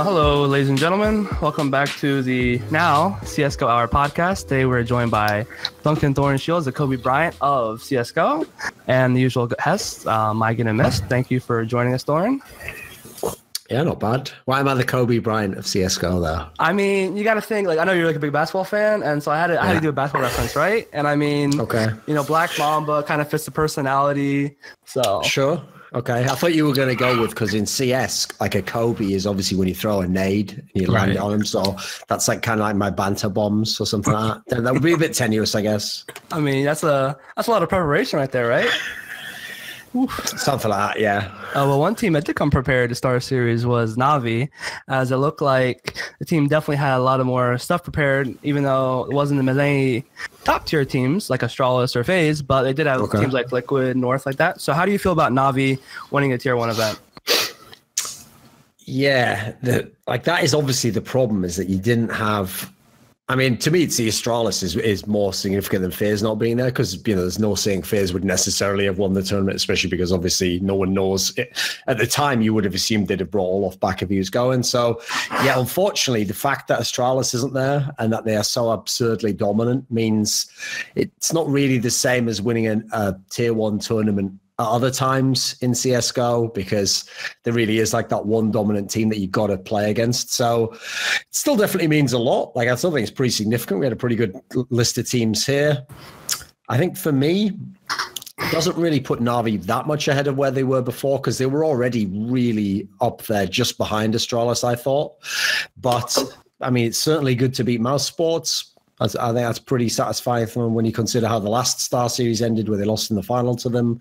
Hello, ladies and gentlemen. Welcome back to the now CSGO Hour podcast. Today we're joined by Duncan Thorin Shields, the Kobe Bryant of CSGO, and the usual guest, Mike and Mist. Thank you for joining us, Thorin. Yeah, not bad. Why am I the Kobe Bryant of CSGO, though? I mean, you got to think, like, I know you're like a big basketball fan, and so I had to do a basketball reference, right? And I mean, okay, you know, Black Mamba kind of fits the personality, so. Sure. Okay, I thought you were going to go with, because in CS, like a Kobe is obviously when you throw a nade and you land it on him. So that's like kind of like my banter bombs or something like that. That would be a bit tenuous, I guess. I mean, that's a lot of preparation right there, right? Something like that, yeah. Well, one team that did come prepared to start a series was Na'Vi, as it looked like the team definitely had a lot of more stuff prepared, even though it wasn't as many top-tier teams like Astralis or FaZe, but they did have teams like Liquid, North, like that. So how do you feel about Na'Vi winning a Tier 1 event? Yeah, that is obviously the problem, is that you didn't have... I mean, to me, it's the Astralis is more significant than FaZe not being there, because, you know, there's no saying FaZe would necessarily have won the tournament, especially because obviously no one knows. At the time, you would have assumed they'd have brought Olaf back if he was going. So, yeah, unfortunately, the fact that Astralis isn't there and that they are so absurdly dominant means it's not really the same as winning a Tier 1 tournament at other times in CSGO, because there really is like that one dominant team that you've got to play against. So it still definitely means a lot. Like, I still think it's pretty significant. We had a pretty good list of teams here. I think for me, it doesn't really put Na'Vi that much ahead of where they were before, because they were already really up there just behind Astralis, I thought. But I mean, it's certainly good to beat Mouse Sports. I think that's pretty satisfying for them when you consider how the last Star Series ended, where they lost in the final to them.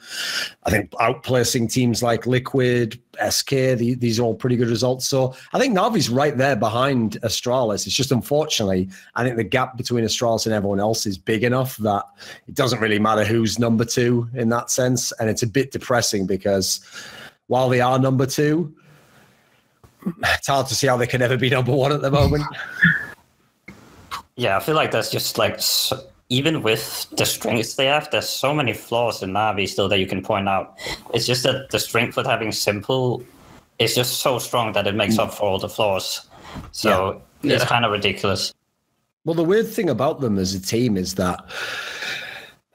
I think outplacing teams like Liquid, SK, these are all pretty good results. So I think Na'Vi's right there behind Astralis. It's just, unfortunately, I think the gap between Astralis and everyone else is big enough that it doesn't really matter who's number two in that sense. And it's a bit depressing, because while they are number two, it's hard to see how they can ever be number one at the moment. Yeah, I feel like that's just like, even with the strengths they have, there's so many flaws in Na'Vi still that you can point out. It's just that the strength with having Simple is just so strong that it makes up for all the flaws. So it's kind of ridiculous. Well, the weird thing about them as a team is that,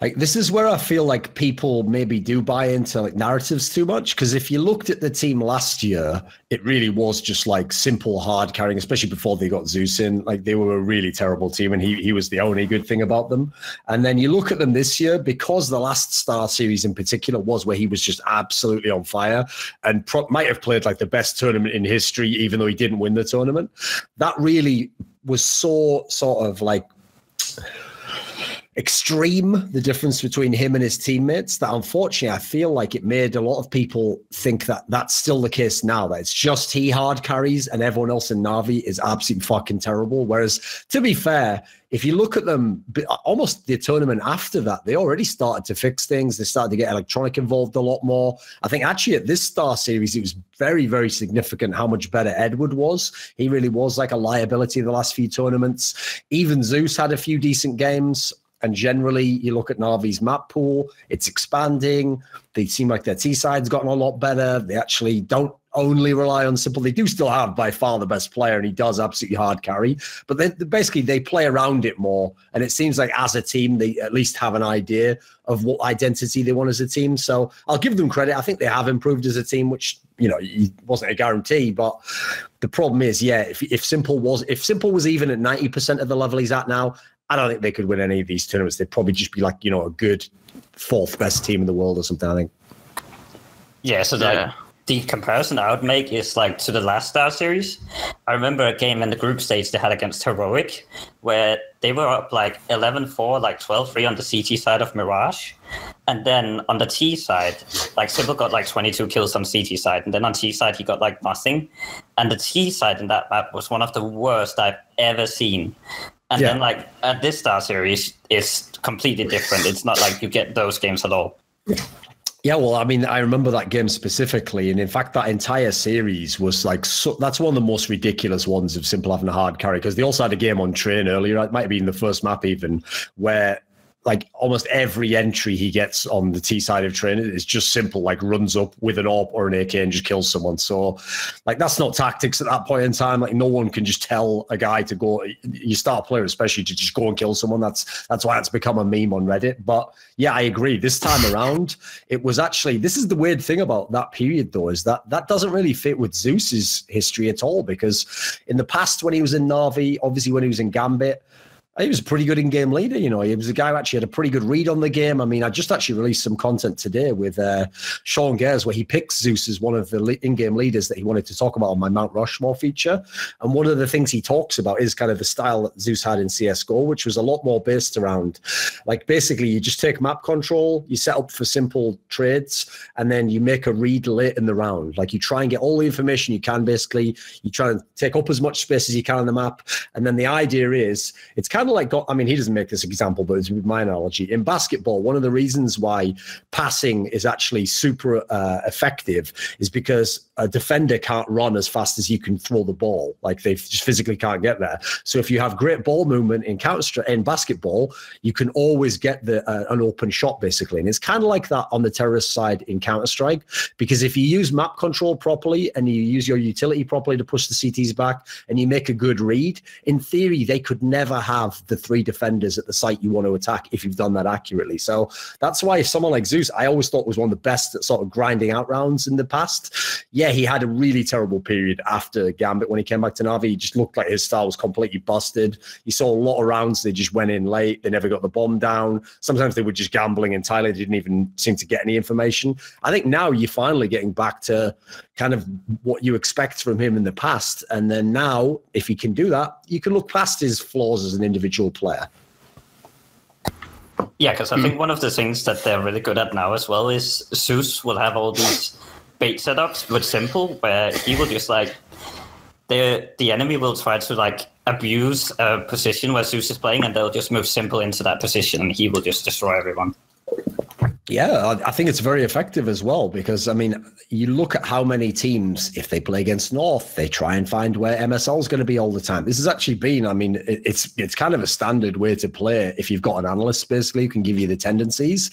like, this is where I feel like people maybe do buy into like narratives too much. Because if you looked at the team last year, it really was just like Simple hard carrying, especially before they got Zeus in. Like, they were a really terrible team, and he was the only good thing about them. And then you look at them this year, because the last Star Series in particular was where he was just absolutely on fire and might have played like the best tournament in history, even though he didn't win the tournament. That really was so sort of like extreme, the difference between him and his teammates, that unfortunately I feel like it made a lot of people think that that's still the case now, that it's just he hard carries and everyone else in Na'Vi is absolutely fucking terrible. Whereas, to be fair, if you look at them, almost the tournament after that, they already started to fix things. They started to get electronic involved a lot more. I think actually at this Star Series, it was very, very significant how much better Edward was. He really was like a liability in the last few tournaments. Even Zeus had a few decent games. And generally, you look at Na'Vi's map pool, it's expanding. They seem like their T-side's gotten a lot better. They actually don't only rely on Simple. They do still have by far the best player, and he does absolutely hard carry. But they play around it more. And it seems like as a team, they at least have an idea of what identity they want as a team. So I'll give them credit. I think they have improved as a team, which, you know, wasn't a guarantee. But the problem is, yeah, if Simple was even at 90% of the level he's at now, I don't think they could win any of these tournaments. They'd probably just be like, you know, a good fourth best team in the world or something, I think. Yeah, so the comparison I would make is like to the last Star Series. I remember a game in the group stage they had against Heroic, where they were up like 11-4, like 12-3 on the CT side of Mirage. And then on the T side, like Simple got like 22 kills on CT side. And then on T side, he got like nothing. And the T side in that map was one of the worst I've ever seen. And then, like, at this Star Series, it's completely different. It's not like you get those games at all. Yeah, well, I mean, I remember that game specifically. And in fact, that entire series was like, that's one of the most ridiculous ones of Simple having a hard carry, because they also had a game on Train earlier. It might have been the first map even, where like almost every entry he gets on the T side of training is just simple, like runs up with an AWP or an AK and just kills someone. So like that's not tactics at that point in time. Like no one can just tell a guy to go, you start a player especially to just go and kill someone. That's why it's become a meme on Reddit. But yeah, I agree. This time around, it was actually, this is the weird thing about that period though, is that doesn't really fit with Zeus's history at all, because in the past when he was in Na'Vi, obviously when he was in Gambit, he was a pretty good in-game leader. You know, he was a guy who actually had a pretty good read on the game. I mean, I just actually released some content today with Sean Gares where he picks Zeus as one of the in-game leaders that he wanted to talk about on my Mount Rushmore feature. And one of the things he talks about is kind of the style that Zeus had in CSGO, which was a lot more based around, like, basically you just take map control, you set up for simple trades, and then you make a read late in the round. Like, you try and get all the information you can, basically. You try and take up as much space as you can on the map. And then the idea is, it's kind of like, I mean, he doesn't make this example, but it's my analogy. In basketball, one of the reasons why passing is actually super effective is because a defender can't run as fast as you can throw the ball. Like, they just physically can't get there. So if you have great ball movement in basketball, you can always get an open shot, basically. And it's kind of like that on the terrorist side in Counter-Strike, because if you use map control properly and you use your utility properly to push the CTs back and you make a good read, in theory, they could never have the 3 defenders at the site you want to attack if you've done that accurately. So that's why someone like Zeus, I always thought was one of the best at sort of grinding out rounds in the past. Yeah, he had a really terrible period after Gambit when he came back to Na'Vi. He just looked like his style was completely busted. You saw a lot of rounds, they just went in late. They never got the bomb down. Sometimes they were just gambling entirely. They didn't even seem to get any information. I think now you're finally getting back to kind of what you expect from him in the past. And then now, if he can do that, you can look past his flaws as an individual player. Yeah, because I think one of the things that they're really good at now as well is Zeus will have all these bait setups with simple, where he will just like, the enemy will try to like abuse a position where Zeus is playing, and they'll just move simple into that position and he will just destroy everyone. Yeah, I think it's very effective as well, because, I mean, you look at how many teams, if they play against North, they try and find where MSL is going to be all the time. This has actually been, I mean, it's kind of a standard way to play if you've got an analyst, basically, who can give you the tendencies.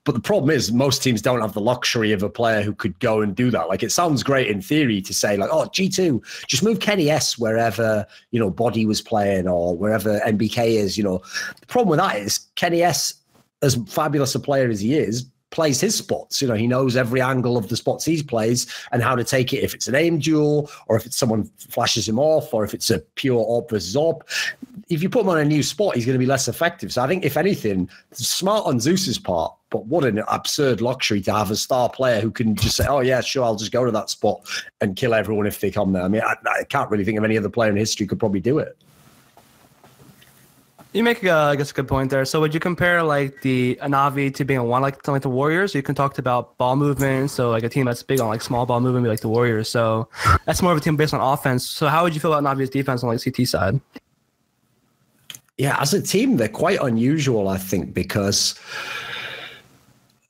But the problem is most teams don't have the luxury of a player who could go and do that. Like, it sounds great in theory to say, like, oh, G2, just move Kenny S wherever, you know, Body was playing or wherever NBK is, you know. The problem with that is Kenny S, as fabulous a player as he is, plays his spots. You know, he knows every angle of the spots he plays and how to take it. If it's an aim duel, or if it's someone flashes him off, or if it's a pure AWP versus AWP, if you put him on a new spot, he's going to be less effective. So I think, if anything, it's smart on Zeus's part, but what an absurd luxury to have a star player who can just say, oh yeah, sure, I'll just go to that spot and kill everyone if they come there. I mean, I can't really think of any other player in history who could probably do it. You make, I guess, a good point there. So would you compare like the Na'Vi to being a one, like something like the Warriors? You can talk about ball movement. So like a team that's big on like small ball movement, be like the Warriors. So that's more of a team based on offense. So how would you feel about Na'Vi's defense on like CT side? Yeah, as a team, they're quite unusual, I think, because,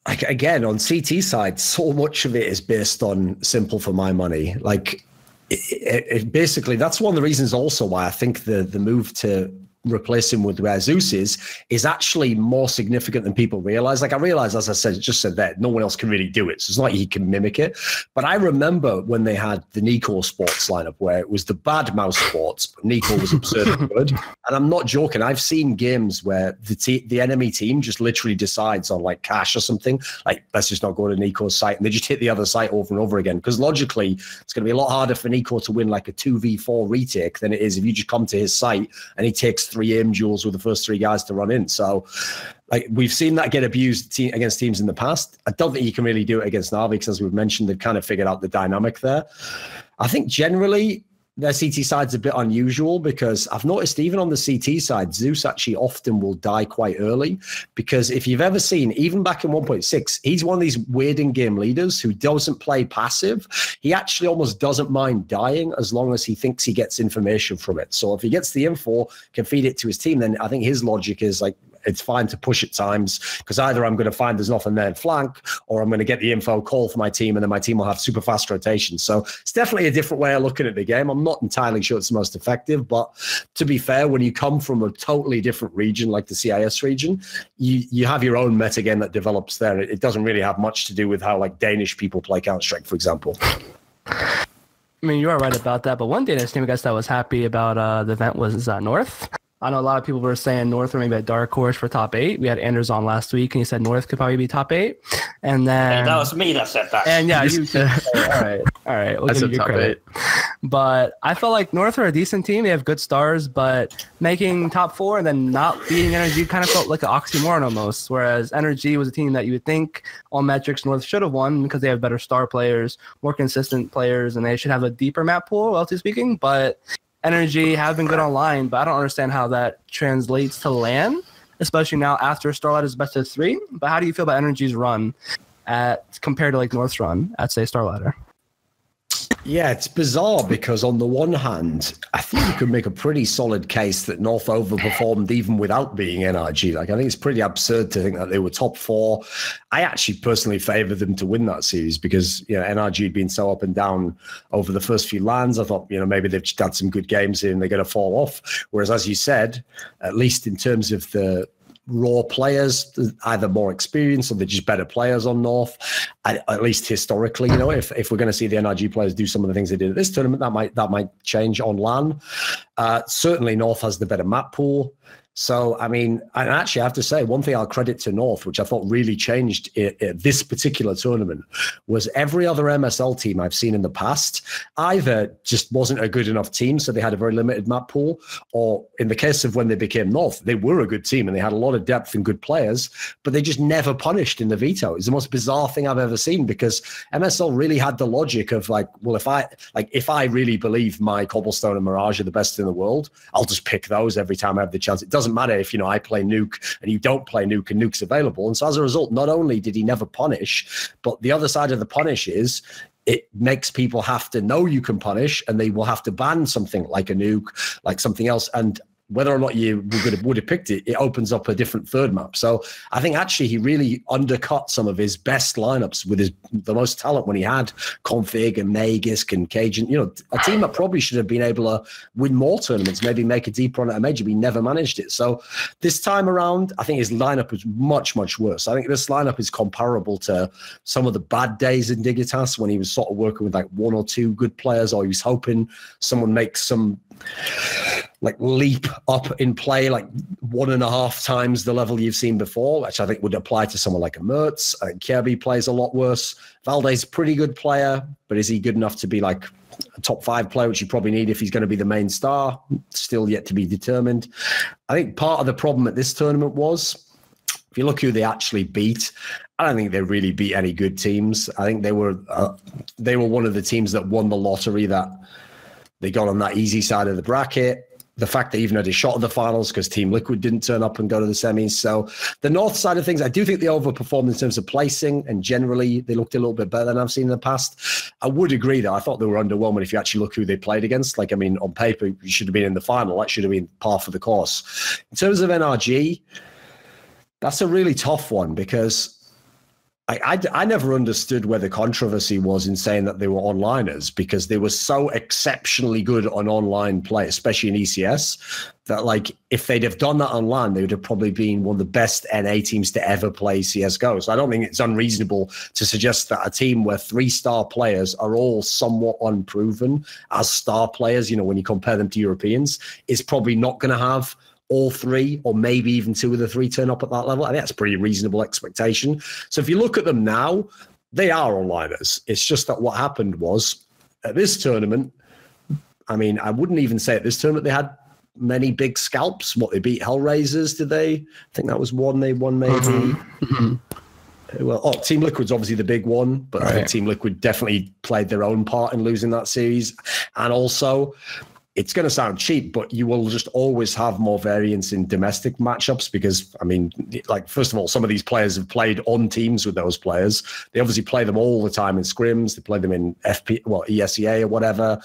like, again, on CT side, so much of it is based on simple for my money. Like, it basically, that's one of the reasons also why I think the move to replace him with where Zeus is actually more significant than people realize. Like, I realize, as I said, just said that no one else can really do it. So it's not like he can mimic it. But I remember when they had the Nico Sports lineup, where it was the bad mouse sports, but Nico was absurdly good. And I'm not joking. I've seen games where the enemy team just literally decides on like cash or something, like, let's just not go to Nico's site, and they just hit the other site over and over again. Because logically, it's going to be a lot harder for Nico to win like a 2v4 retake than it is if you just come to his site and he takes 3 aim duels with the first 3 guys to run in. So, like, we've seen that get abused against teams in the past. I don't think you can really do it against Na'Vi, because, as we've mentioned, they've kind of figured out the dynamic there. I think generally their CT side's a bit unusual, because I've noticed even on the CT side, Zeus actually often will die quite early, because if you've ever seen, even back in 1.6, he's one of these weird in-game leaders who doesn't play passive. He actually almost doesn't mind dying as long as he thinks he gets information from it. So if he gets the info, can feed it to his team, then I think his logic is like, it's fine to push at times, because either I'm going to find there's nothing there in flank, or I'm going to get the info call for my team, and then my team will have super fast rotation. So it's definitely a different way of looking at the game. I'm not entirely sure it's the most effective, but to be fair, when you come from a totally different region like the CIS region, you have your own metagame that develops there. It doesn't really have much to do with how like Danish people play Counter-Strike, for example. I mean, you are right about that, but one Danish team I guess that was happy about the event was North. I know a lot of people were saying North were maybe a dark horse for top 8. We had Anders on last week, and he said North could probably be top 8. And then that was me that said that. And yeah, you said, all right, we'll give you top credit. 8. But I felt like North are a decent team. They have good stars, but making top 4 and then not beating Energy kind of felt like an oxymoron almost. Whereas Energy was a team that you would think all metrics North should have won because they have better star players, more consistent players, and they should have a deeper map pool, relatively speaking. But Energy have been good online, but I don't understand how that translates to LAN, especially now after Starlight is best of 3. But how do you feel about Energy's run compared to like North's run at, say, Starlighter? Yeah, it's bizarre because on the one hand, I think you could make a pretty solid case that North overperformed even without being NRG. Like, I think it's pretty absurd to think that they were top 4. I actually personally favor them to win that series because, you know, NRG had been so up and down over the first few lands. I thought, you know, maybe they've just had some good games and they're going to fall off. Whereas, as you said, at least in terms of the raw players, either more experienced or they're just better players on North, at least historically. You know, if we're going to see the NRG players do some of the things they did at this tournament, that might change on LAN. Certainly North has the better map pool. So, I mean, and actually I have to say, one thing I'll credit to North, which I thought really changed this particular tournament, was every other MSL team I've seen in the past either just wasn't a good enough team, so they had a very limited map pool, or in the case of when they became North, they were a good team and they had a lot of depth and good players, but they just never punished in the veto. It's the most bizarre thing I've ever seen, because MSL really had the logic of like, well, if I really believe my Cobblestone and Mirage are the best in the world, I'll just pick those every time I have the chance. It doesn't matter if, you know, I play Nuke and you don't play Nuke and Nuke's available. And so as a result, not only did he never punish, but the other side of the punish is it makes people have to know you can punish, and they will have to ban something like a Nuke, like something else. And whether or not you would have picked it, it opens up a different third map. So I think actually he really undercut some of his best lineups with the most talent when he had Config and Nagisk and Cajun. You know, a team that probably should have been able to win more tournaments, maybe make a deep run at a major, but he never managed it. So this time around, I think his lineup was much, much worse. I think this lineup is comparable to some of the bad days in Digitas when he was sort of working with like 1 or 2 good players, or he was hoping someone makes some like leap up in play, like 1.5 times the level you've seen before, which I think would apply to someone like a Mertz. I think Kirby plays a lot worse. Valde's a pretty good player, but is he good enough to be like a top 5 player, which you probably need if he's going to be the main star? Still yet to be determined. I think part of the problem at this tournament was, if you look who they actually beat, I don't think they really beat any good teams. I think they were one of the teams that won the lottery, that they got on that easy side of the bracket. The fact they even had a shot at the finals because Team Liquid didn't turn up and go to the semis. So the North side of things, I do think they overperformed in terms of placing, and generally they looked a little bit better than I've seen in the past. I would agree, though. I thought they were underwhelming if you actually look who they played against. Like, I mean, on paper, you should have been in the final. That should have been par for the course. In terms of NRG, that's a really tough one, because I never understood where the controversy was in saying that they were onliners, because they were so exceptionally good on online play, especially in ECS, that like if they'd have done that online, they would have probably been one of the best NA teams to ever play CSGO. So I don't think it's unreasonable to suggest that a team where 3-star players are all somewhat unproven as star players, you know, when you compare them to Europeans, is probably not going to have all 3 or maybe even 2 of the 3 turn up at that level. I think that's a pretty reasonable expectation. So if you look at them now, they are onliners. It's just that what happened was at this tournament, I mean, I wouldn't even say at this tournament they had many big scalps. What, they beat Hellraisers, did they? I think that was one they won maybe. Mm-hmm. Well, Team Liquid's obviously the big one, but right. I think Team Liquid definitely played their own part in losing that series. And also, it's going to sound cheap, but you will just always have more variance in domestic matchups because, I mean, like, first of all, some of these players have played on teams with those players. They obviously play them all the time in scrims. They play them in ESEA or whatever.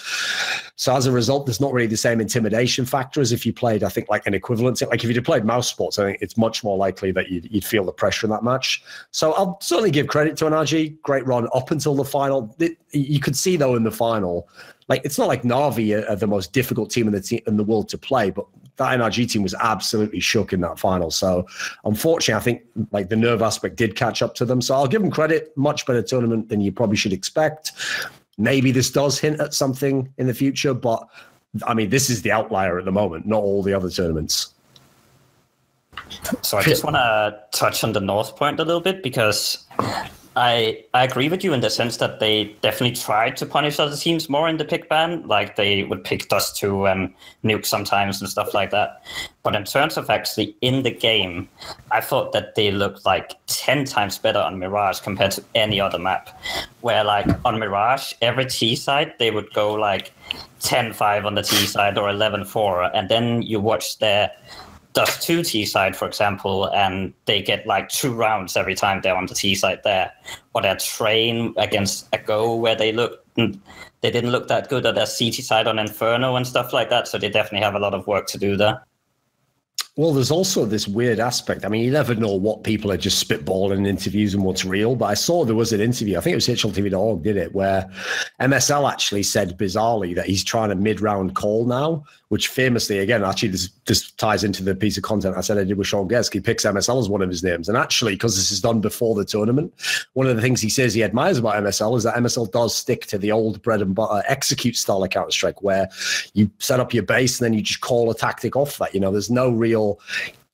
So as a result, there's not really the same intimidation factor as if you played, I think, like an equivalent. Like if you'd played mouse sports, I think it's much more likely that you'd feel the pressure in that match. So I'll certainly give credit to NRG. Great run up until the final. You could see, though, in the final, like it's not like Na'Vi are the most difficult team in the world to play, but that NRG team was absolutely shook in that final. So unfortunately, I think like the nerve aspect did catch up to them. So I'll give them credit. Much better tournament than you probably should expect. Maybe this does hint at something in the future, but I mean, this is the outlier at the moment, not all the other tournaments. So I just want to touch on the North point a little bit, because I agree with you in the sense that they definitely tried to punish other teams more in the pick ban. Like they would pick Dust2 and Nuke sometimes and stuff like that. But in terms of actually in the game, I thought that they looked like 10 times better on Mirage compared to any other map. Where like on Mirage, every T side, they would go like 10-5 on the T side or 11-4. And then you watch their Dust2 T side, for example, and they get like 2 rounds every time they're on the T side there. Or their Train against AGO, where they didn't look that good, or their CT side on Inferno and stuff like that. So they definitely have a lot of work to do there. Well, there's also this weird aspect. I mean, you never know what people are just spitballing in interviews and what's real. But I saw there was an interview, I think it was HLTV.org did it, where MSL actually said bizarrely that he's trying a mid-round call now, which famously, again, actually this ties into the piece of content I said I did with Sean Gesk. He picks MSL as one of his names. And actually, because this is done before the tournament, one of the things he says he admires about MSL is that MSL does stick to the old bread and butter execute style of Counter-Strike, where you set up your base and then you just call a tactic off that. You know, there's no real...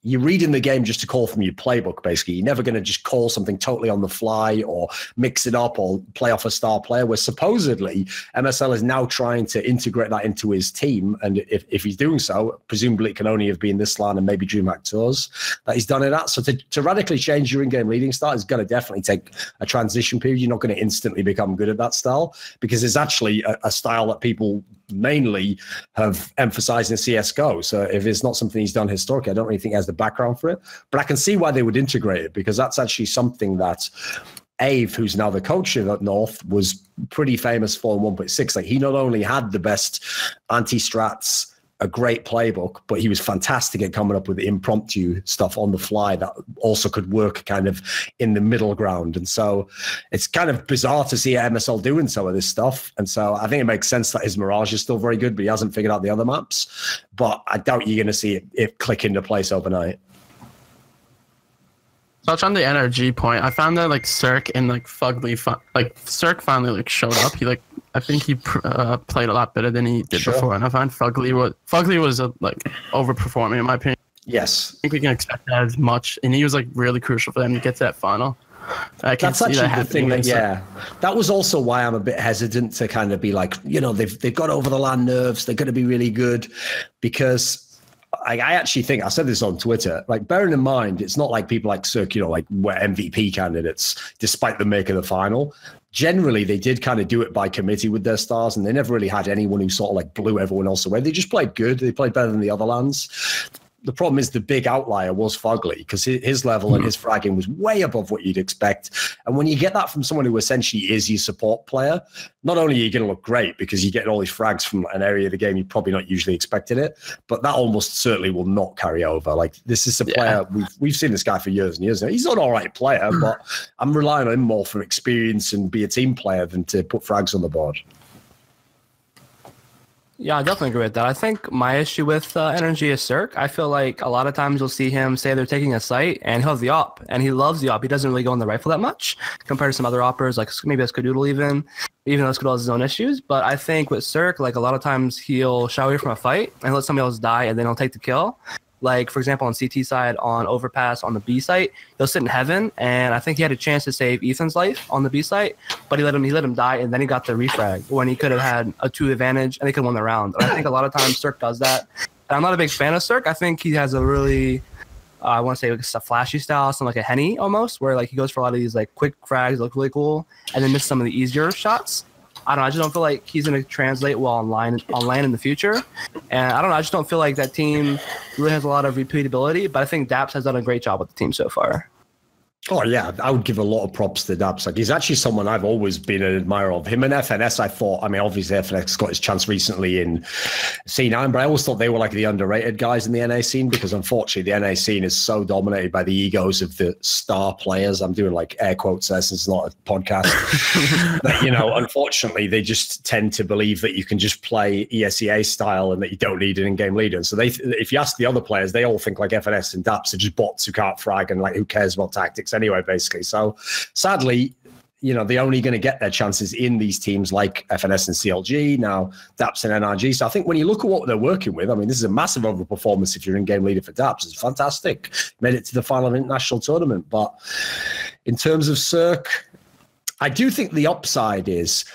You're reading the game just to call from your playbook, basically. You're never going to just call something totally on the fly or mix it up or play off a star player, where supposedly MSL is now trying to integrate that into his team. And if he's doing so, presumably it can only have been this LAN and maybe DreamHack Tours that he's done it at. So to radically change your in-game leading style is going to definitely take a transition period. You're not going to instantly become good at that style, because it's actually a style that people mainly have emphasized in CSGO. So if it's not something he's done historically, I don't really think he has the background for it. But I can see why they would integrate it, because that's actually something that Ave, who's now the coach at North, was pretty famous for in 1.6. Like, he not only had the best anti-strats, a great playbook, but he was fantastic at coming up with impromptu stuff on the fly that also could work kind of in the middle ground. And so it's kind of bizarre to see MSL doing some of this stuff. And so I think it makes sense that his Mirage is still very good, but he hasn't figured out the other maps. But I doubt you're going to see it click into place overnight. Touch on the NRG point. I found that like Cirque and like Fugly, Cirque finally like showed up. He I think he played a lot better than he did before, and I find Fugly was like overperforming in my opinion. Yes, I think we can expect that as much, and he was like really crucial for them to get to that final. That's actually the thing that was also why I'm a bit hesitant to kind of be like, you know, they've got over the LAN nerves, they're going to be really good, because I actually think, I said this on Twitter, like, bearing in mind, it's not like people like Cirque, you know, like, were MVP candidates, despite them making the final. Generally, they did kind of do it by committee with their stars, and they never really had anyone who sort of like blew everyone else away. They just played good. They played better than the other lands. The problem is the big outlier was Fugly, because his level and his fragging was way above what you'd expect. And when you get that from someone who essentially is your support player, not only are you going to look great because you're getting all these frags from an area of the game you're probably not usually expecting it, but that almost certainly will not carry over. Like, this is a player, we've seen this guy for years and years now. He's not an all right player, but I'm relying on him more for experience and be a team player than to put frags on the board. Yeah, I definitely agree with that. I think my issue with Energy is Cirque. I feel like a lot of times you'll see him say they're taking a site, and he'll have the op, and he loves the op. He doesn't really go on the rifle that much compared to some other oppers, like maybe a Skadoodle even though Skadoodle has his own issues. But I think with Cirque, like, a lot of times he'll shy away from a fight and let somebody else die, and then he'll take the kill. Like, for example, on CT side, on Overpass, on the B site, he'll sit in heaven, and I think he had a chance to save Ethan's life on the B site, but he let him die, and then he got the refrag when he could have had a 2 advantage, and they could have won the round. And I think a lot of times Cirque does that. And I'm not a big fan of Cirque. I think he has a really, I want to say, like a flashy style, something like a Henny almost, where like he goes for a lot of these like quick frags, look really cool, and then miss some of the easier shots. I don't know. I just don't feel like he's going to translate well on LAN in the future. And I don't know. I just don't feel like that team really has a lot of repeatability. But I think Daps has done a great job with the team so far. Oh yeah, I would give a lot of props to Dabs. Like, he's actually someone I've always been an admirer of. Him and FNS, I thought. I mean, obviously FNS got his chance recently in C9, but I always thought they were like the underrated guys in the NA scene, because unfortunately the NA scene is so dominated by the egos of the star players. I'm doing like air quotes there since it's not a podcast. But, you know, unfortunately they just tend to believe that you can just play ESEA style and that you don't need an in-game leader. And so if you ask the other players, they all think like FNS and Daps are just bots who can't frag and like who cares about tactics anyway, basically. So sadly, you know, they're only going to get their chances in these teams like FNS and CLG, now DAPS and NRG. So I think when you look at what they're working with, I mean, this is a massive overperformance if you're in-game leader for DAPS. It's fantastic. Made it to the final of the international tournament. But in terms of Cirque, I do think the upside is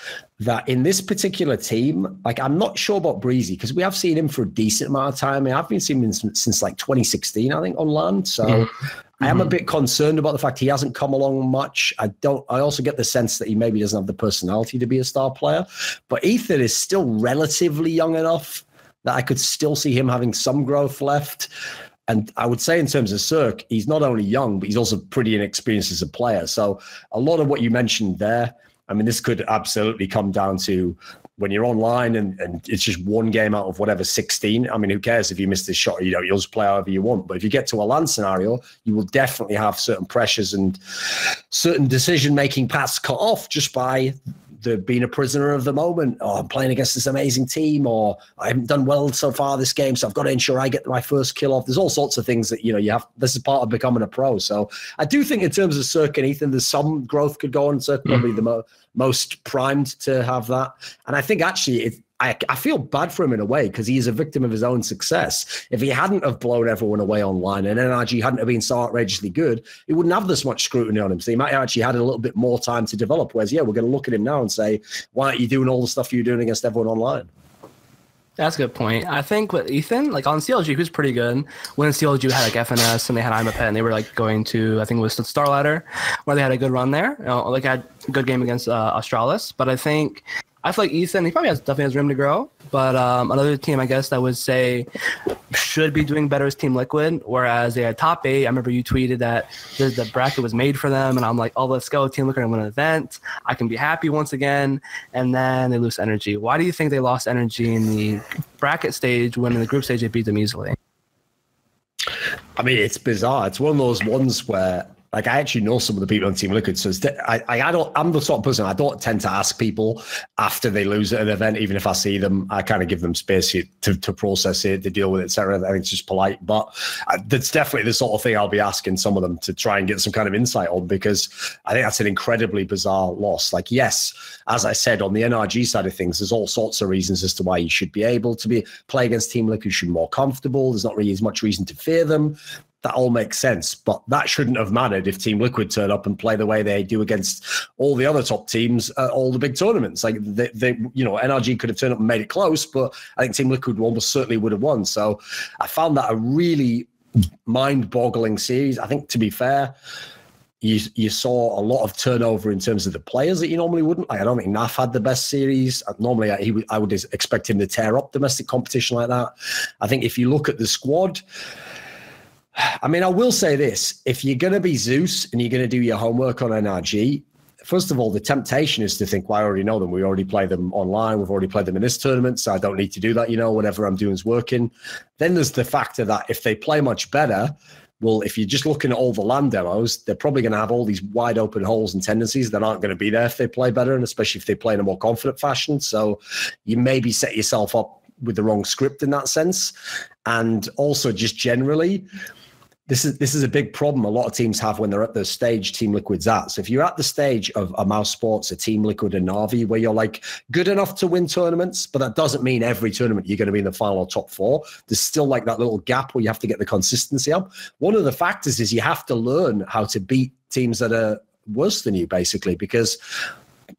that in this particular team, like, I'm not sure about Breezy, because we have seen him for a decent amount of time. I mean, I've been seeing him since like 2016, I think, on LAN. So I am a bit concerned about the fact he hasn't come along much. I also get the sense that he maybe doesn't have the personality to be a star player. But Ethan is still relatively young enough that I could still see him having some growth left. And I would say in terms of Cirque, he's not only young, but he's also pretty inexperienced as a player. So a lot of what you mentioned there, I mean, this could absolutely come down to when you're online and it's just one game out of whatever 16. I mean, who cares if you miss this shot? You know, you'll just play however you want. But if you get to a LAN scenario, you will definitely have certain pressures and certain decision-making paths cut off just by being a prisoner of the moment. Oh, I'm playing against this amazing team, or I haven't done well so far this game, so I've got to ensure I get my first kill off. There's all sorts of things that, you know, you have. This is part of becoming a pro. So I do think in terms of Cirque and Ethan, there's some growth could go on. Cirque probably the most primed to have that. And I think actually I feel bad for him in a way, because he is a victim of his own success. If he hadn't have blown everyone away online and NRG hadn't have been so outrageously good, he wouldn't have this much scrutiny on him. So he might have actually had a little bit more time to develop. Whereas, yeah, we're going to look at him now and say, why aren't you doing all the stuff you're doing against everyone online? That's a good point. I think with Ethan, like on CLG, he was pretty good. When CLG had like FNS and they had IMAPET and they were like going to, I think it was the Star Ladder, where they had a good run there. You know, like had a good game against Australis. But I feel like Ethan, he probably definitely has room to grow. But another team, I guess, that would say should be doing better is Team Liquid. Whereas they had top 8. I remember you tweeted that the bracket was made for them. And I'm like, oh, let's go. Team Liquid win an event. I can be happy once again. And then they lose energy. Why do you think they lost energy in the bracket stage when in the group stage they beat them easily? I mean, it's bizarre. It's one of those ones where, like, I actually know some of the people on Team Liquid, so I'm the sort of person, I don't tend to ask people after they lose at an event, even if I see them. I kind of give them space to process it, to deal with it, etc. I think it's just polite, but that's definitely the sort of thing I'll be asking some of them to try and get some kind of insight on, because I think that's an incredibly bizarre loss. Like, yes, as I said, on the NRG side of things, there's all sorts of reasons as to why you should be able to play against Team Liquid. You should be more comfortable. There's not really as much reason to fear them. That all makes sense, but that shouldn't have mattered if Team Liquid turn up and play the way they do against all the other top teams at all the big tournaments. Like, they you know, NRG could have turned up and made it close, but I think Team Liquid almost certainly would have won. So I found that a really mind-boggling series. I think, to be fair, you saw a lot of turnover in terms of the players that you normally wouldn't. Like, I don't think NAF had the best series. Normally, I would expect him to tear up domestic competition like that. I think if you look at the squad, I mean, I will say this. If you're going to be Zeus and you're going to do your homework on NRG, first of all, the temptation is to think, well, I already know them. We already play them online. We've already played them in this tournament, so I don't need to do that. You know, whatever I'm doing is working. Then there's the factor that if they play much better, well, if you're just looking at all the LAN demos, they're probably going to have all these wide open holes and tendencies that aren't going to be there if they play better, and especially if they play in a more confident fashion. So you maybe set yourself up with the wrong script in that sense. And also just generally, This is a big problem a lot of teams have when they're at the stage Team Liquid's at. So if you're at the stage of a Mouse Sports, a Team Liquid, and Na'Vi, where you're like good enough to win tournaments, but that doesn't mean every tournament you're going to be in the final or top 4. There's still like that little gap where you have to get the consistency up. One of the factors is you have to learn how to beat teams that are worse than you, basically, because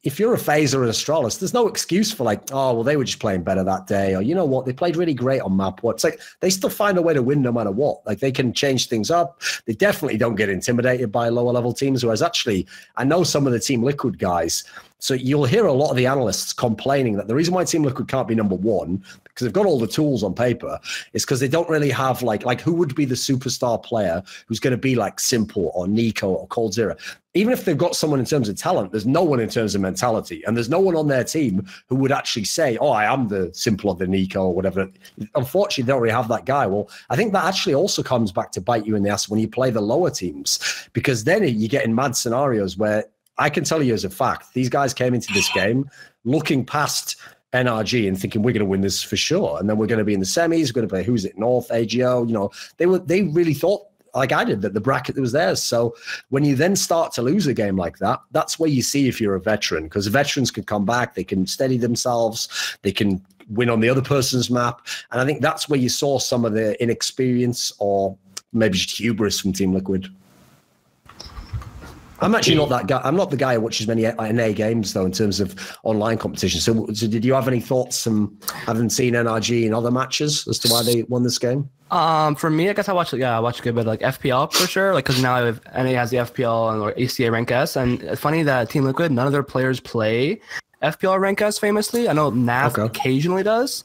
if you're a FaZe or an Astralis, there's no excuse for like, oh, well, they were just playing better that day. Or, you know what, they played really great on map. It's like they still find a way to win no matter what. Like, they can change things up. They definitely don't get intimidated by lower level teams. Whereas actually, I know some of the Team Liquid guys So you'll hear a lot of the analysts complaining that the reason why Team Liquid can't be number one, because they've got all the tools on paper, is because they don't really have like who would be the superstar player who's going to be like Simple or Nico or Coldzera. Even if they've got someone in terms of talent, there's no one in terms of mentality. And there's no one on their team who would actually say, oh, I am the Simple or the Nico or whatever. Unfortunately, they don't really have that guy. Well, I think that actually also comes back to bite you in the ass when you play the lower teams, because then you get in mad scenarios where I can tell you as a fact, these guys came into this game looking past NRG and thinking we're going to win this for sure. And then we're going to be in the semis, we're going to play, who's it, North, AGO, you know, they really thought, like I did, that the bracket was theirs. So when you then start to lose a game like that, that's where you see if you're a veteran, because veterans can come back, they can steady themselves, they can win on the other person's map. And I think that's where you saw some of the inexperience or maybe just hubris from Team Liquid. I'm actually not that guy. I'm not the guy who watches many NA games, though, in terms of online competition. So did you have any thoughts from having seen NRG in other matches as to why they won this game? For me, I guess I watch a good bit of like FPL for sure, like because now NA has the FPL and or ACA Rank S, and it's funny that Team Liquid, none of their players play FPL Rank S famously. I know Nav occasionally does.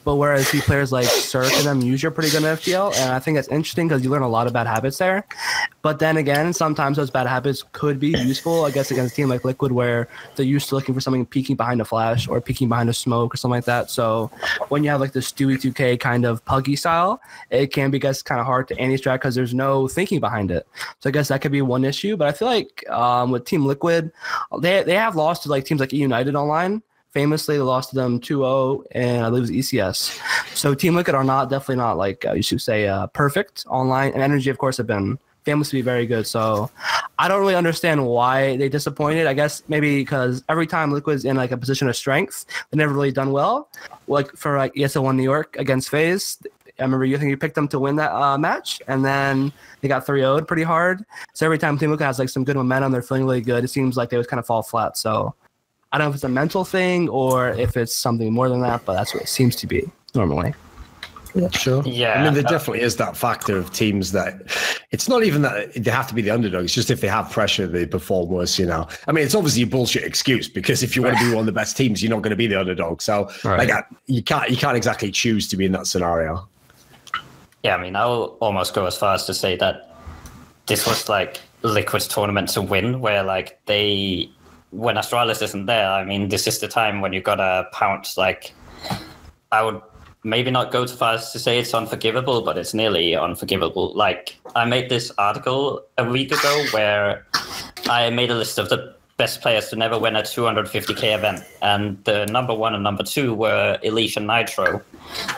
But whereas the players like Cirque and them usually are pretty good at FPL, and I think that's interesting because you learn a lot of bad habits there. But then again, sometimes those bad habits could be useful, I guess, against a team like Liquid where they're used to looking for something peeking behind a flash or peeking behind a smoke or something like that. So when you have like the Stewie 2K kind of puggy style, it can be, I guess, kind of hard to anti-strat because there's no thinking behind it. So I guess that could be one issue. But I feel like with Team Liquid, they have lost to like teams like E United online. Famously, they lost to them 2-0, and I believe it was ECS. So Team Liquid are definitely not like you should say perfect online, and Energy, of course, have been famous to be very good. So I don't really understand why they disappointed. I guess maybe because every time Liquid's in like a position of strength, they've never really done well. Like for like ESL1 New York against FaZe, I remember you picked them to win that match, and then they got 3-0'd pretty hard. So every time Team Liquid has like some good momentum, they're feeling really good. It seems like they would kind of fall flat. So I don't know if it's a mental thing or if it's something more than that, but that's what it seems to be normally. Yeah, sure. Yeah. I mean, there definitely is that factor of teams that it's not even that they have to be the underdog. It's just if they have pressure, they perform worse, you know. I mean, it's obviously a bullshit excuse because if you want to be one of the best teams, you're not going to be the underdog. So like, you can't exactly choose to be in that scenario. Yeah, I mean, I'll almost go as far as to say that this was like Liquid's tournament to win, where like when Astralis isn't there, I mean, this is the time when you gotta pounce. Like, I would maybe not go too far as to say it's unforgivable, but it's nearly unforgivable. Like, I made this article a week ago where I made a list of the best players to never win a 250k event, and the number 1 and number 2 were Elise and Nitro.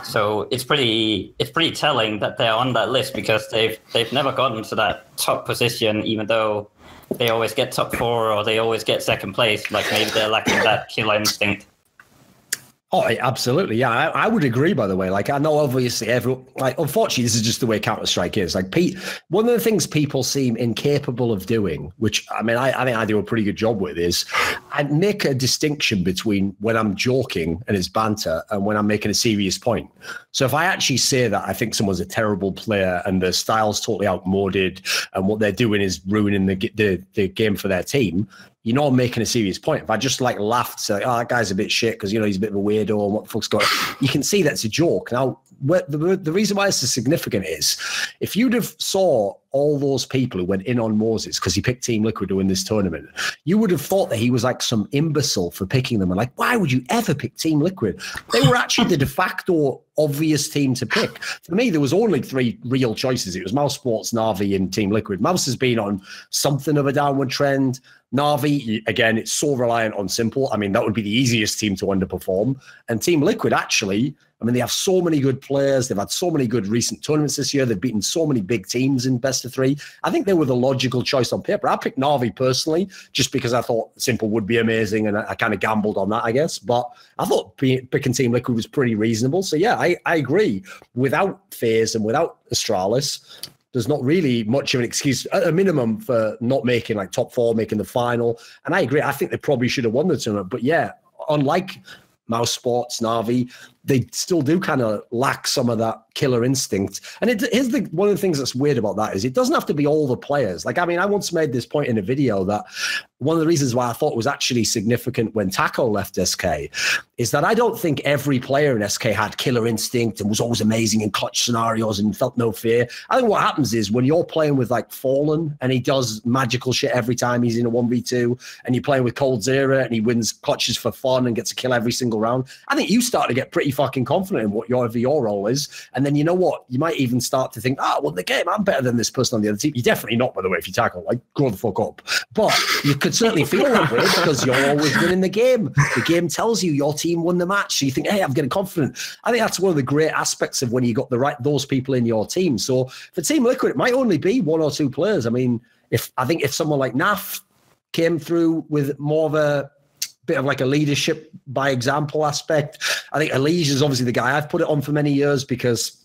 So it's pretty telling that they're on that list because they've never gotten to that top position, even though they always get top 4 or they always get second place. Like maybe they're lacking that killer instinct. Oh, absolutely. Yeah, I would agree, by the way. Like, I know obviously unfortunately, this is just the way Counter-Strike is. Like, one of the things people seem incapable of doing, which I mean, I think I do a pretty good job with, is I make a distinction between when I'm joking and it's banter and when I'm making a serious point. So if I actually say that I think someone's a terrible player and their style's totally outmoded and what they're doing is ruining the game for their team, you know, I'm making a serious point. If I just like laughed, say, oh, that guy's a bit shit because, you know, he's a bit of a weirdo and what the fuck's going on, you can see that's a joke. Now, the reason why this is significant is if you'd have saw all those people who went in on Moses because he picked Team Liquid to win this tournament, you would have thought that he was like some imbecile for picking them. And like, why would you ever pick Team Liquid? They were actually the de facto obvious team to pick. For me, there was only 3 real choices. It was Mouse Sports, Na'Vi, and Team Liquid. Mouse has been on something of a downward trend. Na'Vi, again, it's so reliant on Simple. I mean, that would be the easiest team to underperform. And Team Liquid, actually, I mean, they have so many good players. They've had so many good recent tournaments this year. They've beaten so many big teams in best of 3. I think they were the logical choice on paper. I picked Na'Vi personally just because I thought Simple would be amazing, and I kind of gambled on that, I guess. But I thought picking Team Liquid was pretty reasonable. So, yeah, I agree. Without FaZe and without Astralis, there's not really much of an excuse, at a minimum, for not making like top 4, making the final. And I agree. I think they probably should have won the tournament. But yeah, unlike Mouse Sports, Na'Vi, they still do kind of lack some of that killer instinct. And here's one of the things that's weird about that is it doesn't have to be all the players. Like, I mean, I once made this point in a video that one of the reasons why I thought it was actually significant when Taco left SK is that I don't think every player in SK had killer instinct and was always amazing in clutch scenarios and felt no fear. I think what happens is when you're playing with like Fallen and he does magical shit every time he's in a 1v2, and you're playing with Coldzera and he wins clutches for fun and gets a kill every single round, I think you start to get pretty fucking confident in what your role is. And then you know what? You might even start to think, well, the game, I'm better than this person on the other team. You're definitely not, by the way, if you tackle, like, grow the fuck up. But you could certainly feel that way because you're always winning the game. The game tells you your team won the match. So you think, hey, I'm getting confident. I think that's one of the great aspects of when you got those people in your team. So for Team Liquid, it might only be one or two players. I mean, if someone like Naf came through with more of a bit of like a leadership by example aspect, I think Elige is obviously the guy. I've put it on for many years because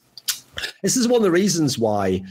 this is one of the reasons why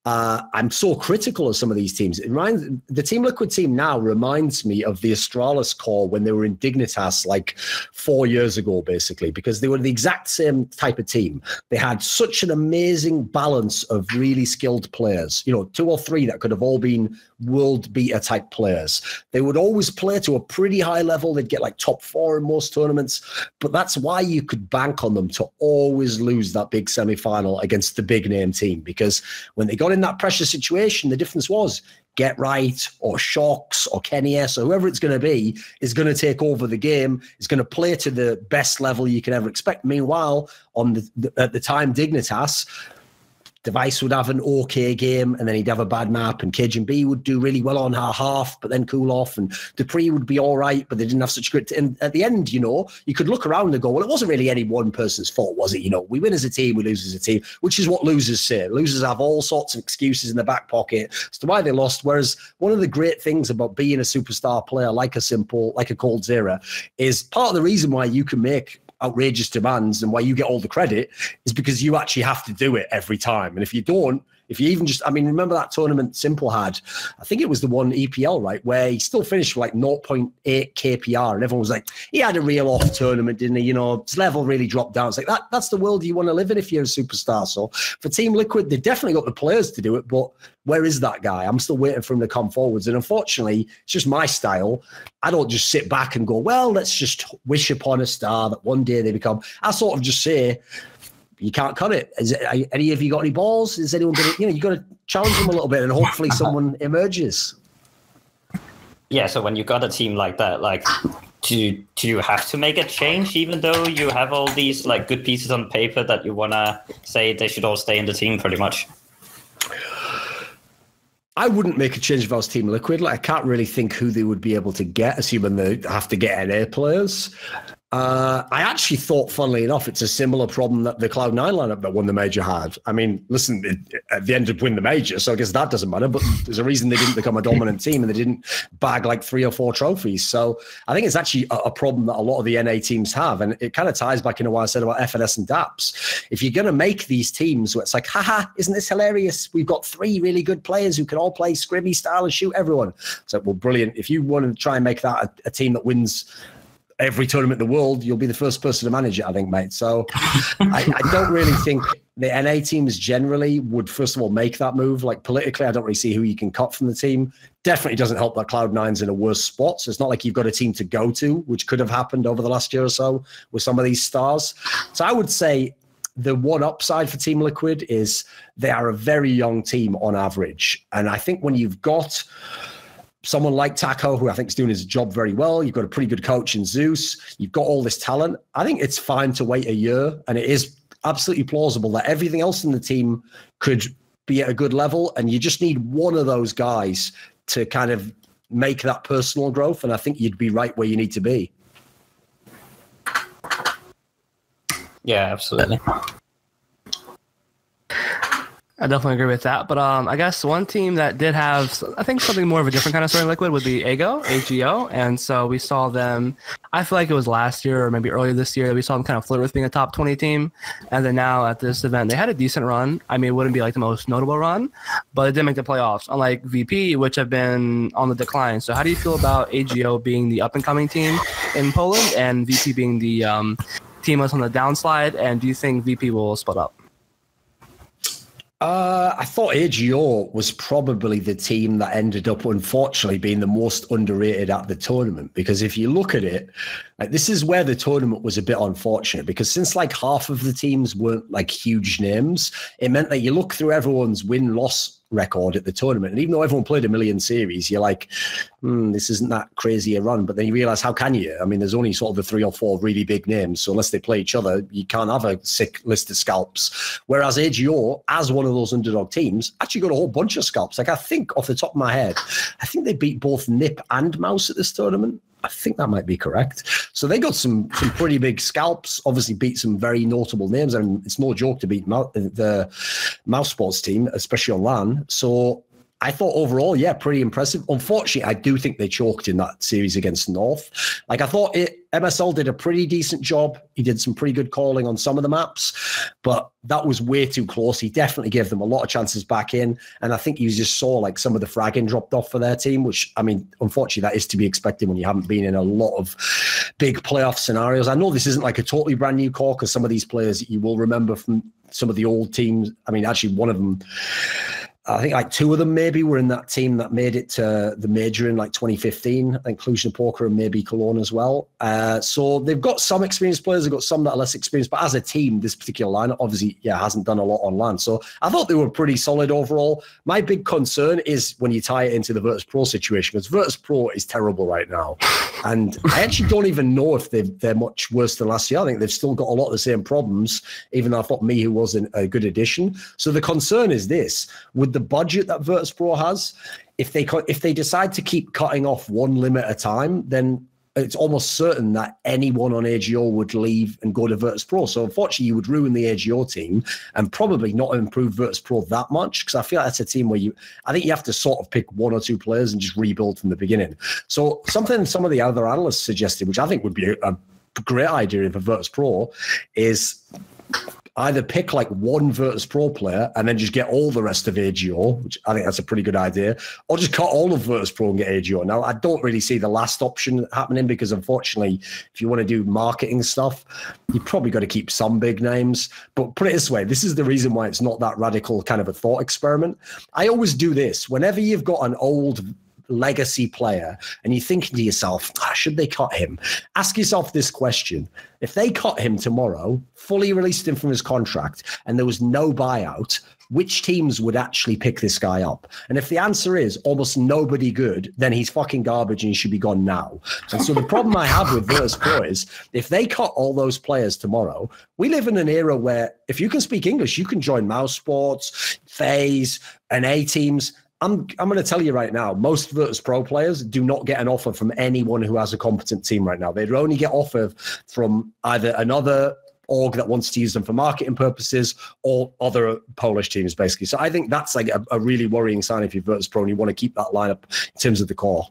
I'm so critical of some of these teams. The Team Liquid team now reminds me of the Astralis core when they were in Dignitas like 4 years ago, basically, because they were the exact same type of team. They had such an amazing balance of really skilled players, 2 or 3 that could have all been world beater type players. They would always play to a pretty high level. They'd get like top 4 in most tournaments, but that's why you could bank on them to always lose that big semi-final against the big name team, because when they got in that pressure situation, the difference was Get Right or Shocks or Kenny S or whoever it's going to be is going to take over the game, is going to play to the best level you can ever expect. Meanwhile, at the time, Dignitas, Device would have an okay game and then he'd have a bad map, and Cajun B would do really well on her half but then cool off, and Dupree would be all right but they didn't have such good and at the end, you could look around and go, well, it wasn't really any one person's fault, was it? We win as a team, we lose as a team, which is what losers say. Losers have all sorts of excuses in their back pocket as to why they lost, whereas one of the great things about being a superstar player like a Coldzera is part of the reason why you can make outrageous demands and why you get all the credit is because you actually have to do it every time. And if you don't, if you even just, remember that tournament Simple had, I think it was the one EPL, right, where he still finished with like 0.8 KPR and everyone was like, he had a real off tournament, didn't he? His level really dropped down. It's like, that's the world you want to live in if you're a superstar. So for Team Liquid, they definitely got the players to do it, but where is that guy? I'm still waiting for him to come forwards. And unfortunately, it's just my style. I don't just sit back and go, well, let's just wish upon a star that one day they become. I sort of just say, you can't cut it. Any of you got any balls? Is anyone going to, you got to challenge them a little bit and hopefully someone emerges. Yeah, so when you got a team like that, like, do you have to make a change even though you have all these like good pieces on paper that you want to say they should all stay in the team pretty much? I wouldn't make a change if I was Team Liquid. Like, I can't really think who they would be able to get, assuming they have to get NA players. I actually thought, funnily enough, it's a similar problem that the Cloud9 lineup that won the major had. Listen, at the end of win the major, so I guess that doesn't matter, but there's a reason they didn't become a dominant team and they didn't bag like 3 or 4 trophies. So I think it's actually a problem that a lot of the NA teams have, and it kind of ties back into what I said about FNS and DAPS. If you're going to make these teams where it's like, haha, isn't this hilarious? We've got 3 really good players who can all play Scribby style and shoot everyone. So, well, brilliant. If you want to try and make that a team that wins every tournament in the world, you'll be the first person to manage it, I think, mate. So I don't really think the NA teams generally would, first of all, make that move. Like, politically, I don't really see who you can cut from the team. Definitely doesn't help that Cloud9's in a worse spot. So it's not like you've got a team to go to, which could have happened over the last year or so with some of these stars. So I would say the one upside for Team Liquid is they are a very young team on average. And I think when you've got someone like Taco, who I think is doing his job very well, you've got a pretty good coach in Zeus, you've got all this talent, I think it's fine to wait a year, and it is absolutely plausible that everything else in the team could be at a good level, and you just need one of those guys to kind of make that personal growth, and I think you'd be right where you need to be. Yeah, absolutely. I definitely agree with that. But I guess one team that did have, I think, something more of a different kind of story in Liquid would be AGO. And so we saw them, I feel like it was last year or maybe earlier this year that we saw them kind of flirt with being a top 20 team. And then now at this event, they had a decent run. I mean, it wouldn't be like the most notable run, but it did make the playoffs, unlike VP, which have been on the decline. So how do you feel about AGO being the up-and-coming team in Poland and VP being the team was on the downslide, and do you think VP will split up? I thought AGO was probably the team that ended up, unfortunately, being the most underrated at the tournament. Because if you look at it, like, this is where the tournament was a bit unfortunate. Because since like half of the teams weren't like huge names, it meant that you look through everyone's win-loss record at the tournament, and even though everyone played a million series, you're like, this isn't that crazy a run. But then you realize, how can you? I mean, there's only sort of the 3 or 4 really big names, so unless they play each other, you can't have a sick list of scalps. Whereas AGO, as one of those underdog teams, actually got a whole bunch of scalps. Like, I think off the top of my head, I think they beat both Nip and Mouse at this tournament. I think that might be correct. So they got some pretty big scalps, obviously beat some very notable names, and it's no joke to beat the Mouse Sports team, especially on LAN. So I thought overall, yeah, pretty impressive. Unfortunately, I do think they choked in that series against North. Like, I thought MSL did a pretty decent job. He did some pretty good calling on some of the maps, but that was way too close. He definitely gave them a lot of chances back in, and I think you just saw like some of the fragging dropped off for their team, which, I mean, unfortunately, that is to be expected when you haven't been in a lot of big playoff scenarios. I know this isn't like a totally brand new core, because some of these players you will remember from some of the old teams. I mean, actually, one of them, I think like 2 of them maybe were in that team that made it to the major in like 2015. I think Cluj Poker and maybe Cologne as well. So they've got some experienced players. They've got some that are less experienced. But as a team, this particular lineup obviously, hasn't done a lot on LAN. So I thought they were pretty solid overall. My big concern is when you tie it into the Virtus.pro situation, because Virtus.pro is terrible right now. And I actually don't even know if they're much worse than last year. I think they've still got a lot of the same problems, even though I thought Mihu was a good addition. So the concern is this: with the budget that Virtus.pro has, if they decide to keep cutting off one limit at a time, then it's almost certain that anyone on AGO would leave and go to Virtus.pro. So unfortunately, you would ruin the AGO team and probably not improve Virtus.pro that much, because I feel like that's a team where I think you have to sort of pick 1 or 2 players and just rebuild from the beginning. So something some of the other analysts suggested, which I think would be a great idea for Virtus.pro, is either pick like 1 Virtus.pro player and then just get all the rest of AGO, which I think that's a pretty good idea, or just cut all of Virtus.pro and get AGO. Now, I don't really see the last option happening, because unfortunately, if you want to do marketing stuff, you probably got to keep some big names. But put it this way, this is the reason why it's not that radical kind of a thought experiment. I always do this. Whenever you've got an old legacy player and you're thinking to yourself, should they cut him? Ask yourself this question. If they cut him tomorrow, fully released him from his contract, and there was no buyout, which teams would actually pick this guy up? And if the answer is almost nobody good, then he's fucking garbage and he should be gone now. And so the problem I have with Virtus.pro is, if they cut all those players tomorrow, we live in an era where if you can speak English, you can join Mouse Sports, FaZe, and A teams. I'm going to tell you right now, most Virtus.pro players do not get an offer from anyone who has a competent team right now. They'd only get offered from either another org that wants to use them for marketing purposes or other Polish teams, basically. So I think that's like a really worrying sign if you're Virtus.pro and you want to keep that lineup in terms of the core.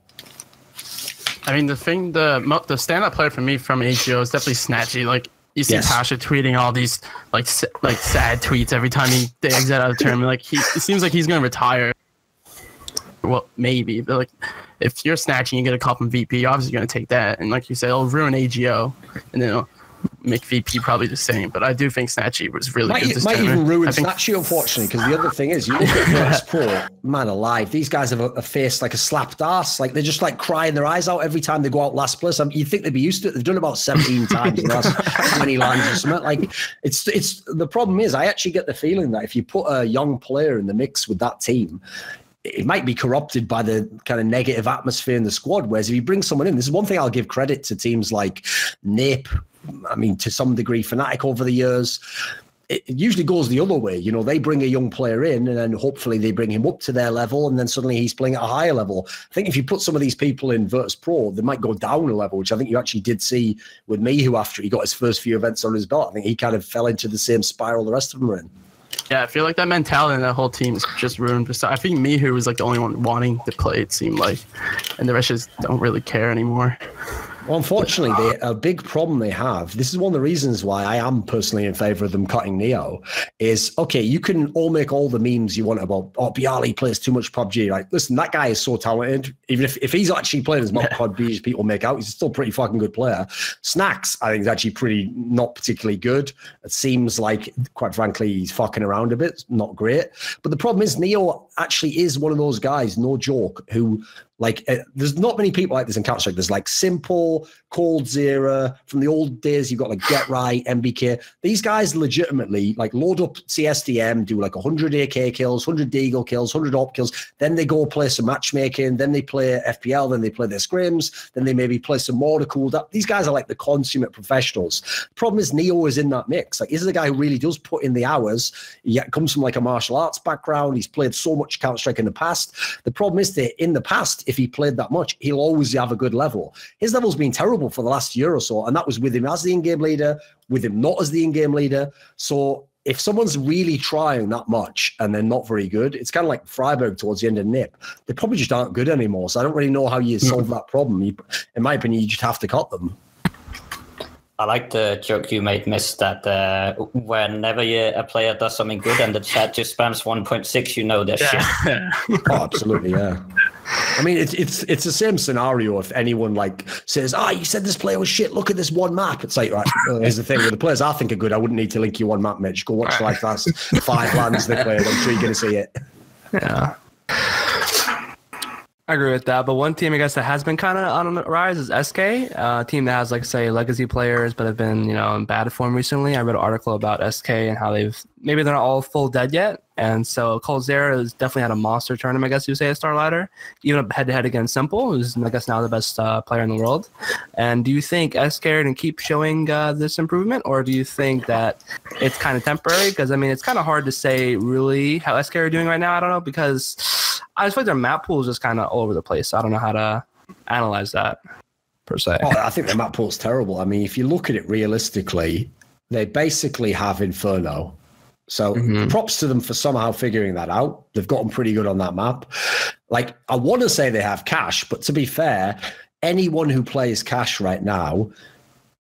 I mean, the stand-up player for me from AGO is definitely Snatchy. Like, you see Pasha tweeting all these like sad tweets every time they exit out of the tournament. Like, it seems like he's going to retire. Well, maybe, but like, if you're snatching, you get a call from VP, you're obviously going to take that. And like you said, it'll ruin AGO, and then it'll make VP probably the same. But I do think Snatchy was really good. Might even ruin Snatchy, unfortunately, because the other thing is, you look at Virtus.pro, man alive, these guys have a face like a slapped ass. Like, they're just like crying their eyes out every time they go out last place. You'd think they'd be used to it. They've done it about 17 times in the last 20 lines or something. Like, it's the problem is, I actually get the feeling that if you put a young player in the mix with that team, it might be corrupted by the kind of negative atmosphere in the squad. Whereas if you bring someone in, this is one thing I'll give credit to teams like Nip, I mean, to some degree, Fnatic over the years. It usually goes the other way. You know, they bring a young player in and then hopefully they bring him up to their level, and then suddenly he's playing at a higher level. I think if you put some of these people in Virtus.pro, they might go down a level, which I think you actually did see with Mihu after he got his first few events on his belt. I think he kind of fell into the same spiral the rest of them were in. Yeah, I feel like that mentality and that whole team is just ruined. I think Mihu was like the only one wanting to play, it seemed like, and the rest just don't really care anymore. Well, unfortunately, a big problem they have, this is one of the reasons why I am personally in favor of them cutting Neo, is, okay, you can all make all the memes you want about, oh, Bialy plays too much PUBG. Like, listen, that guy is so talented. Even if he's actually playing as much PUBG as people make out, he's still a pretty fucking good player. Snacks, I think, is actually pretty not particularly good. It seems like, quite frankly, he's fucking around a bit. Not great. But the problem is, Neo actually is one of those guys, no joke, who... Like, there's not many people like this in Counter-Strike. There's like Simple, Coldzera, from the old days, you've got like Get Right, MBK. These guys legitimately like load up CSDM, do like 100 AK kills, 100 Deagle kills, 100 AWP kills. Then they go play some matchmaking. Then they play FPL. Then they play their scrims. Then they maybe play some more to cool down. These guys are like the consummate professionals. The problem is Neo is in that mix. Like, this is a guy who really does put in the hours. He comes from like a martial arts background. He's played so much Counter-Strike in the past. The problem is that in the past, if he played that much, he'll always have a good level. His level's been terrible for the last year or so, and that was with him as the in-game leader, with him not as the in-game leader. So if someone's really trying that much and they're not very good, it's kind of like Freiburg towards the end of NIP. They probably just aren't good anymore. So I don't really know how you solve that problem. In my opinion, you just have to cut them. I like the joke you made, Miss, that whenever a player does something good and the chat just spams 1.6, you know their shit. Oh, absolutely, yeah. I mean, it's the same scenario if anyone like says, you said this player was shit, look at this one map. It's like, right, here's the thing, with the players I think are good, I wouldn't need to link you one map, Mitch. Go watch like that's 5 lands they played. I'm sure you're going to see it. Yeah. I agree with that, but one team I guess that has been kind of on the rise is SK, a team that has, like, say, legacy players but have been, in bad form recently. I read an article about SK and how maybe they're not all full dead yet, and so Coldzera has definitely had a monster tournament, I guess you say, at Star Ladder, even head-to-head against Simple, who's, I guess, now the best player in the world. And do you think SK can keep showing this improvement, or do you think that it's kind of temporary? Because, I mean, it's kind of hard to say really how SK are doing right now. I don't know, because I just feel like their map pool is just kind of all over the place. I don't know how to analyze that, per se. Oh, I think their map pool's terrible. I mean, if you look at it realistically, they basically have Inferno. So props to them for somehow figuring that out. They've gotten pretty good on that map. Like, I want to say they have Cash, but to be fair, anyone who plays Cash right now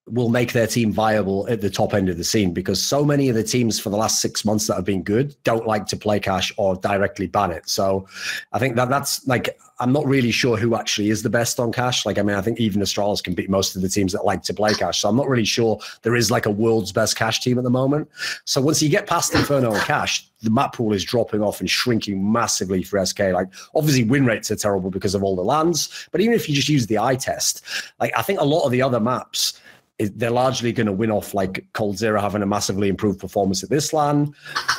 will make their team viable at the top end of the scene, because so many of the teams for the last 6 months that have been good don't like to play Cash or directly ban it. So I think that's like, I'm not really sure who actually is the best on Cash. Like, I mean, I think even Astralis can beat most of the teams that like to play Cash. So I'm not really sure there is like a world's best Cash team at the moment. So once you get past Inferno and Cash, the map pool is dropping off and shrinking massively for SK. Like, obviously win rates are terrible because of all the lands, but even if you just use the eye test, like, I think a lot of the other maps, they're largely going to win off like Coldzera having a massively improved performance at this LAN.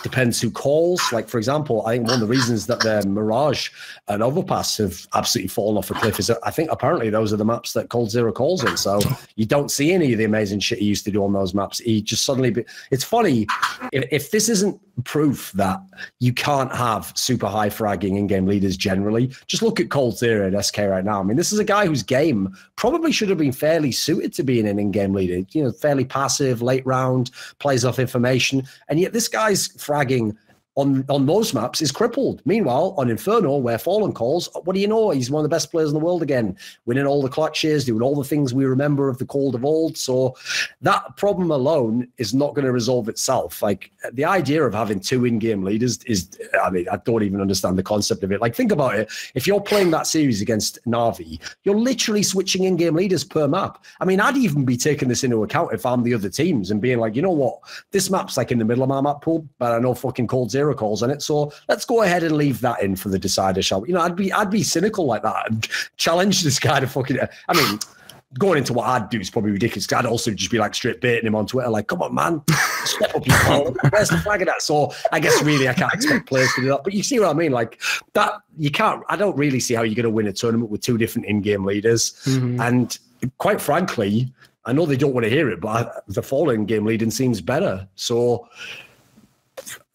Depends who calls. Like, for example, I think one of the reasons that their Mirage and Overpass have absolutely fallen off a cliff is that I think apparently those are the maps that Coldzera calls in. So you don't see any of the amazing shit he used to do on those maps. He just suddenly... It's funny, if this isn't proof that you can't have super high fragging in-game leaders generally, just look at Coldzera at SK right now. I mean, this is a guy whose game probably should have been fairly suited to being an in-game leader, fairly passive, late round, plays off information, and yet this guy's fragging on those maps is crippled. Meanwhile, on Inferno, where Fallen calls, what do you know? He's one of the best players in the world again, winning all the clutches, doing all the things we remember of the Cold of old. So that problem alone is not going to resolve itself. Like, the idea of having 2 in-game leaders is, I mean, I don't even understand the concept of it. Like, think about it. If you're playing that series against Na'Vi, you're literally switching in-game leaders per map. I mean, I'd even be taking this into account if I'm the other teams and being like, you know what? This map's like in the middle of my map pool, but I know fucking Coldzera calls on it, so let's go ahead and leave that in for the decider, shall we? I'd be cynical like that and challenge this guy to fucking... I mean, going into what I'd do is probably ridiculous. I'd also just be like straight baiting him on Twitter, like, come on, man, step up your ball. Where's the flag of that? So I guess really I can't expect players to do that. But you see what I mean? Like, that, you can't... I don't really see how you're going to win a tournament with 2 different in-game leaders. And quite frankly, I know they don't want to hear it, but the Fallen game leading seems better. So...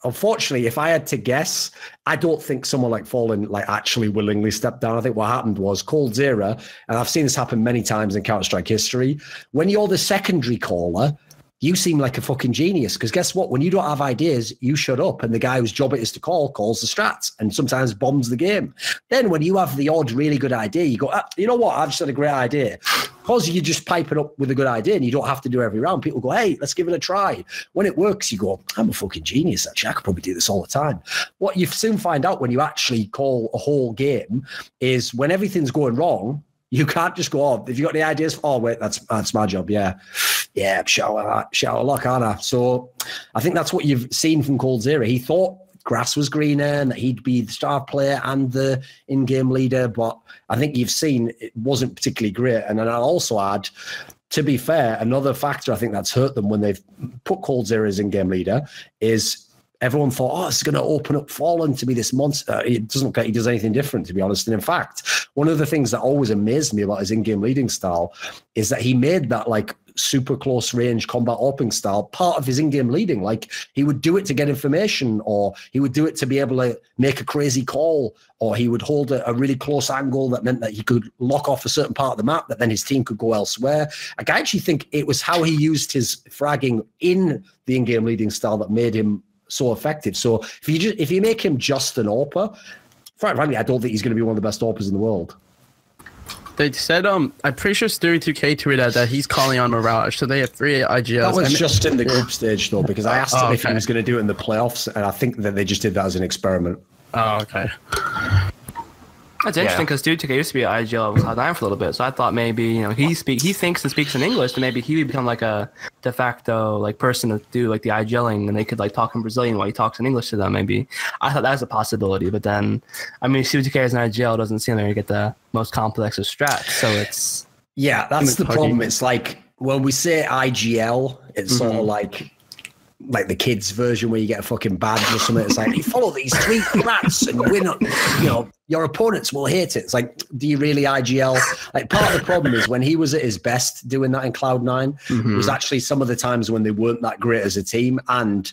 unfortunately, if I had to guess, I don't think someone like Fallen like actually willingly stepped down. I think what happened was Coldzera, and I've seen this happen many times in Counter-Strike history, when you're the secondary caller, you seem like a fucking genius. Because guess what? When you don't have ideas, you shut up. And the guy whose job it is to calls the strats and sometimes bombs the game. Then when you have the odd really good idea, you go, you know what? I've just had a great idea. Because you just pipe it up with a good idea and you don't have to do every round. People go, hey, let's give it a try. When it works, you go, I'm a fucking genius, actually. I could probably do this all the time. What you soon find out when you actually call a whole game is when everything's going wrong, you can't just go, oh, if you got any ideas? Oh, wait, that's my job. Yeah, shout a lot, can't I? So I think that's what you've seen from coldzera. He thought grass was greener and that he'd be the star player and the in-game leader, but I think you've seen it wasn't particularly great. And then I'll also add, to be fair, another factor I think that's hurt them when they've put coldzera as in-game leader is everyone thought, oh, it's going to open up Fallen to be this monster. It doesn't look like he does anything different, to be honest. And in fact, one of the things that always amazed me about his in-game leading style is that he made that like super close range combat opening style part of his in-game leading. Like he would do it to get information, or he would do it to be able to make a crazy call, or he would hold a really close angle that meant that he could lock off a certain part of the map that then his team could go elsewhere. I actually think it was how he used his fragging in the in-game leading style that made him so effective. So if you make him just an AWPer, frankly, I don't think he's going to be one of the best AWPers in the world. They said, I'm pretty sure Stewie2K tweeted that he's calling on Mirage, so they have 3 IGLs. That was just in the group stage, though, because I asked him if he was going to do it in the playoffs, and I think that they just did that as an experiment. Oh, okay. That's interesting because Stewie2K used to be at IGL with Cloud9 for a little bit, so I thought maybe he thinks and speaks in English, and maybe he would become like a de facto like person to do like the IGLing, and they could like talk in Brazilian while he talks in English to them. Maybe I thought that was a possibility, but then I mean Stewie2K as an IGL doesn't seem like to get the most complex of strats, so it's that's the problem. It's like when we say IGL, it's sort of like the kids version where you get a fucking badge or something. It's like, you follow these 3 strats and win, your opponents will hate it. It's like, do you really IGL? Like part of the problem is when he was at his best doing that in Cloud9 was actually some of the times when they weren't that great as a team. And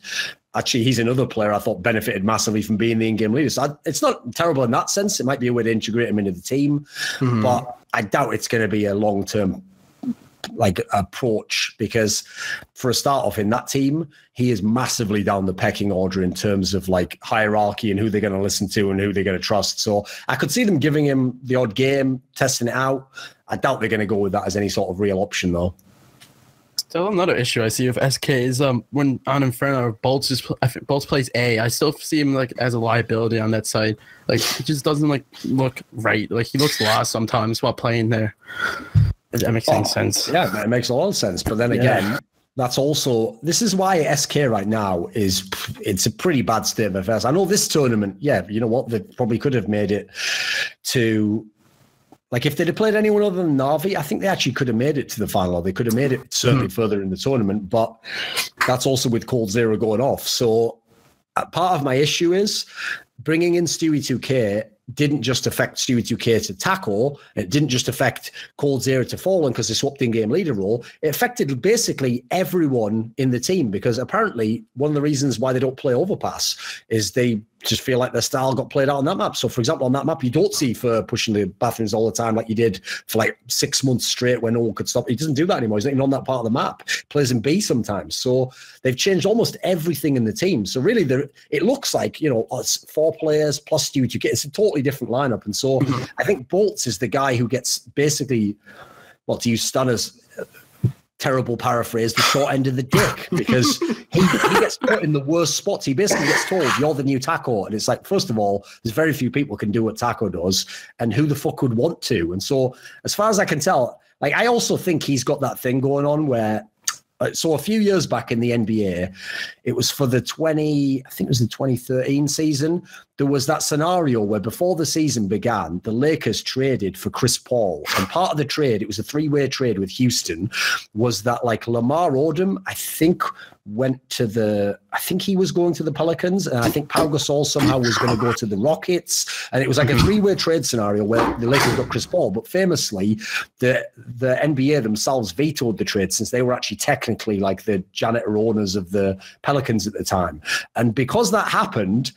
actually, he's another player I thought benefited massively from being the in-game leader. So it's not terrible in that sense. It might be a way to integrate him into the team, but I doubt it's going to be a long-term like approach, because for a start off in that team, he is massively down the pecking order in terms of like hierarchy and who they're going to listen to and who they're going to trust. So I could see them giving him the odd game, testing it out. I doubt they're going to go with that as any sort of real option though. Still another issue I see with SK is when on Inferno, Bolts plays A. I still see him like as a liability on that side. Like it just doesn't like look right. Like he looks lost sometimes while playing there. That makes any sense. Yeah, it makes a lot of sense. But then again, that's also, this is why SK right now it's a pretty bad state of affairs. I know this tournament, you know what, they probably could have made it to, like if they'd have played anyone other than Na'Vi, I think they actually could have made it to the final, or they could have made it certainly further in the tournament, but that's also with coldzera going off. So part of my issue is bringing in Stewie2K didn't just affect Stewie2K to tackle. It didn't just affect coldzera to Fallen because they swapped in-game leader role. It affected basically everyone in the team, because apparently one of the reasons why they don't play Overpass is they just feel like their style got played out on that map. So, for example, on that map, you don't see Fur pushing the bathrooms all the time like you did for like 6 months straight when no one could stop. He doesn't do that anymore. He's not even on that part of the map. He plays in B sometimes. So they've changed almost everything in the team. So really, it looks like, it's 4 players plus Stewie2K. It's a totally different lineup. And so I think Bolts is the guy who gets basically, to use Stunner's terrible paraphrase, the short end of the dick, because he gets put in the worst spots. He basically gets told, you're the new Taco. And it's like, first of all, there's very few people can do what Taco does, and who the fuck would want to? And so as far as I can tell, like, I also think he's got that thing going on where, so a few years back in the NBA, it was for the 2013 season, there was that scenario where before the season began, the Lakers traded for Chris Paul. And part of the trade, it was a 3-way trade with Houston, was that like Lamar Odom, I think he was going to the Pelicans, and I think Pau Gasol somehow was going to go to the Rockets. And it was like a 3-way trade scenario where the Lakers got Chris Paul. But famously, the NBA themselves vetoed the trade, since they were actually technically like the janitor owners of the Pelicans at the time. And because that happened,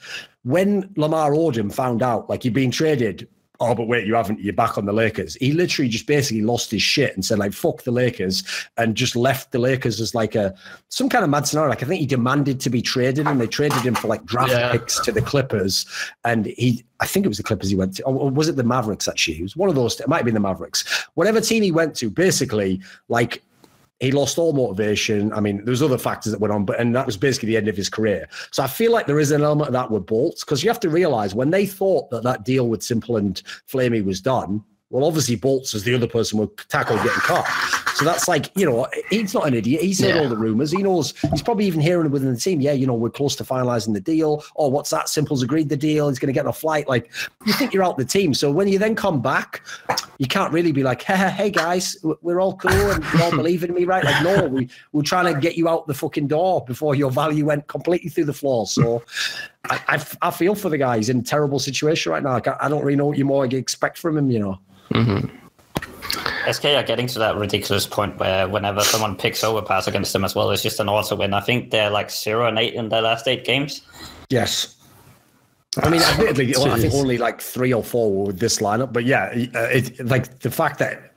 when Lamar Odom found out like he'd been traded oh, but wait, you haven't, you're back on the Lakers. He literally just basically lost his shit and said, like, fuck the Lakers, and just left the Lakers as like some kind of mad scenario. Like, I think he demanded to be traded, and they traded him for like draft picks to the Clippers. And I think it was the Clippers he went to, or was it the Mavericks actually? It was one of those, it might have been the Mavericks. Whatever team he went to, basically, like, he lost all motivation. I mean, there was other factors that went on, and that was basically the end of his career. So I feel like there is an element of that with Bolts, because you have to realize when they thought that deal with Simple and Flamey was done, well, obviously Bolts as the other person would tackle getting caught. So that's like, you know, he's not an idiot. He's heard all the rumors. He knows, he's probably even hearing within the team, yeah, you know, we're close to finalizing the deal. Oh, what's that? Simple's agreed the deal. He's going to get on a flight. Like, you think you're out the team. So when you then come back, you can't really be like, hey guys, we're all cool and you all believe in me, right? Like, no, we're trying to get you out the fucking door before your value went completely through the floor. So I feel for the guy. He's in a terrible situation right now. I don't really know what you more expect from him, you know. SK are getting to that ridiculous point where whenever someone picks overpass against them as well, it's just an auto win. I think they're like 0-8 in their last 8 games. Yes. I mean, admittedly, I think only like 3 or 4 were with this lineup. But yeah, like the fact that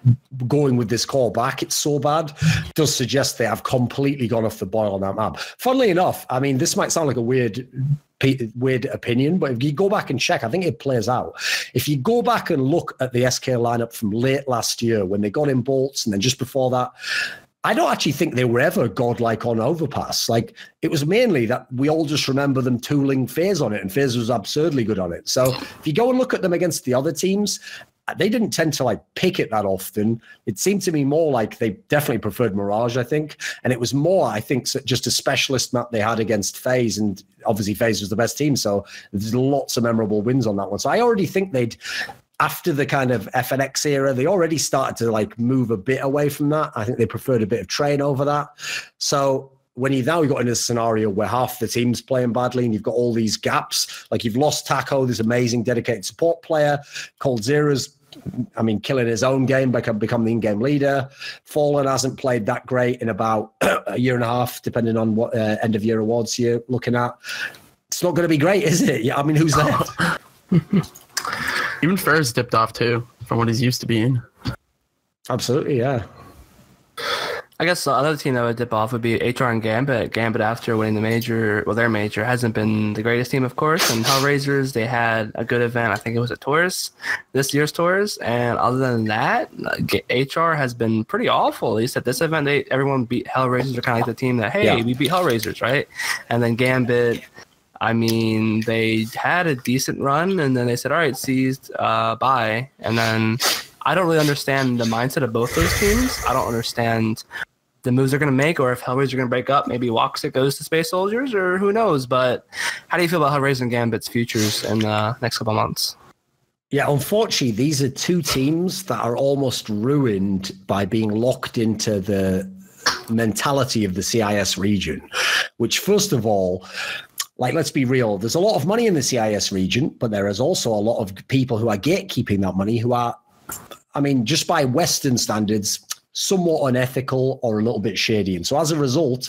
going with this core back, it's so bad, does suggest they have completely gone off the boil on that map. Funnily enough, I mean, this might sound like a weird opinion, but if you go back and check, I think it plays out. If you go back and look at the SK lineup from late last year when they got in Bolts, and then just before that, I don't actually think they were ever godlike on overpass. Like, it was mainly that we all just remember them tooling FaZe on it, and FaZe was absurdly good on it. So if you go and look at them against the other teams, they didn't tend to like pick it that often. It seemed to me more like they definitely preferred Mirage, I think. And it was more, I think, just a specialist map they had against FaZe, and obviously FaZe was the best team. So there's lots of memorable wins on that one. So I already think after the kind of FNX era, they already started to like move a bit away from that. I think they preferred a bit of train over that. So when you've got into a scenario where half the team's playing badly and you've got all these gaps, like you've lost Taco, this amazing dedicated support player, Cold Zero's, I mean, killing his own game, become the in-game leader. Fallen hasn't played that great in about a year and a half, depending on what end-of-year awards you're looking at. It's not going to be great, is it? Yeah, I mean, who's left? Even Fer's dipped off too from what he's used to being. Absolutely, yeah. I guess the other team that would dip off would be HR and Gambit. Gambit, after winning the major, well, their major, hasn't been the greatest team, of course. And Hellraisers, they had a good event. I think it was at Taurus, this year's Taurus. And other than that, HR has been pretty awful. At least at this event, everyone beat Hellraisers. Are kind of like the team that, hey, we beat Hellraisers, right? And then Gambit, I mean, they had a decent run, and then they said, all right, seized, bye. And then I don't really understand the mindset of both those teams. I don't understand the moves they're going to make, or if Hellraiser are going to break up, maybe Woxit goes to Space Soldiers, or who knows. But how do you feel about Hellraiser and Gambit's futures in the next couple of months? Yeah, unfortunately, these are two teams that are almost ruined by being locked into the mentality of the CIS region, which, first of all, like, let's be real, there's a lot of money in the CIS region, but there is also a lot of people who are gatekeeping that money who are, I mean, just by Western standards, somewhat unethical or a little bit shady. And so as a result,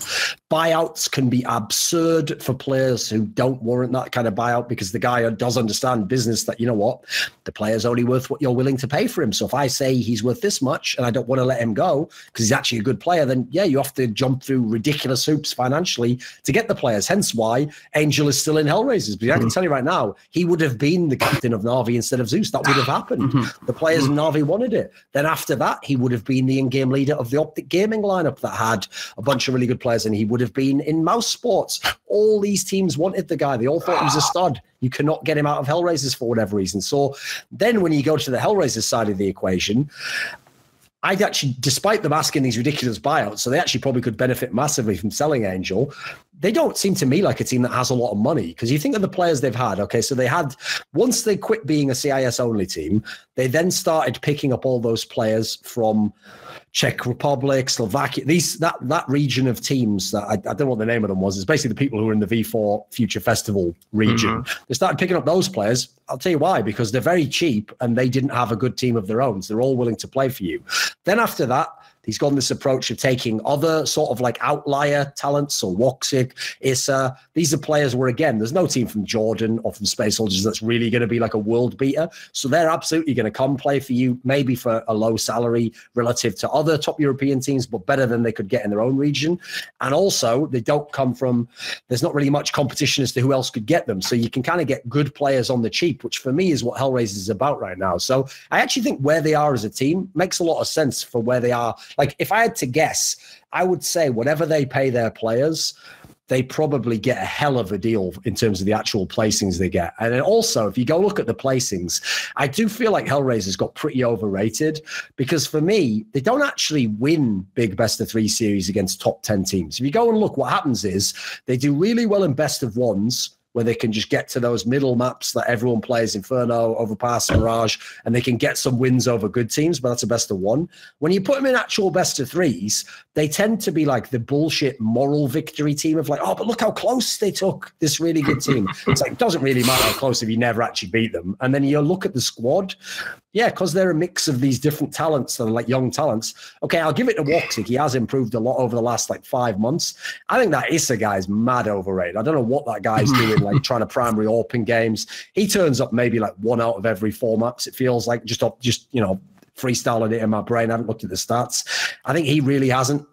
buyouts can be absurd for players who don't warrant that kind of buyout, because the guy does understand business that, you know what, the player's only worth what you're willing to pay for him. So if I say he's worth this much and I don't want to let him go because he's actually a good player, then yeah, you have to jump through ridiculous hoops financially to get the players. Hence why Angel is still in Hellraisers. But I can tell you right now, he would have been the captain of Na'Vi instead of Zeus. That would have happened. The players in Na'Vi wanted it. Then after that, he would have been the in-game leader of the Optic Gaming lineup that had a bunch of really good players, and he would have been in Mouse Sports. All these teams wanted the guy. They all thought he was a stud. You cannot get him out of Hellraisers for whatever reason. So then when you go to the Hellraisers side of the equation, I'd actually, despite them asking these ridiculous buyouts, so they actually probably could benefit massively from selling Angel, they don't seem to me like a team that has a lot of money. Because you think of the players they've had, okay, so they had, once they quit being a CIS-only team, they then started picking up all those players from Czech Republic, Slovakia, that region of teams that I don't know what the name of them was. It's basically the people who are in the V4 Future Festival region. They started picking up those players. I'll tell you why, because they're very cheap and they didn't have a good team of their own. So they're all willing to play for you. Then after that, He's gone this approach of taking other sort of like outlier talents, so Woxic, Issa. These are players where, again, there's no team from Jordan or from Space Soldiers that's really going to be like a world beater. So they're absolutely going to come play for you, maybe for a low salary relative to other top European teams, but better than they could get in their own region. And also, they don't come from, there's not really much competition as to who else could get them. So you can kind of get good players on the cheap, which for me is what Hellraiser is about right now. So I actually think where they are as a team makes a lot of sense for where they are. Like, if I had to guess, I would say whatever they pay their players, they probably get a hell of a deal in terms of the actual placings they get. And then also, if you go look at the placings, I do feel like Hellraiser's got pretty overrated, because for me, they don't actually win big best of 3 series against top 10 teams. If you go and look, what happens is they do really well in best of 1s, where they can just get to those middle maps that everyone plays, Inferno, Overpass, Mirage, and they can get some wins over good teams, but that's a best of 1. When you put them in actual best of 3s, they tend to be like the bullshit moral victory team of like, oh, but look how close they took this really good team. It's like, it doesn't really matter how close if you never actually beat them. And then you look at the squad, yeah, because they're a mix of these different talents that are like young talents. Okay, I'll give it to Woxic. He has improved a lot over the last like 5 months. I think that Issa guy is mad overrated. I don't know what that guy's doing, like trying to primary open games. He turns up maybe like 1 out of every 4 maps. It feels like just you know, freestyling it in my brain. I haven't looked at the stats. I think he really hasn't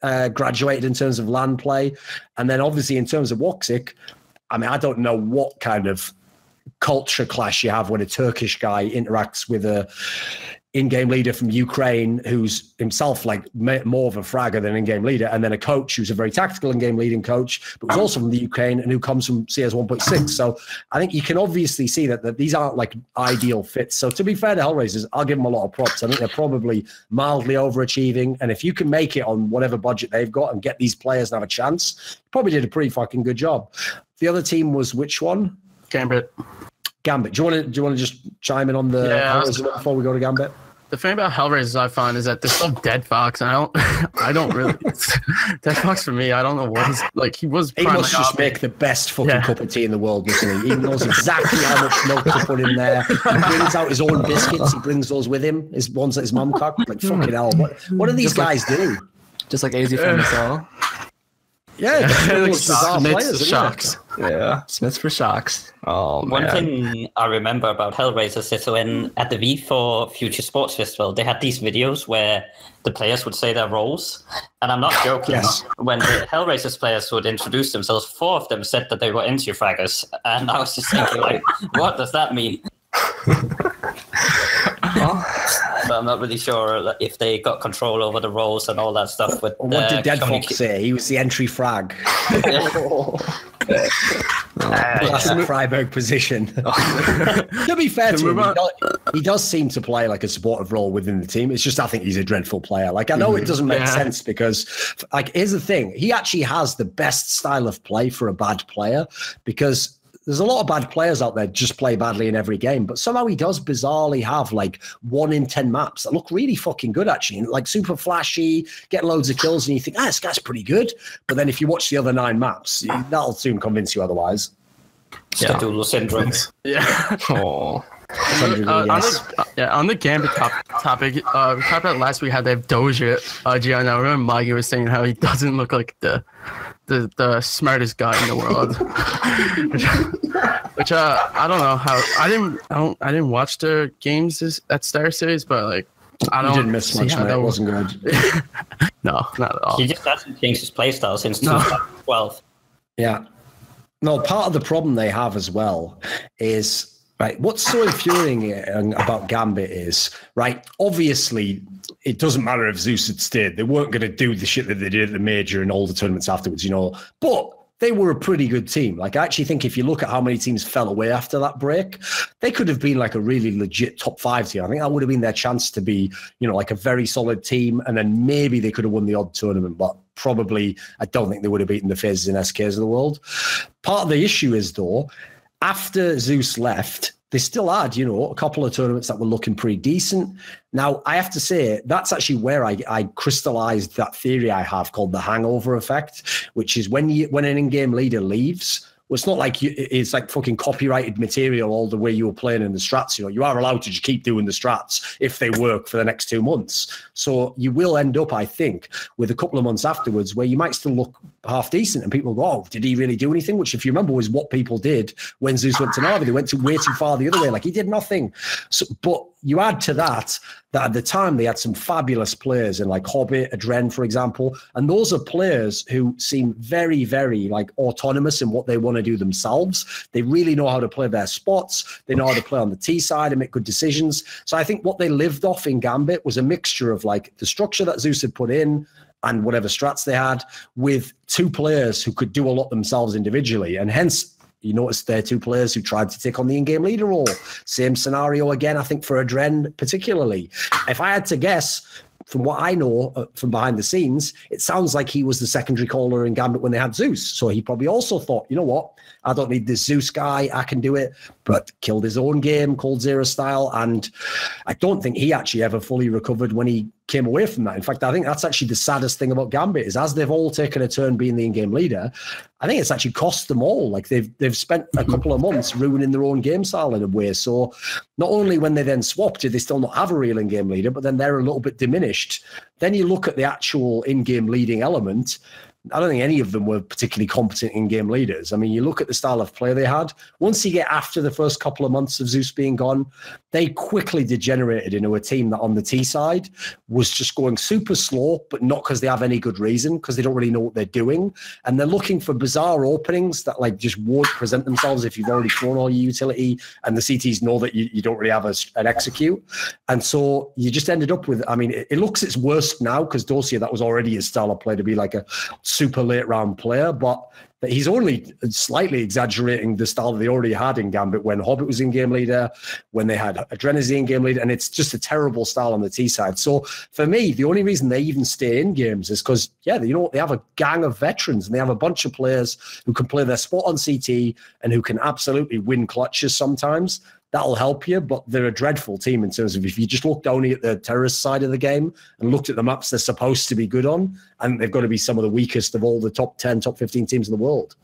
graduated in terms of LAN play. And then obviously in terms of Woxic, I mean, I don't know what kind of culture clash you have when a Turkish guy interacts with a in-game leader from Ukraine who's himself like more of a fragger than in-game leader, and then a coach who's a very tactical in-game leading coach, but who's also from the Ukraine and who comes from CS 1.6. So I think you can obviously see that these aren't like ideal fits. So to be fair to Hellraisers, I'll give them a lot of props. I think they're probably mildly overachieving, and if you can make it on whatever budget they've got and get these players and have a chance, you probably did a pretty fucking good job. The other team was which one? Gambit. Do you want to just chime in on the Hellraiser before we go to Gambit? The thing about Hellraisers I find is that they're so Dead Fox, and I don't really Dead Fox for me. I don't know what he's like. He must just make the best fucking cup of tea in the world, doesn't he? He knows exactly how much milk to put in there. He brings out his own biscuits. He brings those with him. His ones that his mum cooked. Like fucking hell. What do these guys do? Just like AZ from the Yeah, Smiths for shocks. Yeah, Smiths for shocks. Oh, man. One thing I remember about Hellraisers is when at the V4 Future Sports Festival, they had these videos where the players would say their roles. And I'm not joking. Yes. When the Hellraisers players would introduce themselves, 4 of them said that they were inter-fraggers. And I was just thinking, like, what does that mean? So I'm not really sure if they got control over the roles and all that stuff. With what did Dead Fox say? He was the entry frag. Classic Freiburg position. To be fair to him, he does seem to play like a supportive role within the team. It's just I think he's a dreadful player. Like I know it doesn't make sense because, like, here's the thing: he actually has the best style of play for a bad player because there's a lot of bad players out there just play badly in every game, but somehow he does bizarrely have like 1 in 10 maps that look really fucking good actually, and like super flashy, get loads of kills, and you think, this guy's pretty good. But then if you watch the other 9 maps, that'll soon convince you otherwise. Stadula syndrome. Yeah. Oh. On the Gambit topic, we talked about last week how they have Doja. Gian, I remember Maggie was saying how he doesn't look like the smartest guy in the world. which I don't know how I didn't watch the games at Star Series, but like I don't. You didn't miss much, mate. It wasn't good. No, not at all. He just hasn't changed his playstyle since 2012. Yeah. No, part of the problem they have as well is, right, what's so infuriating about Gambit is, right, obviously it doesn't matter if Zeus had stayed. They weren't going to do the shit that they did at the major and all the tournaments afterwards, you know. But they were a pretty good team. Like, I actually think if you look at how many teams fell away after that break, they could have been like a really legit top 5 team. I think that would have been their chance to be, you know, like a very solid team. And then maybe they could have won the odd tournament, but probably I don't think they would have beaten the Phases and SKs of the world. Part of the issue is, though, after Zeus left, they still had, you know, a couple of tournaments that were looking pretty decent. Now, I have to say, that's actually where I crystallized that theory I have called the hangover effect, which is when an in-game leader leaves, Well, it's not like it's like fucking copyrighted material all the way you were playing in the strats. You know, you are allowed to just keep doing the strats if they work for the next 2 months. So you will end up, I think, with a couple of months afterwards where you might still look half decent and people go, oh, did he really do anything? Which, if you remember, was what people did when Zeus went to Na'Vi. They went way too far the other way. Like, he did nothing. So, but you add to that at the time they had some fabulous players in like Hobbit, Adren, for example. And those are players who seem very, very like autonomous in what they want to do themselves. They really know how to play their spots. They know how to play on the T side and make good decisions. So I think what they lived off in Gambit was a mixture of like the structure that Zeus had put in and whatever strats they had, with two players who could do a lot themselves individually. And hence, you notice they're two players who tried to take on the in-game leader role. Same scenario again, I think, for Adren particularly. If I had to guess, from what I know from behind the scenes, it sounds like he was the secondary caller in Gambit when they had Zeus. So he probably also thought, you know what, I don't need this Zeus guy, I can do it, but killed his own game, Cold Zero style. And I don't think he actually ever fully recovered when he came away from that. In fact, I think that's actually the saddest thing about Gambit, is as they've all taken a turn being the in-game leader, I think it's actually cost them all. Like they've spent a couple of months ruining their own game style in a way. So not only when they then swapped, did they still not have a real in-game leader, but then they're a little bit diminished. Then you look at the actual in-game leading element, I don't think any of them were particularly competent in-game leaders. I mean, you look at the style of play they had. Once you get after the first couple of months of Zeus being gone, they quickly degenerated into a team that on the T side was just going super slow, but not because they have any good reason, because they don't really know what they're doing. And they're looking for bizarre openings that like just won't present themselves if you've already thrown all your utility and the CTs know that you don't really have an execute. And so you just ended up with, I mean, it looks its worst now because Dosia, that was already his style of play to be like a super late round player, but he's only slightly exaggerating the style that they already had in Gambit when Hobbit was in-game leader, when they had Adren as the in-game leader, and it's just a terrible style on the T side. So for me, the only reason they even stay in games is because, yeah, you know what, they have a gang of veterans and they have a bunch of players who can play their spot on CT and who can absolutely win clutches sometimes. That'll help you, but they're a dreadful team in terms of if you just look down at the terrorist side of the game and looked at the maps they're supposed to be good on, and they've got to be some of the weakest of all the top 10, top 15 teams in the world.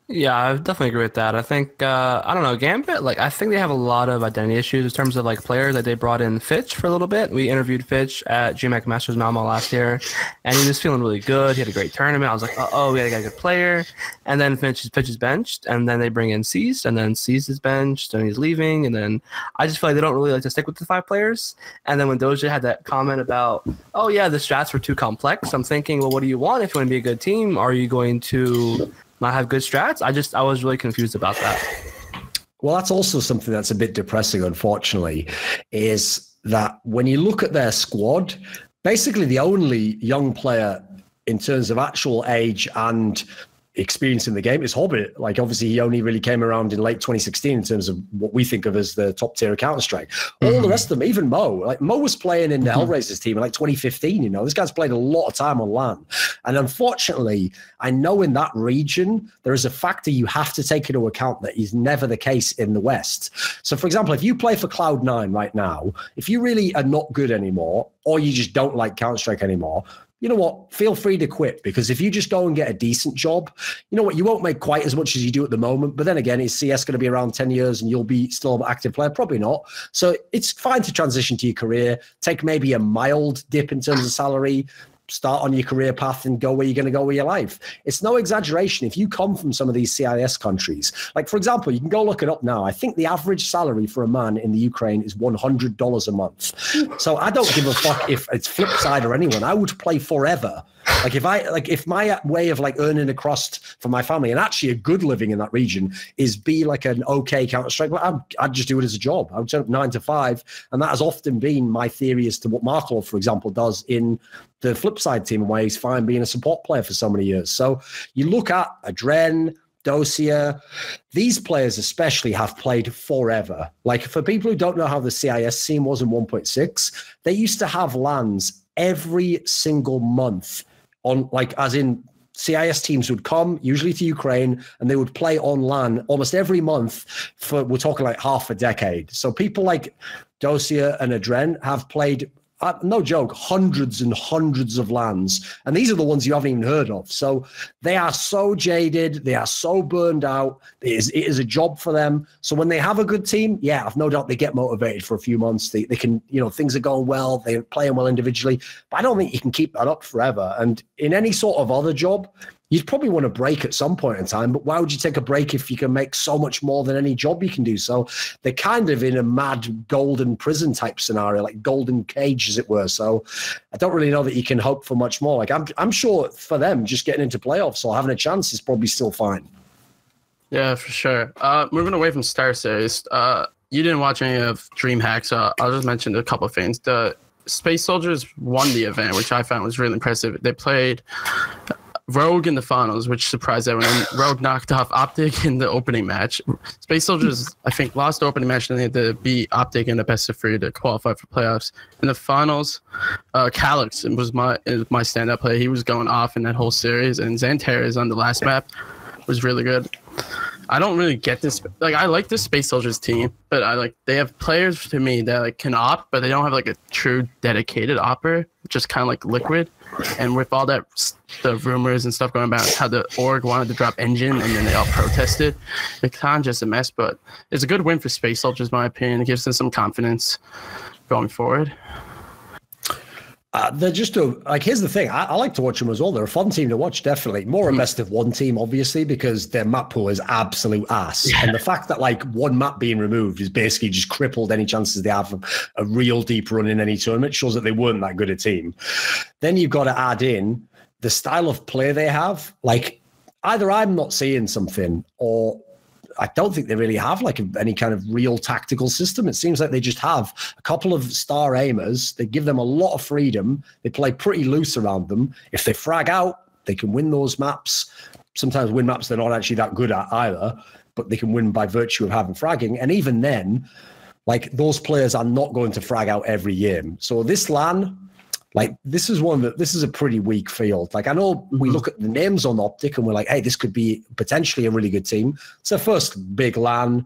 Yeah, I definitely agree with that. I think, I don't know, Gambit, like, I think they have a lot of identity issues in terms of, like, players that they brought in Fitch for a little bit. We interviewed Fitch at GMAC Masters Malmo last year, and he was feeling really good. He had a great tournament. I was like, oh, we got a good player. And then Fitch is benched, and then they bring in Cease, and then Cease is benched, and he's leaving. And then I just feel like they don't really like to stick with the 5 players. And then when Doja had that comment about, oh, yeah, the strats were too complex, I'm thinking, well, what do you want if you want to be a good team? Are you going to not have good strats? I was really confused about that. Well, that's also something that's a bit depressing, unfortunately, is that when you look at their squad, basically the only young player in terms of actual age and experience in the game is Hobbit. Like, obviously he only really came around in late 2016 in terms of what we think of as the top tier of Counter-Strike. All the rest of them, even Mo, like Mo was playing in the Hellraiser's team in like 2015, you know, this guy's played a lot of time on LAN. And unfortunately, I know in that region, there is a factor you have to take into account that is never the case in the West. So for example, if you play for Cloud9 right now, if you really are not good anymore, or you just don't like Counter-Strike anymore, you know what, feel free to quit, because if you just go and get a decent job, you know what, you won't make quite as much as you do at the moment. But then again, is CS going to be around 10 years and you'll be still an active player? Probably not. So it's fine to transition to your career, take maybe a mild dip in terms of salary, start on your career path and go where you're going to go with your life. It's no exaggeration. If you come from some of these CIS countries, like for example, you can go look it up now. I think the average salary for a man in the Ukraine is $100 a month. So I don't give a fuck if it's Flipside or anyone. I would play forever. If my way of like earning a crust for my family and actually a good living in that region is be like an okay Counter-Strike, I'd just do it as a job. I would turn up 9 to 5. And that has often been my theory as to what Markov, for example, does in the Flipside team and why he's fine being a support player for so many years. So you look at Adren, Dosia, these players especially have played forever. Like for people who don't know how the CIS scene was in 1.6, they used to have LANs every single month on, like, as in CIS teams would come usually to Ukraine and they would play on LAN almost every month for, we're talking like half a decade. So people like Dosia and Adren have played no joke, hundreds and hundreds of LANs. And these are the ones you haven't even heard of. So they are so jaded. They are so burned out. It is a job for them. So when they have a good team, yeah, I've no doubt they get motivated for a few months. They can, things are going well. They're playing well individually. But I don't think you can keep that up forever. And in any sort of other job, you'd probably want to break at some point in time, but why would you take a break if you can make so much more than any job you can do? So they're kind of in a mad golden prison type scenario, like golden cage, as it were. So I don't really know that you can hope for much more. Like I'm sure for them, just getting into playoffs or having a chance is probably still fine. Yeah, for sure. Moving away from Star Series, you didn't watch any of DreamHack, so I'll just mention a couple of things. The Space Soldiers won the event, which I found was really impressive. They played Rogue in the finals, which surprised everyone. Rogue knocked off Optic in the opening match. Space Soldiers, I think, lost the opening match and they had to beat Optic in the best of 3 to qualify for playoffs. In the finals, Calyx was my standout player. He was going off in that whole series, and Xantares on the last map was really good. I don't really get this. Like, I like the Space Soldiers team, but they have players to me that can op, but they don't have like a true dedicated opper, just kind of like Liquid. And with all that, the rumors and stuff going about how the org wanted to drop Engine and then they all protested, it's kind of just a mess. But it's a good win for Space Soldiers, in my opinion. It gives them some confidence going forward. They're just here's the thing. I like to watch them as well. They're a fun team to watch, definitely. More a best of one team, obviously, because their map pool is absolute ass. Yeah. And the fact that one map being removed is basically just crippled any chances they have of a real deep run in any tournament shows that they weren't that good a team. Then you've got to add in the style of play they have. Like, either I'm not seeing something or I don't think they really have any kind of real tactical system. It seems like they just have a couple of star aimers. They give them a lot of freedom. They play pretty loose around them. If they frag out, they can win those maps. Sometimes win maps they're not actually that good at either, but they can win by virtue of having fragging. And even then, those players are not going to frag out every game. So this LAN, this is a pretty weak field. I know we look at the names on Optic and we're like, hey, this could be potentially a really good team. It's their first big LAN.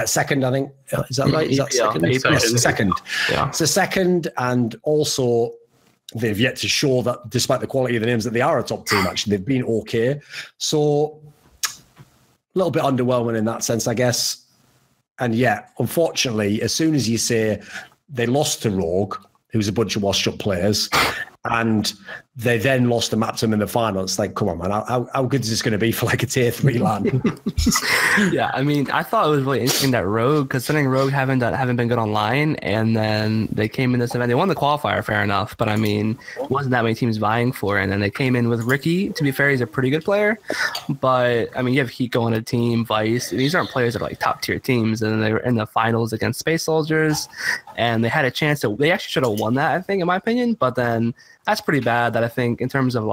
Second, I think. Is that right? Is that second? Yes, second. Yeah. It's a second, and also they've yet to show that despite the quality of the names that they are a top team, actually. They've been okay. So a little bit underwhelming in that sense, I guess. And yeah, unfortunately, as soon as you say they lost to Rogue, who's a bunch of washed-up players, and they then lost to Maptum in the final. It's like, come on, man, how good is this going to be for a tier 3 LAN? Yeah, I mean, I thought it was really interesting that Rogue, considering Rogue haven't been good online, and then they came in this event. They won the qualifier, fair enough, but I mean, it wasn't that many teams vying for it. And then they came in with Ricky. To be fair, he's a pretty good player, but I mean, you have Hiko on a team, Vice. These aren't players that are top-tier teams, and then they were in the finals against Space Soldiers, and they had a chance to. They actually should have won that, I think, in my opinion, but then that's pretty bad that I think in terms of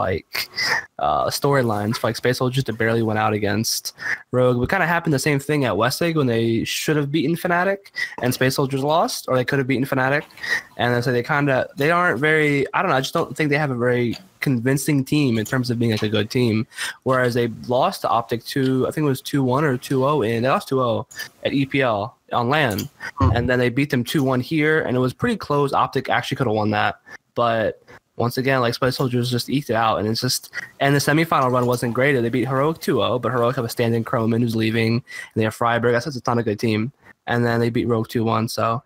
storylines for Space Soldiers that barely went out against Rogue. It kind of happened the same thing at Westig when they should have beaten Fnatic and Space Soldiers lost, or they could have beaten Fnatic. And so they aren't very, I don't know, I just don't think they have a very convincing team in terms of being a good team. Whereas they lost to Optic 2, I think it was 2-1 or 2-0 they lost 2-0 at EPL on LAN. And then they beat them 2-1 here, and it was pretty close. Optic actually could have won that. But once again, Space Soldiers just eked it out, and it's just. And the semifinal run wasn't great. They beat Heroic 2-0, but Heroic have a stand-in Croman who's leaving, and they have Freiburg. That's a ton of good team, and then they beat Rogue 2-1. So,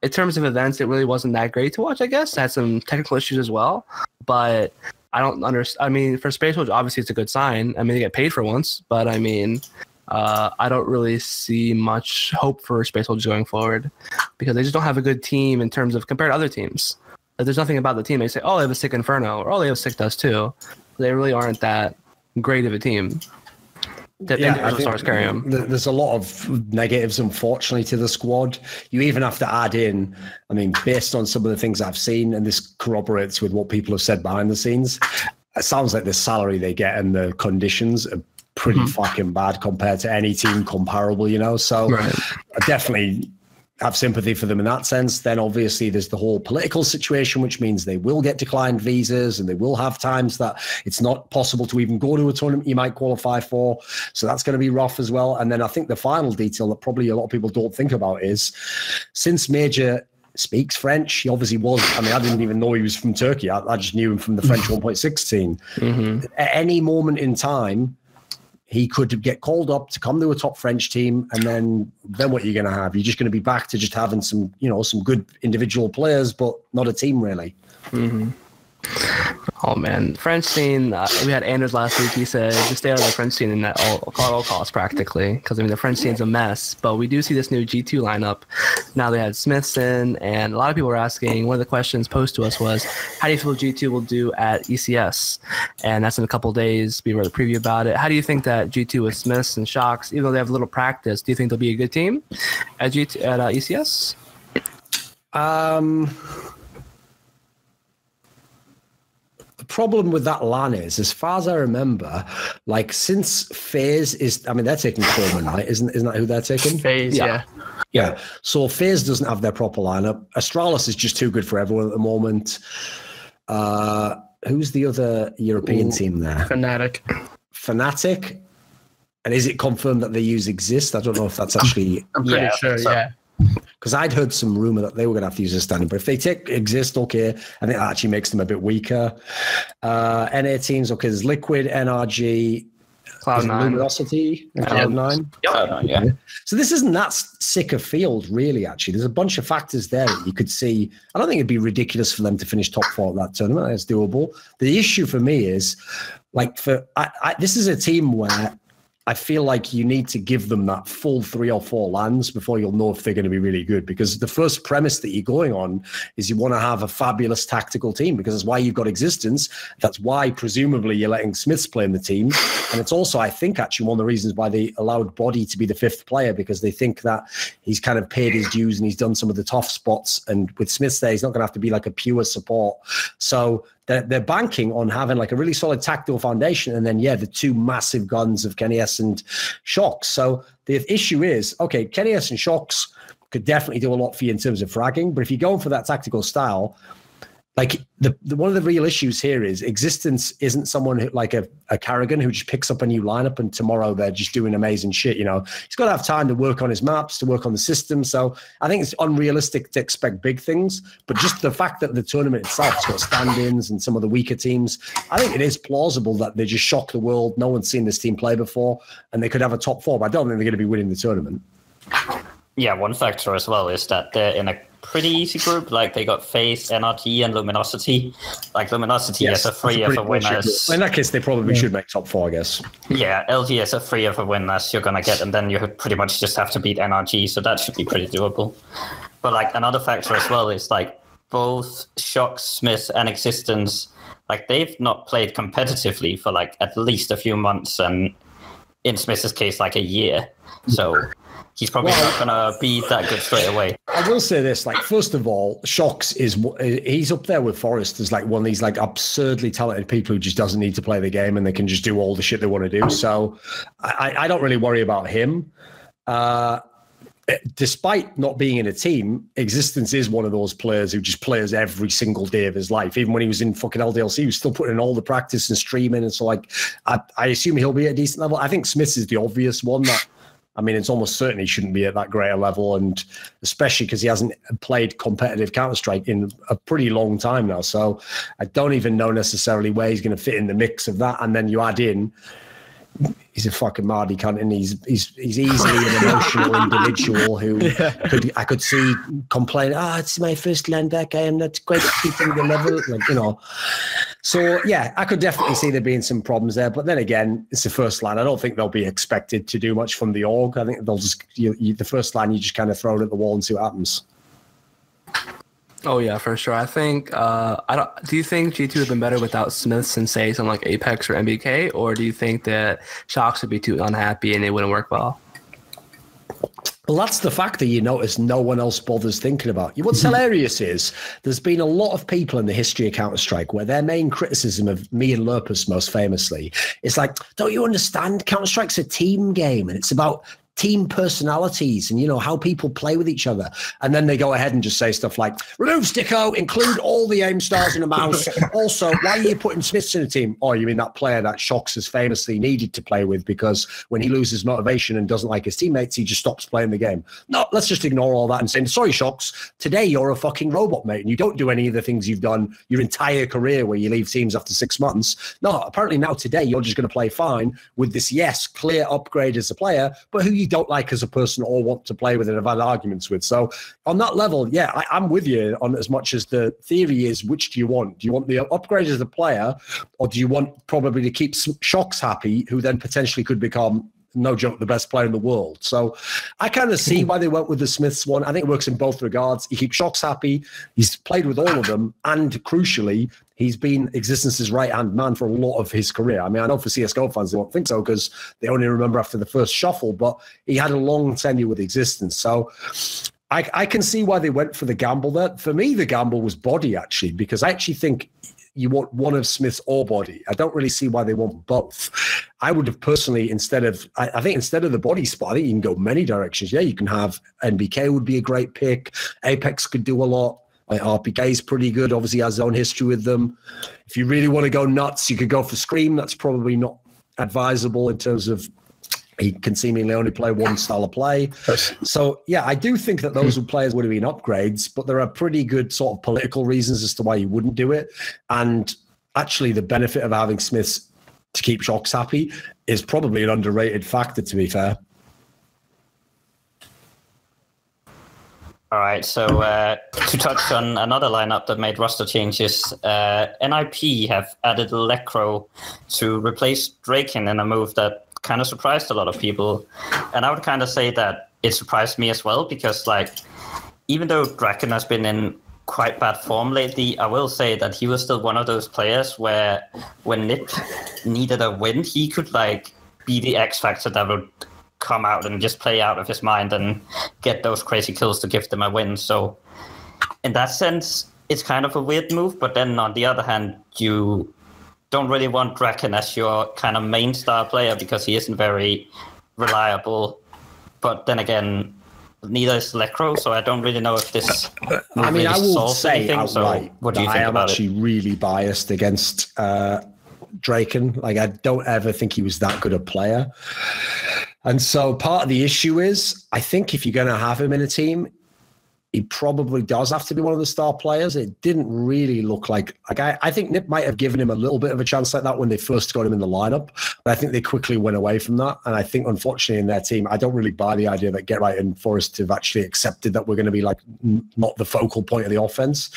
in terms of events, it really wasn't that great to watch. I guess it had some technical issues as well, but I don't understand. I mean, for Space Soldiers, obviously it's a good sign. I mean, they get paid for once, but I mean, I don't really see much hope for Space Soldiers going forward because they just don't have a good team in terms of compared to other teams. There's nothing about the team. They say, oh, they have a sick Inferno, or oh, they have a sick Dust too. They really aren't that great of a team. Stars carry them. There's a lot of negatives, unfortunately, to the squad. You even have to add in, I mean, based on some of the things I've seen, and this corroborates with what people have said behind the scenes, it sounds like the salary they get and the conditions are pretty fucking bad compared to any team comparable, So I definitely have sympathy for them in that sense. Then obviously there's the whole political situation, which means they will get declined visas and they will have times that it's not possible to even go to a tournament you might qualify for. So that's going to be rough as well. And then I think the final detail that probably a lot of people don't think about is since Major speaks French. He obviously was. I mean, I didn't even know he was from Turkey. I just knew him from the French 1.6 team. Mm-hmm. At any moment in time, he could get called up to come to a top French team, and then what are you going to have? You're just going to be back to just having some, some good individual players, but not a team really. Mm-hmm. Oh man, French scene. We had Anders last week. He said just stay out of the French scene at all costs, practically, because I mean the French scene's a mess. But we do see this new G2 lineup. Now they had Smiths in, and a lot of people were asking. One of the questions posed to us was, "How do you feel G2 will do at ECS?" And that's in a couple of days. We wrote a preview about it. How do you think that G2 with Smiths and Shocks, even though they have a little practice, do you think they'll be a good team at ECS? Problem with that LAN is, as far as I remember, like since FaZe is, I mean, they're taking Coleman, right? Isn't that who they're taking? FaZe, yeah. So FaZe doesn't have their proper lineup. Astralis is just too good for everyone at the moment. Who's the other European team there? Fnatic. And is it confirmed that they use Exist? I don't know if that's actually. I'm pretty sure. Yeah. Because I'd heard some rumor that they were going to have to use a standing, but if they take Exist, okay, I think that actually makes them a bit weaker. NA teams, okay, there's Liquid, NRG, Cloud9, Luminosity, Cloud9. Cloud9, yeah. So this isn't that sick a field, really, actually. There's a bunch of factors there that you could see. I don't think it'd be ridiculous for them to finish top 4 at that tournament. It's doable. The issue for me is, like, this is a team where I feel like you need to give them that full 3 or 4 lands before you'll know if they're going to be really good. Because the first premise that you're going on is you want to have a fabulous tactical team, because that's why you've got Existence. That's why presumably you're letting Smiths play in the team. And it's also, I think, actually one of the reasons why they allowed Body to be the 5th player, because they think that he's kind of paid his dues and he's done some of the tough spots. And with Smiths there, he's not going to have to be like a pure support. So they're banking on having like a really solid tactical foundation, and then the 2 massive guns of Kenny S and Shocks. So the issue is, okay, Kenny S and Shocks could definitely do a lot for you in terms of fragging, but if you're going for that tactical style, like the one of the real issues here is Existence isn't someone who, like a Carrigan, who just picks up a new lineup and tomorrow they're just doing amazing shit. He's got to have time to work on his maps, to work on the system. So I think it's unrealistic to expect big things, but just the fact that the tournament itself has got stand-ins and some of the weaker teams, I think it is plausible that they just shock the world. No one's seen this team play before, and they could have a top 4, but I don't think they're going to be winning the tournament. Yeah, one factor as well is that they're in a pretty easy group. Like they got FaZe, NRG, and Luminosity. Like Luminosity is a free of a winners. In that case, they probably should make top 4, I guess. Yeah, LG is a free of a winners you're gonna get, and then you pretty much just have to beat NRG, so that should be pretty doable. But like another factor as well is like both Shocks, Smith, and Existence, like they've not played competitively for like at least a few months, and in Smith's case, like a year. So he's probably not going to be that good straight away. I will say this, like, first of all, Shocks he's up there with Forrest as like one of these like absurdly talented people who just doesn't need to play the game and they can just do all the shit they want to do. So I don't really worry about him. Despite not being in a team, Existence is one of those players who just plays every single day of his life. Even when he was in fucking LDLC, he was still putting in all the practice and streaming. And so, like, I assume he'll be at a decent level. I think Smiths is the obvious one that, I mean, it's almost certain he shouldn't be at that great a level, and especially because he hasn't played competitive Counter-Strike in a pretty long time now. So I don't even know necessarily where he's going to fit in the mix of that. And then you add in, he's a fucking Mardy cunt, and he's easily an emotional individual who I could see complain, it's my first land back, I am not quite keeping the level, like, So yeah, I could definitely see there being some problems there. But then again, it's the first line. I don't think they'll be expected to do much from the org. I think they'll just the first line you just kind of throw it at the wall and see what happens. Oh yeah, for sure. I think do you think G2 would have been better without Smiths and say something like Apex or MBK, or do you think that Shocks would be too unhappy and it wouldn't work well? Well, that's the factor you notice no one else bothers thinking about. What's hilarious is there's been a lot of people in the history of Counter-Strike where their main criticism of me and Lurpus most famously is like, don't you understand? Counter-Strike's a team game and it's about team personalities and, you know, how people play with each other. And then they go ahead and just say stuff like, remove Sticko, include all the aim stars in a mouse. Also, why are you putting Smiths in a team? Oh, you mean that player that Shocks has famously needed to play with because when he loses motivation and doesn't like his teammates, he just stops playing the game. No, let's just ignore all that and say, sorry, Shocks, today you're a fucking robot, mate, and you don't do any of the things you've done your entire career where you leave teams after 6 months. No, apparently now today you're just going to play fine with this, yes, clear upgrade as a player, but who you don't like as a person or want to play with and have had arguments with. So on that level, yeah, I'm with you on as much as the theory is, which do you want? Do you want the upgrade as a player, or do you want probably to keep Shocks happy, who then potentially could become, no joke, the best player in the world? So I kind of see why they went with the Smiths one. I think it works in both regards. You keep Shocks happy. He's played with all of them. And crucially, he's been Existence's right-hand man for a lot of his career. I mean, I know for CSGO fans, they won't think so because they only remember after the first shuffle, but he had a long tenure with Existence. So I can see why they went for the gamble there. For me, the gamble was body, actually, because I actually think you want one of Smith's or body. I don't really see why they want both. I would have personally, I think instead of the body spot, I think you can go many directions. Yeah, you can have NBK would be a great pick. Apex could do a lot. RPK is pretty good. Obviously, has his own history with them. If you really want to go nuts, you could go for Scream. That's probably not advisable in terms of he can seemingly only play one style of play. So, yeah, I do think that those players would have been upgrades, but there are pretty good sort of political reasons as to why you wouldn't do it. And actually, the benefit of having Smiths to keep Shocks happy is probably an underrated factor, to be fair. All right, so to touch on another lineup that made roster changes, NIP have added Lecro to replace Draken in a move that kind of surprised a lot of people. And I would kind of say that it surprised me as well, because like, even though Draken has been in quite bad form lately, I will say that he was still one of those players where when NIP needed a win, he could like be the X factor that would come out and just play out of his mind and get those crazy kills to give them a win. So in that sense, it's kind of a weird move. But then on the other hand, you don't really want Draken as your kind of main star player because he isn't very reliable. But then again, neither is Lecro, so I don't really know if this I mean, really I will solves say anything. outright So what do you that think I am about actually it? really biased against Draken. Like, I don't ever think he was that good a player. And so part of the issue is, I think if you're going to have him in a team, he probably does have to be one of the star players. It didn't really look like I think NIP might have given him a little bit of a chance like that when they first got him in the lineup, but I think they quickly went away from that. And I think, unfortunately, in their team, I don't really buy the idea that Get Right and Forest have actually accepted that we're going to be like not the focal point of the offense.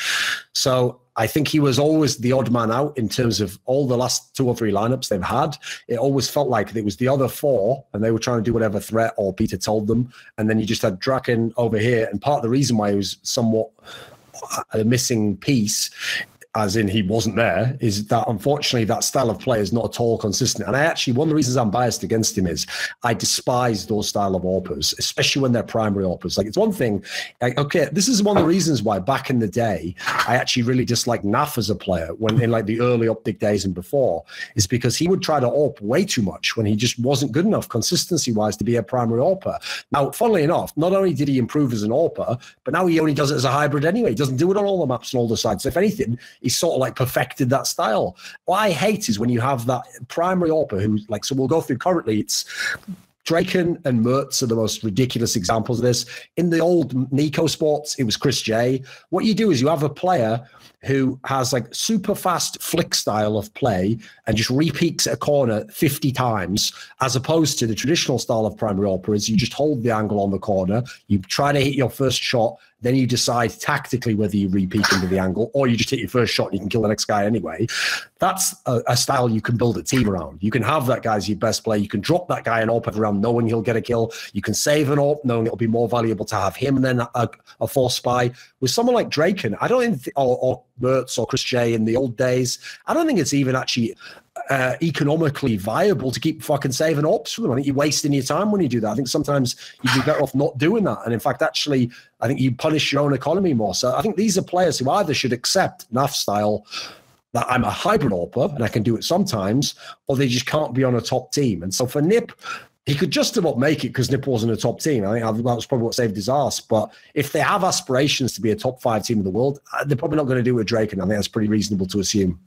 So I think he was always the odd man out in terms of all the last 2 or 3 lineups they've had. It always felt like it was the other 4 and they were trying to do whatever threat or Peter told them. And then you just had Draken over here. And part of the reason why he was somewhat a missing piece, as in he wasn't there, is that unfortunately that style of play is not at all consistent. And I actually, one of the reasons I'm biased against him is I despise those style of AWPers, especially when they're primary AWPers. Like, it's one thing, like, okay, this is one of the reasons why back in the day, I actually really disliked Naf as a player when in like the early Optic days and before, is because he would try to AWP way too much when he just wasn't good enough consistency-wise to be a primary AWPer. Now, funnily enough, not only did he improve as an AWPer, but now he only does it as a hybrid anyway. He doesn't do it on all the maps and all the sides. So if anything, he's sort of like perfected that style. What I hate is when you have that primary AWPer who, like, so we'll go through currently, it's Draken and Mertz are the most ridiculous examples of this. In the old Nico sports, it was Chris J. What you do is you have a player who has like super fast flick style of play and just repeats a corner 50 times, as opposed to the traditional style of primary AWPer is you just hold the angle on the corner, you try to hit your first shot, then you decide tactically whether you repeat into the angle or you just hit your first shot and you can kill the next guy anyway. That's a style you can build a team around. You can have that guy as your best player. You can drop that guy an AWP around knowing he'll get a kill. You can save an AWP knowing it'll be more valuable to have him than a force spy. With someone like Draken, I don't think, or Mertz or Chris J in the old days, I don't think it's even actually economically viable to keep fucking saving AWPs for them. I think you're wasting your time when you do that. I think sometimes you'd be better off not doing that. And in fact, actually, I think you punish your own economy more. So I think these are players who either should accept NAF style, that I'm a hybrid AWPer and I can do it sometimes, or they just can't be on a top team. And so for NIP, He could just about make it because Nip wasn't a top team. I think that was probably what saved his arse. But if they have aspirations to be a top 5 team in the world, they're probably not going to do it with Drake, and I think that's pretty reasonable to assume.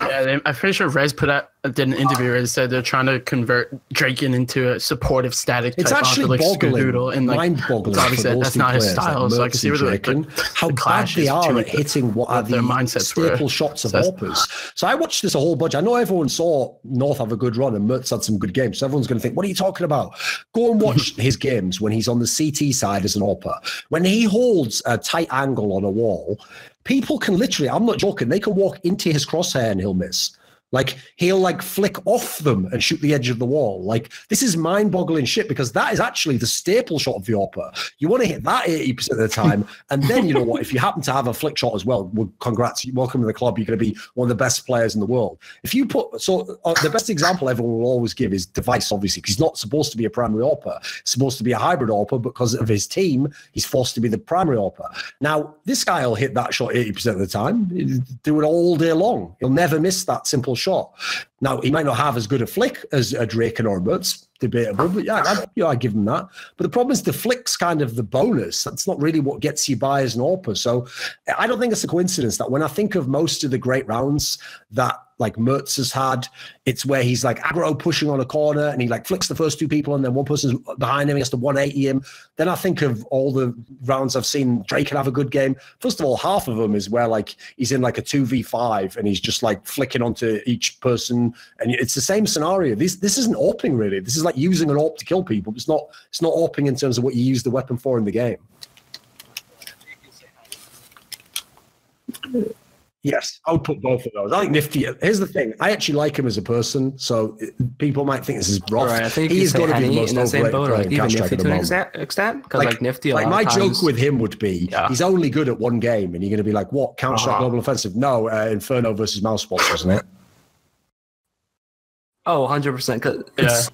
Yeah, I'm pretty sure Rez did an interview where they said they're trying to convert Draken into a supportive static type. It's actually boggling, and mind-boggling. Obviously, that's not his style, like so I can see where how bad they are at hitting what are the staple shots of AWPers. So I watched this a whole bunch. I know everyone saw North have a good run and Mertz had some good games. So everyone's going to think, what are you talking about? Go and watch his games when he's on the CT side as an AWPer. When he holds a tight angle on a wall, people can literally, I'm not joking, they can walk into his crosshair and he'll miss. Like, he'll like flick off them and shoot the edge of the wall. Like, this is mind-boggling shit, because that is actually the staple shot of the AWPer. You want to hit that 80% of the time, and then, you know what, if you happen to have a flick shot as well, well, congrats, welcome to the club, you're going to be one of the best players in the world. If you put, so the best example everyone will always give is Device, obviously, because he's not supposed to be a primary AWPer. He's supposed to be a hybrid AWPer, because of his team, he's forced to be the primary AWPer. Now, this guy will hit that shot 80% of the time, he'll do it all day long. He'll never miss that simple shot. Now, he might not have as good a flick as a Drake or Mertz, debatable, but yeah, I give him that. But the problem is the flick's kind of the bonus. That's not really what gets you by as an AWPer. So I don't think it's a coincidence that when I think of most of the great rounds that like Mertz has had, it's where he's like aggro pushing on a corner and he like flicks the first 2 people and then one person's behind him, he has to 180 him. Then I think of all the rounds I've seen Drake can have a good game. First of all, half of them is where like he's in like a 2v5 and he's just like flicking onto each person, and it's the same scenario. This isn't AWPing really. This is like using an AWP to kill people. It's not AWPing in terms of what you use the weapon for in the game. Yes, I would put both of those. I think Nifty. Here's the thing: I actually like him as a person, so people might think this is rough. Right, I think he's got to be the most overrated player in Nifty to an extent, because like Nifty. Like my joke with him would be, he's only good at one game, and you're going to be like, "What? Counter-Strike Global Offensive?" No, Inferno versus Mousebox, wasn't it? Oh, 100%.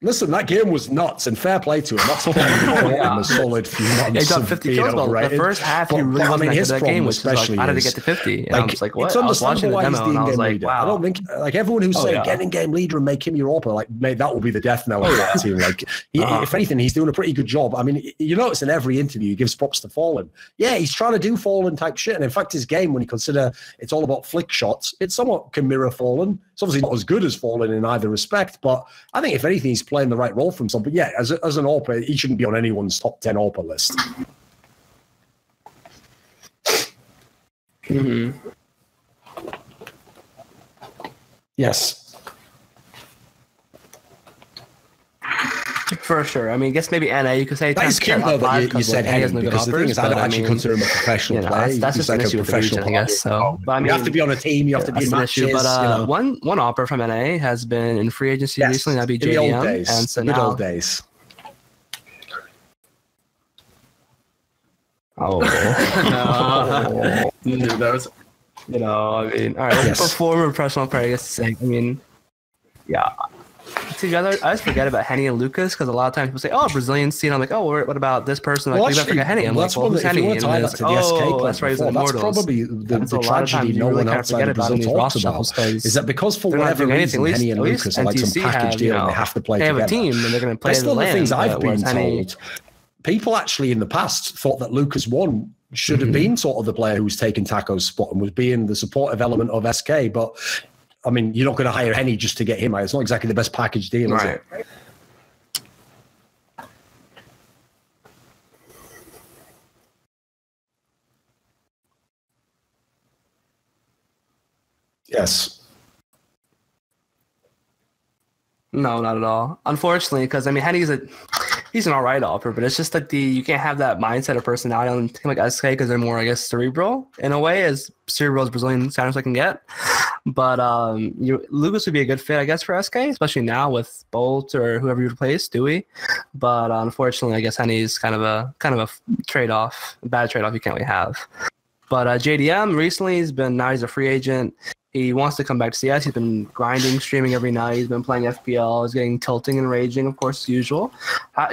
Listen, that game was nuts, and fair play to him. That's a solid few months. He got 50 kills, but the first half, he really wasn't his that game, which is like, how did he get to 50? And I was like, what? It's understandable why he's the in-game leader. Wow. I don't think, like, everyone who's saying, get in-game leader and make him your AWPer, like, mate, that will be the death knell of that team. Like, if anything, he's doing a pretty good job. I mean, you notice in every interview, he gives props to Fallen. Yeah, he's trying to do Fallen type shit, and in fact, his game, when you consider it's all about flick shots, it somewhat can mirror Fallen. It's obviously not as good as Fallen in either respect, but I think if anything, he's playing the right role for himself. But yeah, as an AWPer, he shouldn't be on anyone's top 10 AWPer list. Mm-hmm. Yes. For sure. I mean, I guess maybe NA, you could say that is cute though that you said Henny, because the thing is, I don't actually consider him a professional player. That's just an issue with the region, I guess. So, but I mean, you have to be on a team, you have to be in matches. But one AWPer from NA has been in free agency recently. That'd be JDM. In the old days. And so good old days. Oh. No. Dude, that was, I mean, all right, former professional player, I guess to say. I mean, yeah. See, I just forget about Henny and Lucas, because a lot of times people say, "Oh, Brazilian scene." I'm like, "Oh, what about this person?" Like, I forget Henny. I'm like, "Well, who's Henny?" And then it's like, "Oh, that's right, he's an Immortals." That's probably the tragedy no one outside of Brazil talks about. Is that because for whatever reason, Henny and Lucas are like some package deal and they have to play together. They have a team and they're going to play in the land. Things I've been told. People actually in the past thought that Lucas 1 should have been sort of the player who was taking Taco's spot and was being the supportive element of SK, but I mean, you're not going to hire Henny just to get him out. It's not exactly the best package deal, is it? Yes. No, not at all. Unfortunately, because I mean, Henny's he's an alright AWPer, but it's just like you can't have that mindset or personality on a team like SK because they're more, I guess, cerebral in a way, as cerebral as Brazilian sounders I can get. But Lucas would be a good fit, I guess, for SK, especially now with Bolt or whoever you replace, Dewey. But unfortunately, I guess Henny's kind of a trade-off, a bad trade-off you can't really have. But JDM recently he's a free agent. He wants to come back to CS. He's been grinding, streaming every night. He's been playing FPL. He's getting tilting and raging, of course, as usual.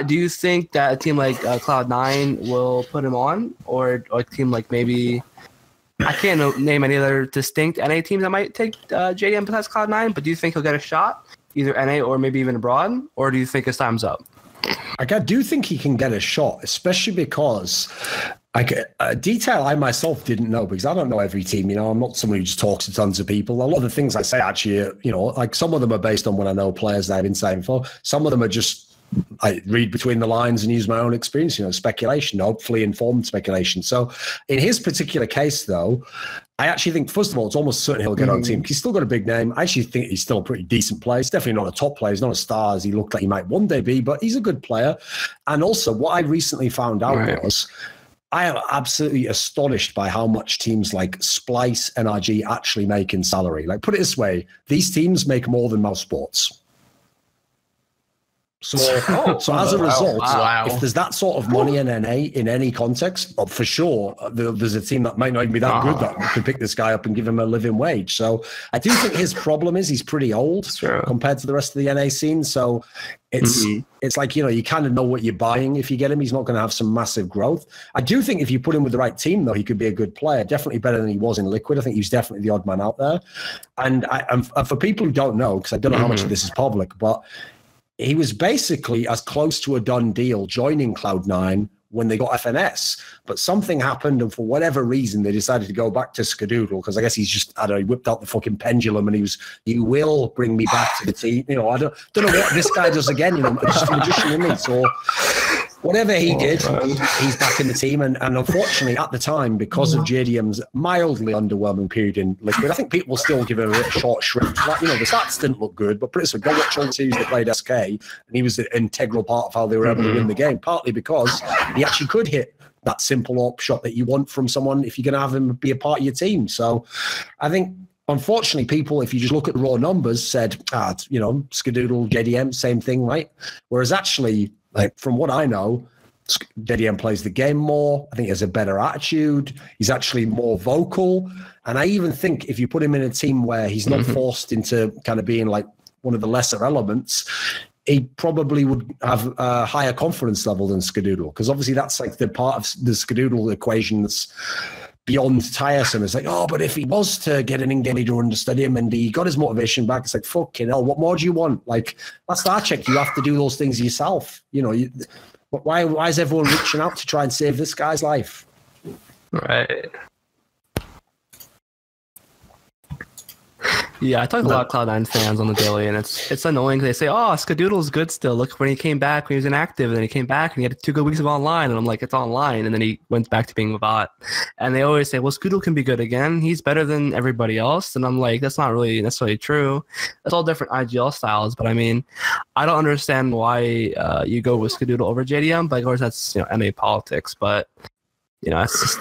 Do you think that a team like Cloud9 will put him on, or a team like maybe? I can't name any other distinct NA teams that might take JDM besides Cloud9, but do you think he'll get a shot, either NA or maybe even abroad, or do you think his time's up? I do think he can get a shot, especially because a detail I myself didn't know, because I don't know every team. I'm not someone who just talks to tons of people. A lot of the things I say actually, like some of them are based on when I know players that I have insight info. Some of them are just I read between the lines and use my own experience, speculation, hopefully informed speculation. So in his particular case, though, I actually think, first of all, it's almost certain he'll get on the team. He's still got a big name. I actually think he's still a pretty decent player. He's definitely not a top player. He's not a star as he looked like he might one day be, but he's a good player. And also, what I recently found out was I am absolutely astonished by how much teams like Splice, NRG actually make in salary. Like, put it this way, these teams make more than Mouse Sports. So as a result, if there's that sort of money in NA in any context, for sure, there's a team that might not even be that good that could pick this guy up and give him a living wage. So I do think his problem is he's pretty old compared to the rest of the NA scene. So it's like, you kind of know what you're buying if you get him. He's not going to have some massive growth. I do think if you put him with the right team, though, he could be a good player. Definitely better than he was in Liquid. I think he's definitely the odd man out there. And for people who don't know, because I don't know how much of this is public, but he was basically as close to a done deal joining Cloud9 when they got FNS. But something happened, and for whatever reason, they decided to go back to Skadoodle, because I guess he's just, he whipped out the fucking pendulum, and you will bring me back to the team. I don't know what this guy does again, just a magician, isn't he? So whatever he did, he's back in the team. And unfortunately, at the time, because of JDM's mildly underwhelming period in Liquid, I think people will still give him a short shrift. The stats didn't look good, but pretty soon, go watch all the series they played SK, and he was an integral part of how they were able to win the game, partly because he actually could hit that simple op shot that you want from someone if you're going to have him be a part of your team. So I think, unfortunately, people, if you just look at the raw numbers, said, Skadoodle, JDM, same thing, right? Whereas actually, like, from what I know, JDM plays the game more. I think he has a better attitude. He's actually more vocal. And I even think if you put him in a team where he's not forced into kind of being like one of the lesser elements, he probably would have a higher confidence level than Skadoodle, because obviously that's like the part of the Skadoodle equation that's beyond tiresome. It's like, but if he was to get an in-game leader understudy him and he got his motivation back, it's like, fucking hell, what more do you want? Like, that's Star Trek. You have to do those things yourself. Why is everyone reaching out to try and save this guy's life? Right. Yeah, I talk to a lot of Cloud9 fans on the daily, and it's annoying. They say, Skadoodle's good still. Look, when he came back, when he was inactive, and then he came back, and he had 2 good weeks of online, and I'm like, it's online, and then he went back to being a bot. And they always say, well, Skadoodle can be good again. He's better than everybody else. And I'm like, that's not really necessarily true. It's all different IGL styles, but I mean, I don't understand why you go with Skadoodle over JDM, but of course that's, NA politics, but, it's just...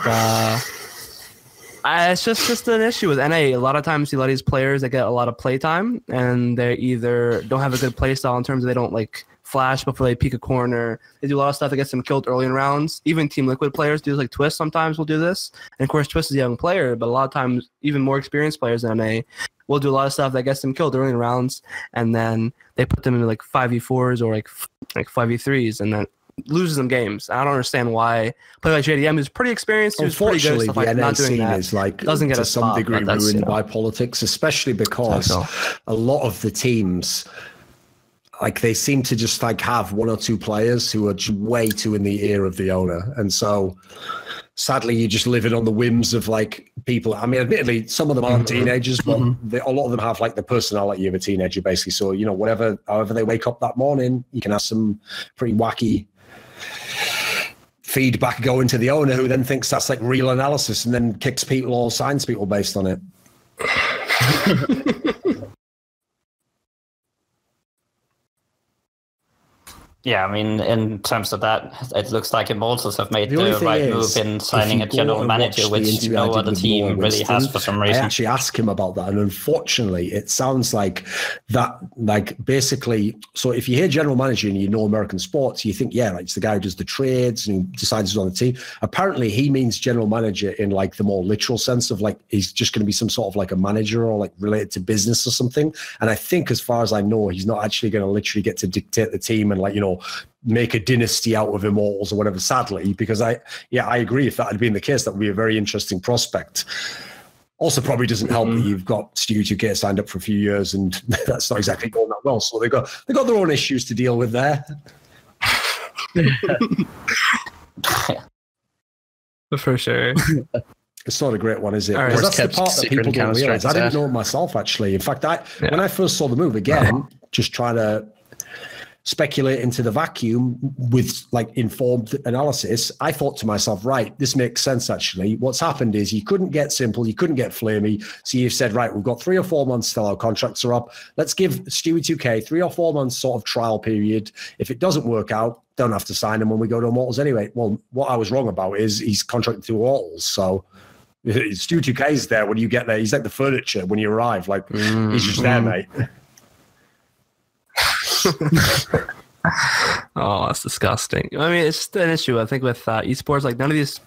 it's just an issue with NA. A lot of times you let these players that get a lot of playtime, and they either don't have a good play style in terms of they don't like flash before they peek a corner. They do a lot of stuff that gets them killed early in rounds. Even Team Liquid players do this, like Twist sometimes will do this. And of course Twist is a young player, but a lot of times even more experienced players in NA will do a lot of stuff that gets them killed early in rounds, and then they put them into like 5v4s or like 5v3s, and then loses them games. I don't understand why a player like JDM is pretty experienced. Unfortunately, the NA scene is like doesn't get to a some spot, degree ruined by politics, especially because a lot of the teams, like, they seem to just like have 1 or 2 players who are just way too in the ear of the owner, and so sadly you're just living on the whims of like people. I mean, admittedly, some of them aren't teenagers, but a lot of them have like the personality of a teenager, basically. So however they wake up that morning, you can have some pretty wacky feedback going to the owner, who then thinks that's like real analysis and then kicks people or signs people based on it. Yeah, I mean, in terms of that, it looks like Immortals have made The the right move in signing a general manager, which no other team really has for some reason. I actually asked him about that, and unfortunately, it sounds like that, like basically, so if you hear general manager and you know American sports, you think, yeah, like it's the guy who does the trades and decides who's on the team. Apparently, he means general manager in like the more literal sense of like he's just going to be some sort of like a manager or like related to business or something. And I think, as far as I know, he's not actually going to literally get to dictate the team and like, you know, make a dynasty out of Immortals or whatever, sadly, because I agree. If that had been the case, that would be a very interesting prospect. Also, probably doesn't help that you've got Studio 2K signed up for a few years and that's not exactly going that well. So they got their own issues to deal with there. For sure. It's not a great one, is it? Right. That's the part that people don't realize. I didn't know it myself, actually. In fact, when I first saw the move, again, just trying to speculate into the vacuum with like informed analysis, I thought to myself, right, this makes sense actually. What's happened is you couldn't get Simple, you couldn't get Flamey, so you've said, right, we've got 3 or 4 months till our contracts are up. Let's give Stewie 2K 3 or 4 months sort of trial period. If it doesn't work out, don't have to sign him when we go to Immortals anyway. Well, what I was wrong about is he's contracted to Immortals, so Stewie 2K is there when you get there. He's like the furniture when you arrive, like he's just there, mate. Oh, that's disgusting. I mean, it's an issue, I think, with esports. Like, none of these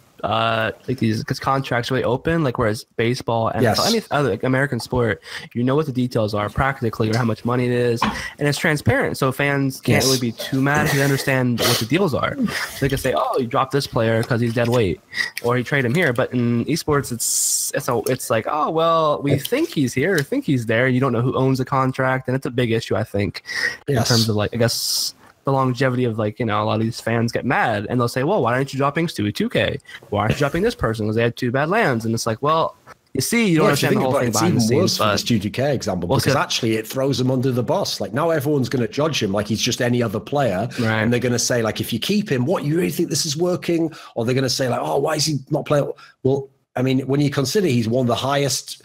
these contracts really open. Like, whereas baseball and any other like American sport, you know what the details are practically, or how much money it is, and it's transparent. So fans can't really be too mad if they understand what the deals are. So they can say, "Oh, you dropped this player because he's dead weight," or "He trade him here." But in esports, it's like, "Oh, well, we think he's here, or think he's there." You don't know who owns the contract, and it's a big issue, I think, in terms of like, I guess, the longevity of, like, you know, a lot of these fans get mad and they'll say, well, why aren't you dropping Stewie 2K? Why aren't you dropping this person? Because they had 2 bad lands. And it's like, well, you see, you don't understand the whole thing behind the scenes. It's even worse for the Stewie 2K example, because actually it throws him under the bus. Like, now everyone's going to judge him like he's just any other player. Right. And they're going to say, like, if you keep him, what, you really think this is working? Or they're going to say, like, oh, why is he not playing? Well, I mean, when you consider he's one of the highest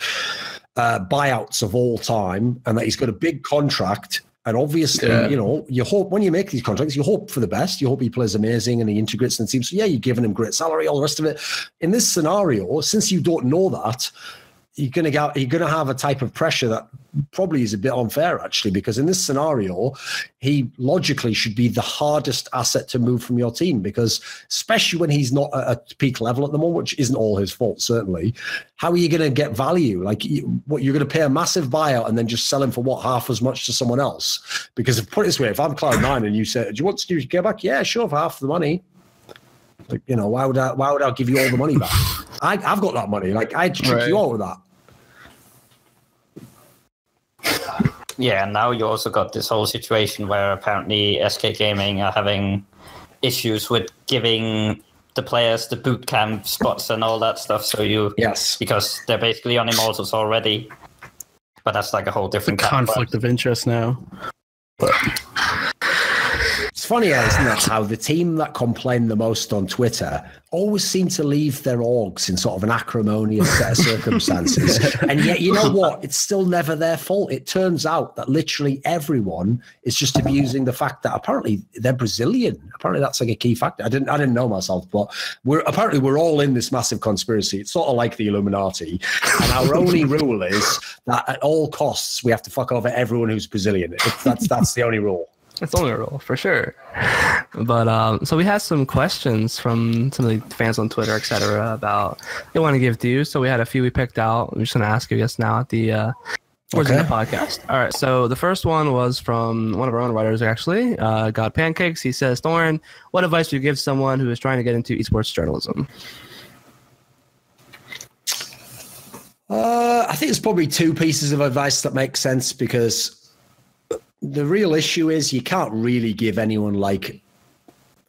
buyouts of all time and that he's got a big contract. And obviously, you know, you hope when you make these contracts, you hope for the best. You hope he plays amazing and he integrates in the team. So, yeah, you're giving him great salary, all the rest of it. In this scenario, since you don't know that, you're going to have a type of pressure that probably is a bit unfair, actually, because in this scenario, he logically should be the hardest asset to move from your team, because especially when he's not at a peak level at the moment, which isn't all his fault, certainly, how are you going to get value? Like, you're going to pay a massive buyout and then just sell him for what, half as much to someone else? Because put it this way, if I'm Cloud9 and you say, do you want to get back? Yeah, sure, for half the money. Like, you know, why would I give you all the money back? I've got that money. Like, I'd trick you out with that. Yeah, and now you also got this whole situation where apparently SK Gaming are having issues with giving the players the boot camp spots and all that stuff. So because they're basically on Immortals already, but that's like a whole different conflict of interest now. But it's funny, isn't it, how the team that complain the most on Twitter always seem to leave their orgs in sort of an acrimonious set of circumstances. And yet, you know what? It's still never their fault. It turns out that literally everyone is just abusing the fact that apparently they're Brazilian. Apparently that's like a key factor. I didn't know myself, but we're all in this massive conspiracy. It's sort of like the Illuminati. And our only rule is that at all costs, we have to fuck over everyone who's Brazilian. That's the only rule. It's only a rule, for sure. But so we had some questions from some of the fans on Twitter, etc., about they want to give to you. So we had a few we picked out. I'm just going to ask you guys now at the towards the podcast. All right. So the first one was from one of our own writers, actually, God Pancakes. He says, Thorin, what advice would you give someone who is trying to get into esports journalism? I think there's probably 2 pieces of advice that make sense, because the real issue is you can't really give anyone like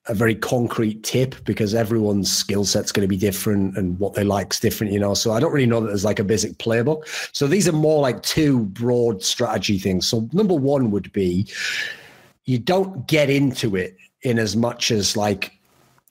a very concrete tip, because everyone's skill set's going to be different and what they like's different, you know. So I don't really know that there's like a basic playbook. So these are more like 2 broad strategy things. So number 1 would be, you don't get into it in as much as like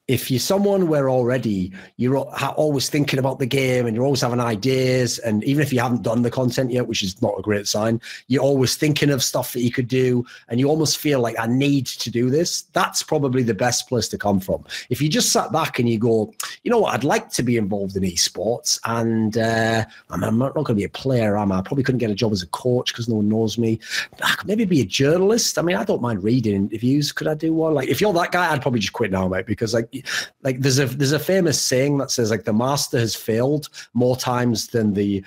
if you're someone where already you're always thinking about the game and you're always having ideas, and even if you haven't done the content yet, which is not a great sign, you're always thinking of stuff that you could do, and you almost feel like, I need to do this, that's probably the best place to come from. If you just sat back and you go, you know what, I'd like to be involved in esports, and I'm not going to be a player, am I? I probably couldn't get a job as a coach because no one knows me. I could maybe be a journalist. I mean, I don't mind reading interviews. Could I do one? Like, if you're that guy, I'd probably just quit now, mate, because like there's a famous saying that says, like, the master has failed more times than the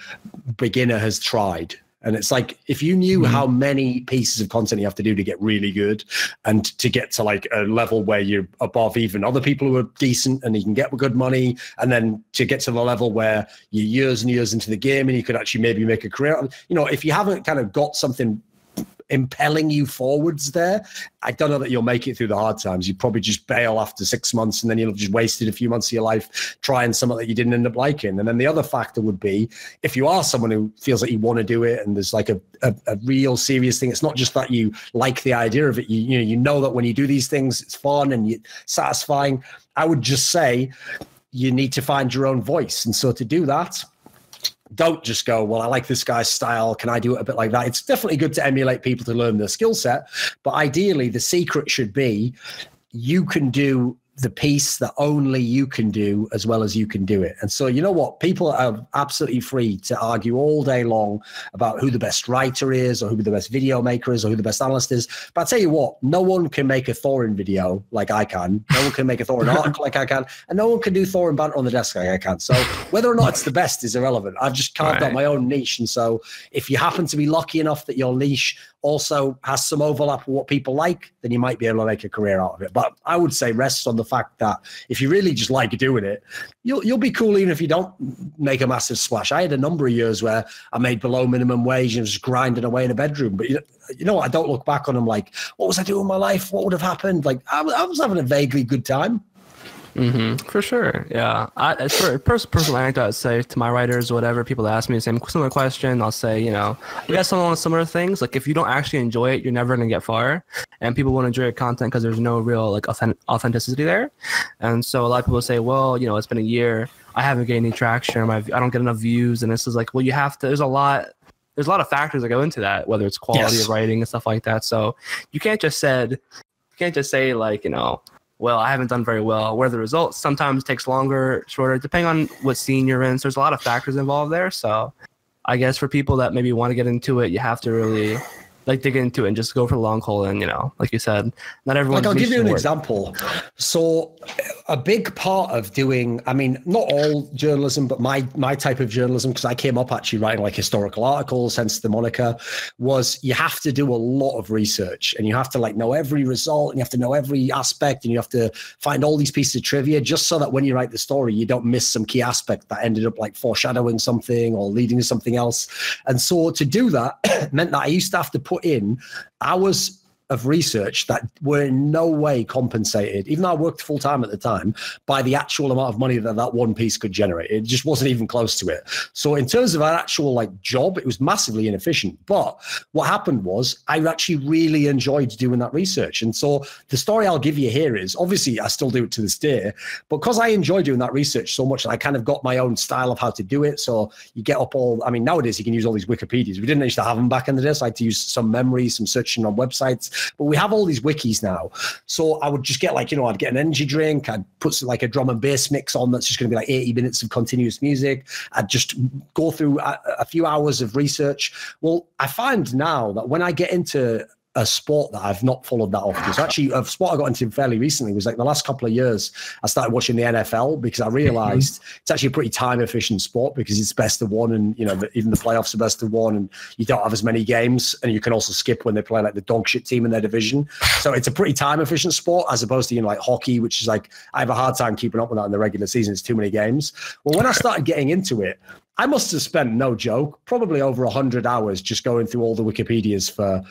beginner has tried. And it's like, if you knew how many pieces of content you have to do to get really good and to get to like a level where you're above even other people who are decent and you can get good money, and then to get to the level where you're years and years into the game and you could actually maybe make a career, you know, if you haven't kind of got something impelling you forwards there, I don't know that you'll make it through the hard times. You probably just bail after 6 months, and then you'll have just wasted a few months of your life trying something that you didn't end up liking. And then the other factor would be, if you are someone who feels like you want to do it and there's like a real serious thing, it's not just that you like the idea of it, you know that when you do these things, it's fun and it's satisfying. I would just say you need to find your own voice. And so to do that, don't just go, well, I like this guy's style, can I do it a bit like that? It's definitely good to emulate people to learn their skill set, but ideally the secret should be you can do the piece that only you can do as well as you can do it. And so, you know what? People are absolutely free to argue all day long about who the best writer is or who the best video maker is or who the best analyst is. But I'll tell you what, no one can make a Thorin video like I can. No one can make a Thorin article like I can. And no one can do Thorin banter on the desk like I can. So whether or not it's the best is irrelevant. I've just carved out my own niche. And so if you happen to be lucky enough that your niche also has some overlap with what people like, then you might be able to make a career out of it. But I would say rest on the fact that if you really just like doing it, you'll be cool even if you don't make a massive splash. I had a number of years where I made below minimum wage and was grinding away in a bedroom. But you know what? I don't look back on them like, what was I doing in my life? What would have happened? Like, I was having a vaguely good time. For sure. Yeah. As for personal anecdote, I'd say to my writers or whatever, people ask me the same similar question, I'll say, you know, we got some similar things. Like, if you don't actually enjoy it, you're never going to get far. And people won't enjoy your content because there's no real like authenticity there. And so a lot of people say, well, you know, it's been a year, I haven't gained any traction, I don't get enough views. And this is like, well, you have to, there's a lot of factors that go into that, whether it's quality of writing and stuff like that. So you can't just say like, you know, well, I haven't done very well. Where the results sometimes takes longer, shorter, depending on what scene you're in. So there's a lot of factors involved there. So I guess for people that maybe want to get into it, you have to really like dig into it and just go for the long haul. And, you know, like you said, not everyone. Like, I'll give you an example. So a big part of doing, I mean, not all journalism, but my type of journalism, because I came up actually writing like historical articles, hence the moniker, was you have to do a lot of research and you have to like know every result and you have to know every aspect and you have to find all these pieces of trivia just so that when you write the story, you don't miss some key aspect that ended up like foreshadowing something or leading to something else. And so to do that meant that I used to have to put in hours of research that were in no way compensated, even though I worked full time at the time, by the actual amount of money that one piece could generate. It just wasn't even close to it. So in terms of an actual like job, it was massively inefficient. But what happened was I actually really enjoyed doing that research. And so the story I'll give you here is, obviously I still do it to this day, but because I enjoy doing that research so much, I kind of got my own style of how to do it. So you get up I mean, nowadays you can use all these Wikipedias. We didn't used to have them back in the day, so I had to use some memory, some searching on websites. But we have all these wikis now. So I would just get like, you know, I'd get an energy drink. I'd put like a drum and bass mix on that's just going to be like 80 minutes of continuous music. I'd just go through a few hours of research. Well, I find now that when I get into a sport that I've not followed that often. So actually a sport I got into fairly recently was like the last couple of years, I started watching the NFL because I realized it's actually a pretty time efficient sport because it's best of one. And, you know, even the playoffs are best of one and you don't have as many games and you can also skip when they play like the dog shit team in their division. So it's a pretty time efficient sport as opposed to, you know, like hockey, which is like, I have a hard time keeping up with that in the regular season. It's too many games. Well, when I started getting into it, I must have spent, no joke, probably over 100 hours just going through all the Wikipedias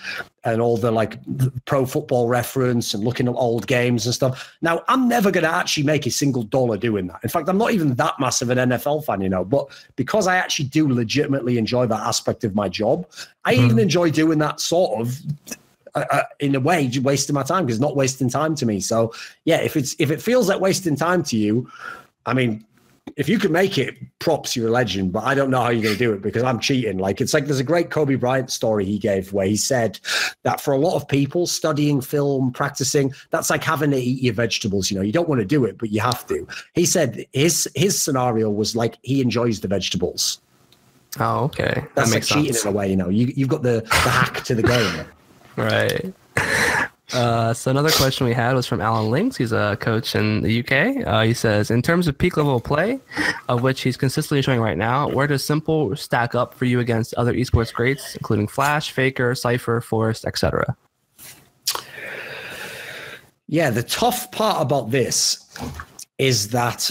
and all the like Pro Football Reference and looking at old games and stuff. Now, I'm never going to actually make a single dollar doing that. In fact, I'm not even that massive an NFL fan, you know, but because I actually do legitimately enjoy that aspect of my job, I even enjoy doing that sort of in a way, you're wasting my time, because it's not wasting time to me. So yeah, if it feels like wasting time to you, I mean, if you can make it, props, you're a legend, but I don't know how you're going to do it, because I'm cheating. Like, it's like, there's a great Kobe Bryant story he gave where he said that for a lot of people, studying film, practicing, that's like having to eat your vegetables. You know, you don't want to do it, but you have to. He said his scenario was like, he enjoys the vegetables. Oh, okay. That's like cheating in a way, you know. You've got the hack to the game. Right. So another question we had was from Alan Links. He's a coach in the UK. He says, in terms of peak level of play, of which he's consistently showing right now, where does Simple stack up for you against other esports greats, including Flash, Faker, Cypher, Forest, etc.? Yeah, the tough part about this is that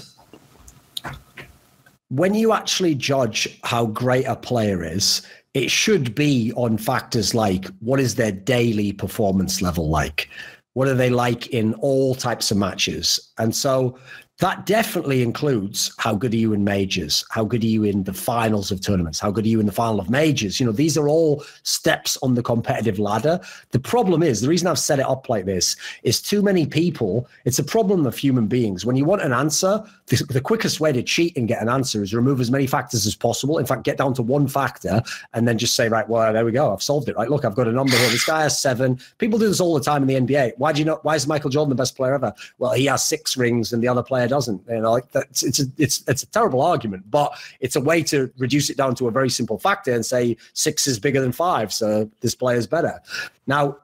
when you actually judge how great a player is, it should be on factors like, what is their daily performance level like? What are they like in all types of matches? And so that definitely includes, how good are you in majors? How good are you in the finals of tournaments? How good are you in the final of majors? You know, these are all steps on the competitive ladder. The problem is, the reason I've set it up like this is too many people, it's a problem of human beings. When you want an answer, the quickest way to cheat and get an answer is remove as many factors as possible. In fact, get down to one factor and then just say, right, well, there we go. I've solved it, right? Look, I've got a number here. This guy has 7. People do this all the time in the NBA. Why is Michael Jordan the best player ever? Well, he has 6 rings and the other player doesn't. You know, like that's, it's a terrible argument, but it's a way to reduce it down to a very simple factor and say 6 is bigger than 5, so this player is better. Now,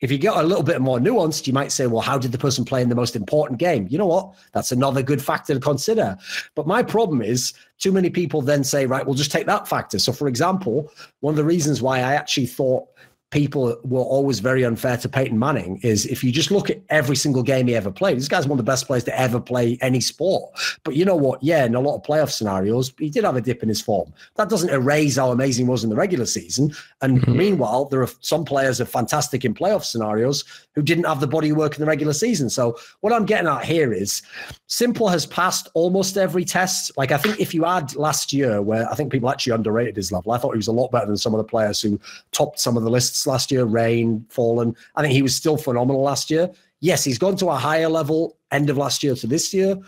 if you get a little bit more nuanced, you might say, well, how did the person play in the most important game? You know what? That's another good factor to consider. But my problem is, too many people then say, right, we'll just take that factor. So, for example, one of the reasons why I actually thought people were always very unfair to Peyton Manning is, if you just look at every single game he ever played, this guy's one of the best players to ever play any sport. But you know what? Yeah, in a lot of playoff scenarios, he did have a dip in his form. That doesn't erase how amazing he was in the regular season. And meanwhile, there are some players who are fantastic in playoff scenarios who didn't have the body work in the regular season. So what I'm getting at here is, Simple has passed almost every test. Like, I think if you add last year, where I think people actually underrated his level, I thought he was a lot better than some of the players who topped some of the lists last year, Rain, Fallen. I think he was still phenomenal last year. Yes, he's gone to a higher level end of last year to this year.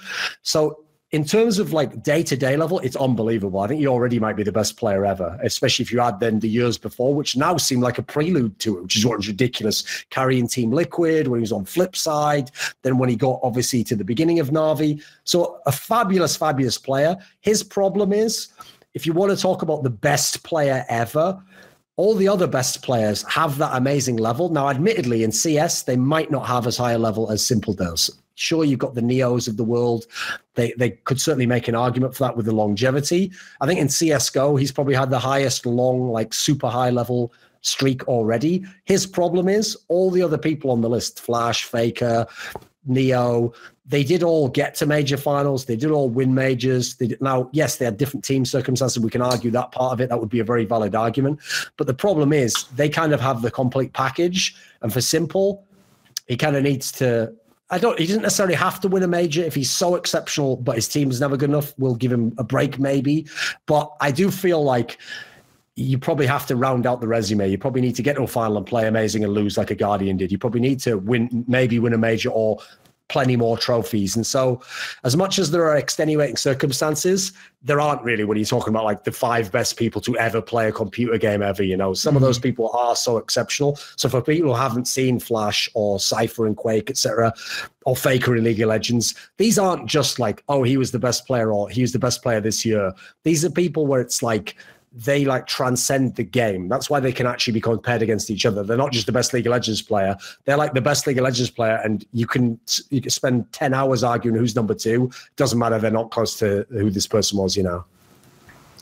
So in terms of like day-to-day level, it's unbelievable. I think he already might be the best player ever, especially if you add then the years before, which now seem like a prelude to it, which is what was ridiculous. Carrying Team Liquid when he was on Flip Side, then when he got obviously to the beginning of Na'Vi. So a fabulous, fabulous player. His problem is, if you want to talk about the best player ever, all the other best players have that amazing level. Now, admittedly, in CS, they might not have as high a level as Simple does. Sure, you've got the Neos of the world. They could certainly make an argument for that with the longevity. I think in CSGO, he's probably had the highest long, like super high level streak already. His problem is all the other people on the list, Flash, Faker, Neo, they did all get to major finals. They did all win majors. Now, yes, they had different team circumstances. We can argue that part of it. That would be a very valid argument. But the problem is they kind of have the complete package. And for Simple, he kind of needs to... he doesn't necessarily have to win a major. If he's so exceptional, but his team is never good enough, we'll give him a break maybe. But I do feel like you probably have to round out the resume. You probably need to get to a final and play amazing and lose like a Guardian did. You probably need to maybe win a major or plenty more trophies. And so as much as there are extenuating circumstances, there aren't really when you're talking about like the 5 best people to ever play a computer game ever, you know. Some of those people are so exceptional. So for people who haven't seen Flash or Cypher and Quake, etc., or Faker in League of Legends, these aren't just like, oh, he was the best player or he was the best player this year. These are people where it's like, they like transcend the game. That's why they can actually be compared against each other. They're not just the best League of Legends player. They're like the best League of Legends player, and you can spend 10 hours arguing who's number 2. Doesn't matter. They're not close to who this person was, you know.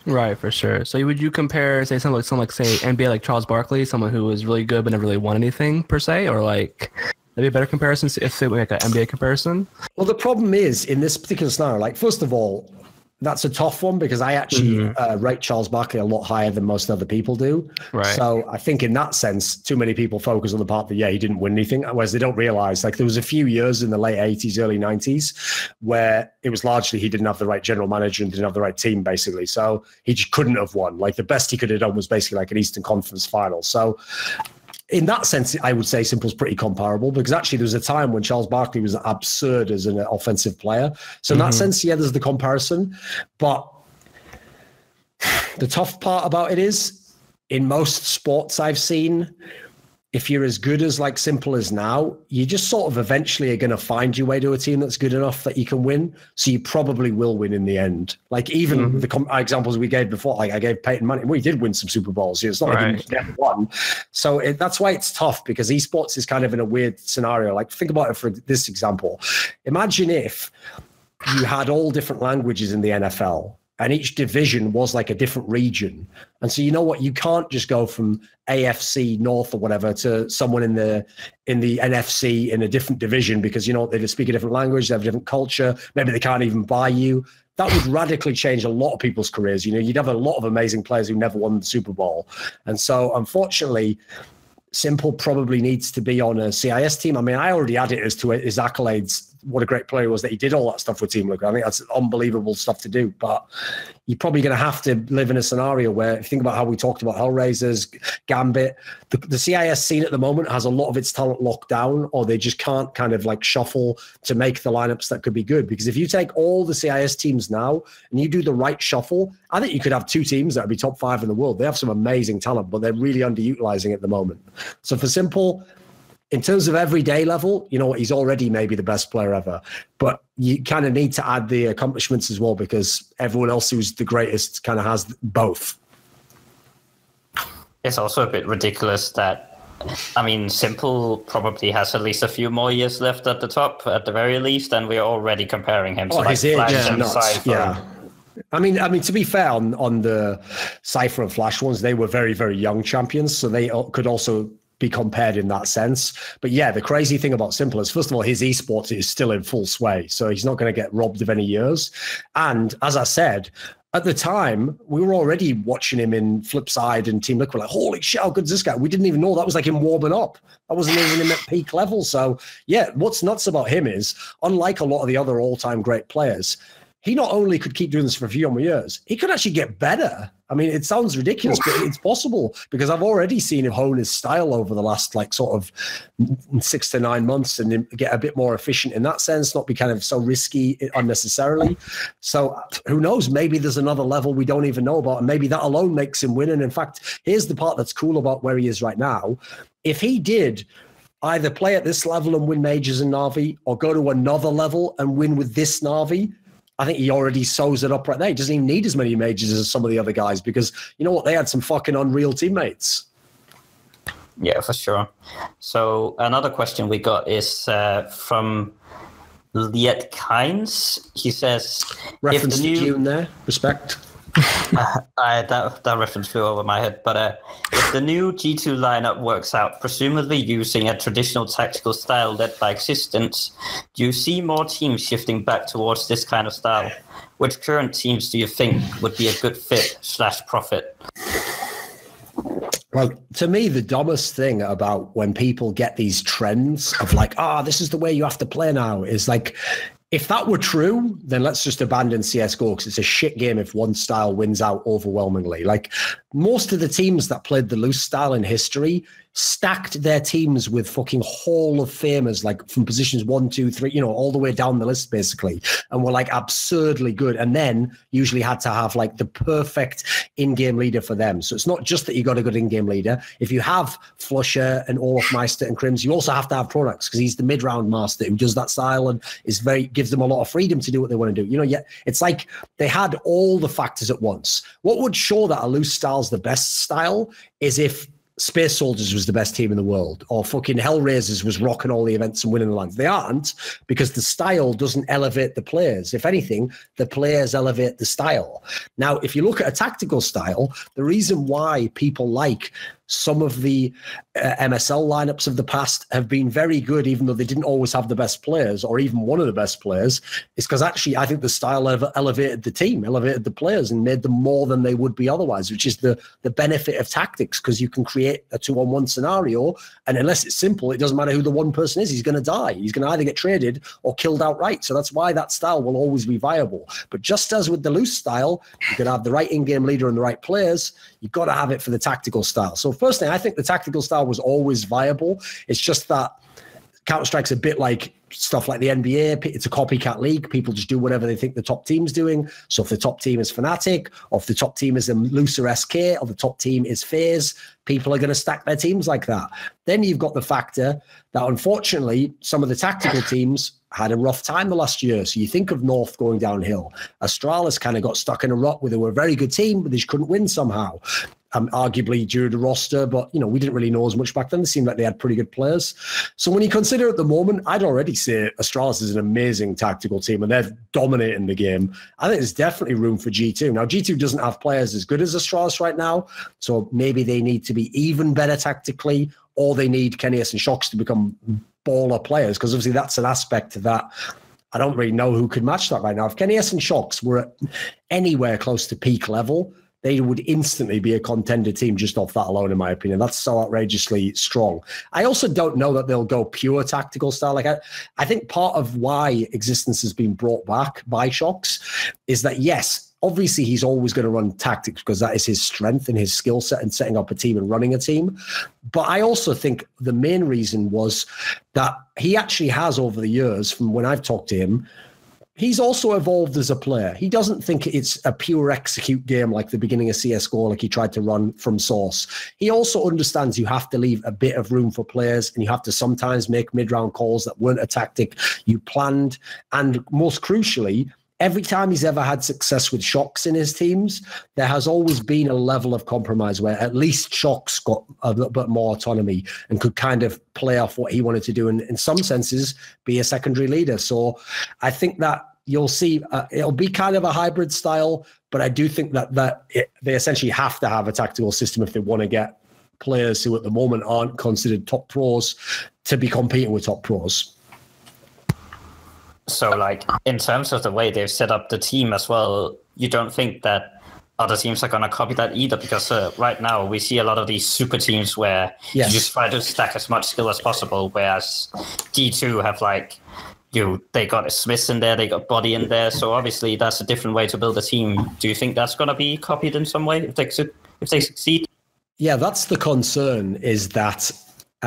Right, for sure. So would you compare, say, someone like say NBA, like Charles Barkley, someone who was really good but never really won anything per se, or like maybe a better comparison if it were like an NBA comparison? Well, the problem is in this particular scenario, like first of all, that's a tough one because I actually rate Charles Barkley a lot higher than most other people do. Right. So I think in that sense, too many people focus on the part that, yeah, he didn't win anything, whereas they don't realize, like there was a few years in the late 80s, early 90s, where it was largely he didn't have the right general manager and didn't have the right team, basically. So he just couldn't have won. Like the best he could have done was basically like an Eastern Conference final. So in that sense, I would say Simple's pretty comparable, because actually there was a time when Charles Barkley was absurd as an offensive player. So in that sense, yeah, there's the comparison. But the tough part about it is, in most sports I've seen, if you're as good as like Simple is now, you just sort of eventually are going to find your way to a team that's good enough that you can win. So you probably will win in the end. Like even the examples we gave before, like I gave Peyton Manning, we did win some Super Bowls. It's not like he never won. So that's why it's tough, because esports is kind of in a weird scenario. Like think about it for this example. Imagine if you had all different languages in the NFL, and each division was like a different region. And so, you know what, you can't just go from AFC North or whatever to someone in the NFC in a different division, because, you know, they speak a different language, they have a different culture. Maybe they can't even buy you. That would radically change a lot of people's careers. You know, you'd have a lot of amazing players who never won the Super Bowl. And so, unfortunately, Simple probably needs to be on a CIS team. I mean, I already add it as to his accolades, what a great player he was, that he did all that stuff with Team Liquid. I think that's unbelievable stuff to do. But you're probably going to have to live in a scenario where, if you think about how we talked about Hellraisers, Gambit, the CIS scene at the moment has a lot of its talent locked down, or they just can't kind of like shuffle to make the lineups that could be good. Because if you take all the CIS teams now and you do the right shuffle, I think you could have 2 teams that would be top 5 in the world. They have some amazing talent, but they're really underutilizing at the moment. So for Simple, in terms of everyday level, you know what, he's already maybe the best player ever. But you kind of need to add the accomplishments as well, because everyone else who's the greatest kind of has both. It's also a bit ridiculous that, I mean, Simple probably has at least a few more years left at the top, at the very least, and we're already comparing him to like Flash and Cypher. Yeah. I mean, to be fair, on the Cypher and Flash ones, they were very, very young champions, so they could also be compared in that sense. But yeah, the crazy thing about Simple is, first of all, his esports is still in full sway, so he's not going to get robbed of any years. And as I said, at the time, we were already watching him in Flipside and Team Liquid, like, holy shit, how good is this guy? We didn't even know that was like him warming up. That wasn't even him at peak level. So yeah, what's nuts about him is, unlike a lot of the other all-time great players, he not only could keep doing this for a few more years, he could actually get better. I mean, it sounds ridiculous, but it's possible, because I've already seen him hone his style over the last like sort of 6 to 9 months and get a bit more efficient in that sense, not be kind of so risky unnecessarily. So who knows, maybe there's another level we don't even know about, and maybe that alone makes him win. And in fact, here's the part that's cool about where he is right now. If he did either play at this level and win majors in Na'Vi, or go to another level and win with this Na'Vi, I think he already sews it up right there. He doesn't even need as many majors as some of the other guys, because you know what? They had some fucking unreal teammates. Yeah, for sure. So another question we got is from Liet Kynes. He says, reference to June there, respect. That reference flew over my head. But if the new G2 lineup works out, presumably using a traditional tactical style led by existence, do you see more teams shifting back towards this kind of style? Which current teams do you think would be a good fit / profit? Well, to me, the dumbest thing about when people get these trends of like, this is the way you have to play now, is like, if that were true, then let's just abandon CSGO, because it's a shit game if one style wins out overwhelmingly. Like, most of the teams that played the loose style in history stacked their teams with fucking Hall of Famers, like from positions 1, 2, 3, you know, all the way down the list basically, and were like absurdly good. And then usually had to have like the perfect in-game leader for them. So it's not just that you got a good in-game leader. If you have Flusher and Olaf Meister and Crims, you also have to have Products, because he's the mid-round master who does that style and gives them a lot of freedom to do what they want to do. You know, yet it's like they had all the factors at once. What would show that a loose style is the best style is if Space Soldiers was the best team in the world, or fucking Hellraisers was rocking all the events and winning the lands. They aren't, because the style doesn't elevate the players. If anything, the players elevate the style. Now, if you look at a tactical style, the reason why people like some of the MSL lineups of the past have been very good, even though they didn't always have the best players or even one of the best players, is because actually I think the style elevated the team, elevated the players, and made them more than they would be otherwise, which is the benefit of tactics, because you can create a 2-on-1 scenario, and unless it's simple, it doesn't matter who the one person is, he's going to die. He's going to either get traded or killed outright. So that's why that style will always be viable. But just as with the loose style, you could have the right in-game leader and the right players, you've got to have it for the tactical style. So firstly, I think the tactical style was always viable. It's just that Counter-Strike's a bit like stuff like the NBA. It's a copycat league. People just do whatever they think the top team's doing. So if the top team is Fnatic, or if the top team is a looser SK, or the top team is FaZe, people are going to stack their teams like that. Then you've got the factor that, unfortunately, some of the tactical teams had a rough time the last year. So you think of North going downhill. Astralis kind of got stuck in a rut where they were a very good team, but they just couldn't win somehow. Arguably due to the roster, but we didn't really know as much back then. It seemed like they had pretty good players. So when you consider at the moment, I'd already say Astralis is an amazing tactical team and they're dominating the game. I think there's definitely room for G2. Now, G2 doesn't have players as good as Astralis right now, so maybe they need to be even better tactically, or they need Kennius and Shox to become baller players, because obviously that's an aspect of that. I don't really know who could match that right now. If Kennius and Shox were at anywhere close to peak level, they would instantly be a contender team just off that alone, in my opinion. That's so outrageously strong. I also don't know that they'll go pure tactical style. Like I think part of why Existence has been brought back by Shox is that, yes, obviously he's always going to run tactics because that is his strength and his skill set in setting up a team and running a team. But I also think the main reason was that he actually has, over the years, from when I've talked to him, he's also evolved as a player. He doesn't think it's a pure execute game like the beginning of CSGO, like he tried to run from source. He also understands you have to leave a bit of room for players, and you have to sometimes make mid-round calls that weren't a tactic you planned. And most crucially, every time he's ever had success with Shox in his teams, there has always been a level of compromise where at least Shox got a little bit more autonomy and could kind of play off what he wanted to do and in some senses be a secondary leader. So I think that you'll see it'll be kind of a hybrid style, but I do think that they essentially have to have a tactical system if they want to get players who at the moment aren't considered top pros to be competing with top pros. So, like, in terms of the way they've set up the team as well, you don't think that other teams are going to copy that either? Because right now we see a lot of these super teams where you just try to stack as much skill as possible, whereas G2 have, like, they got a Smith in there, they got Body in there, so obviously that's a different way to build a team. Do you think that's going to be copied in some way if they succeed? Yeah, that's the concern, is that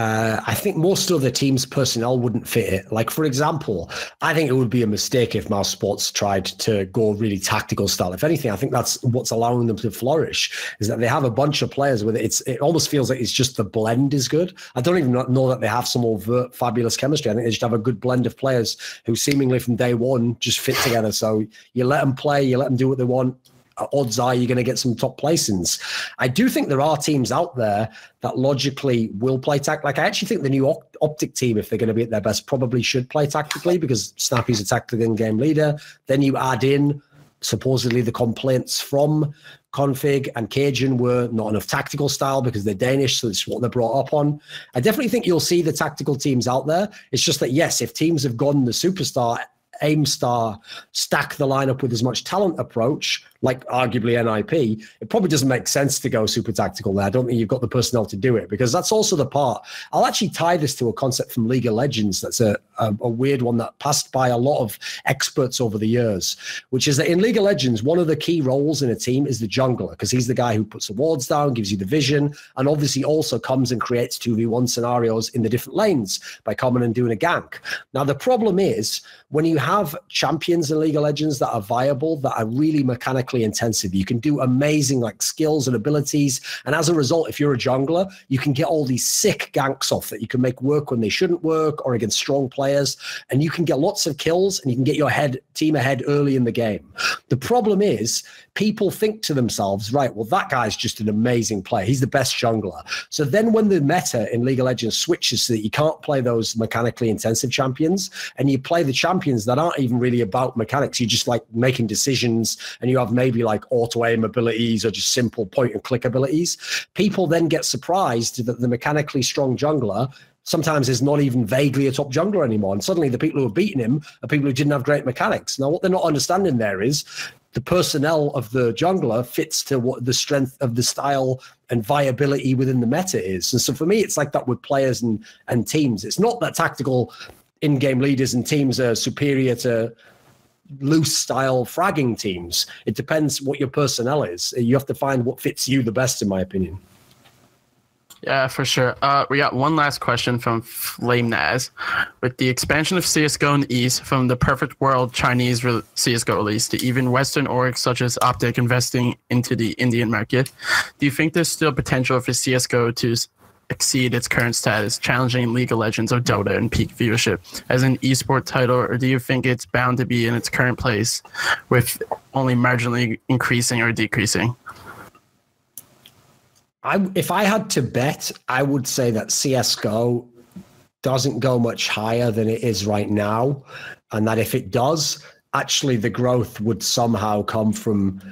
I think most of the team's personnel wouldn't fit it. Like, for example, I think it would be a mistake if Mouse Sports tried to go really tactical style. If anything, I think that's what's allowing them to flourish, is that they have a bunch of players with it. It almost feels like it's just the blend is good. I don't even know that they have some overt fabulous chemistry. I think they just have a good blend of players who seemingly from day one just fit together. So you let them play, you let them do what they want. Odds are you're going to get some top placings. I do think there are teams out there that logically will play Like, I actually think the new Optic team, if they're going to be at their best, probably should play tactically, because Snappy's a tactical in-game leader. Then you add in, supposedly, the complaints from Config and Cajun were not enough tactical style because they're Danish, so it's what they're brought up on. I definitely think you'll see the tactical teams out there. It's just that, yes, if teams have gone the superstar, aim star, stack the lineup with as much talent approach, like arguably NIP, it probably doesn't make sense to go super tactical there. I don't think you've got the personnel to do it, because that's also the part. I'll actually tie this to a concept from League of Legends that's a weird one that passed by a lot of experts over the years, which is that in League of Legends, one of the key roles in a team is the jungler, because he's the guy who puts the wards down, gives you the vision, and obviously also comes and creates 2v1 scenarios in the different lanes by coming and doing a gank. Now, the problem is when you have champions in League of Legends that are viable, that are really mechanically intensive, you can do amazing like skills and abilities, and as a result, if you're a jungler, you can get all these sick ganks off that you can make work when they shouldn't work or against strong players, and you can get lots of kills and you can get your team ahead early in the game. The problem is people think to themselves, right, well, that guy's just an amazing player, he's the best jungler. So then when the meta in League of Legends switches so that you can't play those mechanically intensive champions and you play the champions that aren't even really about mechanics, you're just like making decisions and you have maybe like auto aim abilities or just simple point and click abilities, people then get surprised that the mechanically strong jungler sometimes is not even vaguely a top jungler anymore. And suddenly the people who are beating him are people who didn't have great mechanics. Now, what they're not understanding there is the personnel of the jungler fits to what the strength of the style and viability within the meta is. And so for me, it's like that with players and teams. It's not that tactical in-game leaders and teams are superior to loose style fragging teams. It depends what your personnel is. You have to find what fits you the best, in my opinion. Yeah, for sure. We got one last question from Flame Naz. With the expansion of CSGO in the East, from the perfect world Chinese CSGO release to even Western orgs such as Optic investing into the Indian market, do you think there's still potential for CSGO to exceed its current status, challenging League of Legends or Dota in peak viewership as an esport title, or do you think it's bound to be in its current place with only marginally increasing or decreasing? If I had to bet, I would say that CSGO doesn't go much higher than it is right now. And that if it does, actually the growth would somehow come from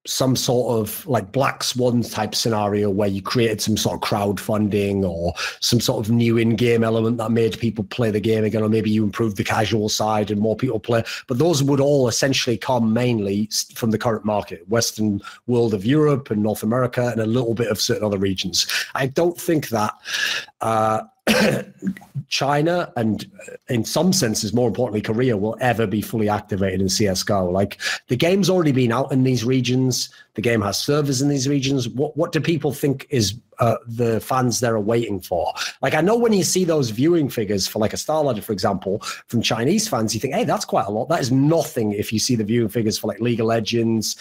some sort of like Black Swan type scenario where you created some sort of crowdfunding or some sort of new in-game element that made people play the game again, or maybe you improved the casual side and more people play. But those would all essentially come mainly from the current market, Western world of Europe and North America and a little bit of certain other regions. I don't think that China and in some senses, more importantly, Korea will ever be fully activated in CSGO. Like the game's already been out in these regions. The game has servers in these regions. What do people think is the fans there are waiting for? Like I know when you see those viewing figures for like a StarLadder, for example, from Chinese fans, you think, hey, that's quite a lot. That is nothing if you see the viewing figures for like League of Legends,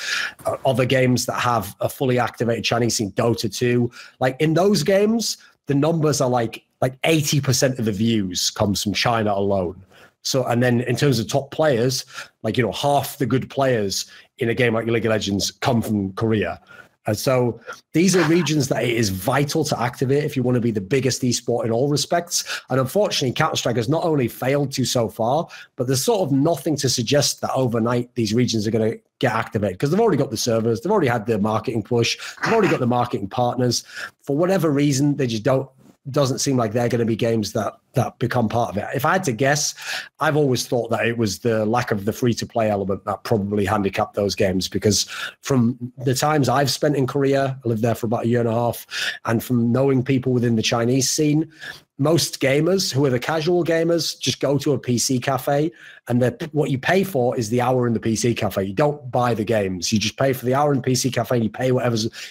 other games that have a fully activated Chinese scene, Dota 2. Like in those games, the numbers are like 80% of the views comes from China alone. So, and then in terms of top players, like, you know, half the good players in a game like League of Legends come from Korea. And so these are regions that it is vital to activate if you want to be the biggest esport in all respects. And unfortunately, Counter-Strike has not only failed to so far, but there's sort of nothing to suggest that overnight these regions are going to get activated because they've already got the servers, they've already had the marketing push, they've already got the marketing partners. For whatever reason, they just doesn't seem like they're going to be games that become part of it. If I had to guess, I've always thought that it was the lack of the free-to-play element that probably handicapped those games, because from the times I've spent in Korea, I lived there for about a year and a half, and from knowing people within the Chinese scene, most gamers who are the casual gamers just go to a PC cafe, and what you pay for is the hour in the PC cafe. You don't buy the games. You just pay for the hour in the PC cafe, and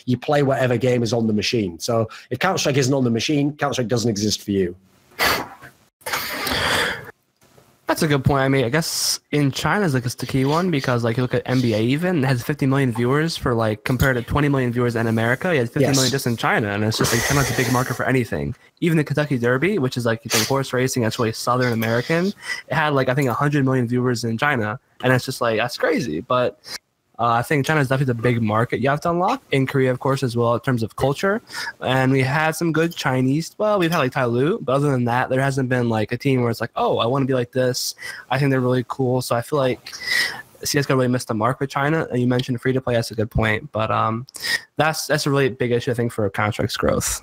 you play whatever game is on the machine. So if Counter-Strike isn't on the machine, Counter-Strike doesn't exist for you. That's a good point. I mean, I guess in China is like it's the key one, because like you look at NBA, even it has 50 million viewers for like compared to 20 million viewers in America. It has 50 million just in China, and it's just like China's a big market for anything. Even the Kentucky Derby, which is like you think horse racing, that's really Southern American. It had like I think 100 million viewers in China, and it's just like that's crazy. But I think China is definitely the big market you have to unlock. In Korea, of course, as well in terms of culture. And we had some good Chinese. Well, we've had like Tai Lu, but other than that, there hasn't been like a team where it's like, oh, I want to be like this. I think they're really cool. So I feel like CSGO really missed the mark with China. And you mentioned free to play. That's a good point. But that's a really big issue, I think, for Counter-Strike's growth.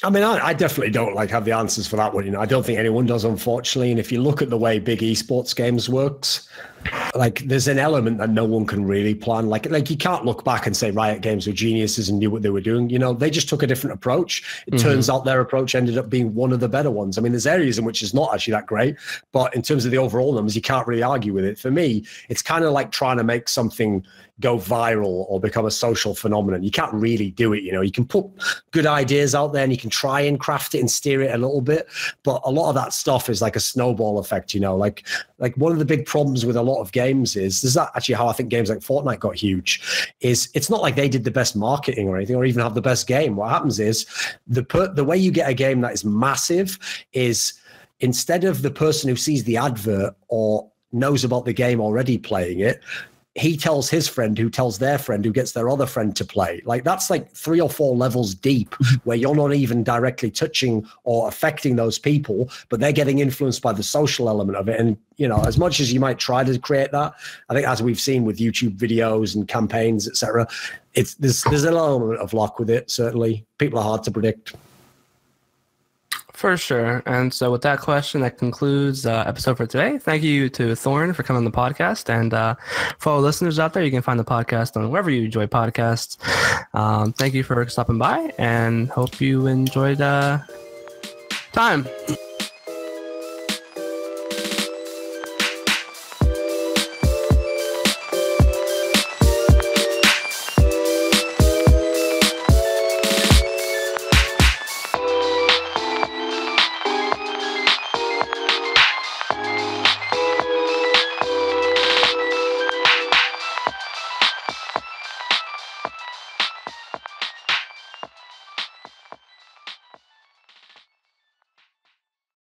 I mean, I definitely don't like have the answers for that one. You know, I don't think anyone does, unfortunately. And if you look at the way big esports games works, like there's an element that no one can really plan. Like you can't look back and say Riot Games were geniuses and knew what they were doing. You know, they just took a different approach. It turns out their approach ended up being one of the better ones. I mean, there's areas in which it's not actually that great, but in terms of the overall numbers, you can't really argue with it. For me, it's kind of like trying to make something go viral or become a social phenomenon. You can't really do it. You know, you can put good ideas out there and you can try and craft it and steer it a little bit, but a lot of that stuff is like a snowball effect. You know, like one of the big problems with a lot of games is that actually how I think games like Fortnite got huge. Is it's not like they did the best marketing or anything or even have the best game. What happens is the way you get a game that is massive is instead of the person who sees the advert or knows about the game already playing it, he tells his friend who tells their friend who gets their other friend to play. Like that's like 3 or 4 levels deep where you're not even directly touching or affecting those people, but they're getting influenced by the social element of it. And, you know, as much as you might try to create that, I think as we've seen with YouTube videos and campaigns, etc., there's an element of luck with it. Certainly people are hard to predict. For sure. And so with that question, that concludes the episode for today. Thank you to Thorin for coming on the podcast. And for all listeners out there, you can find the podcast on wherever you enjoy podcasts. Thank you for stopping by and hope you enjoyed time.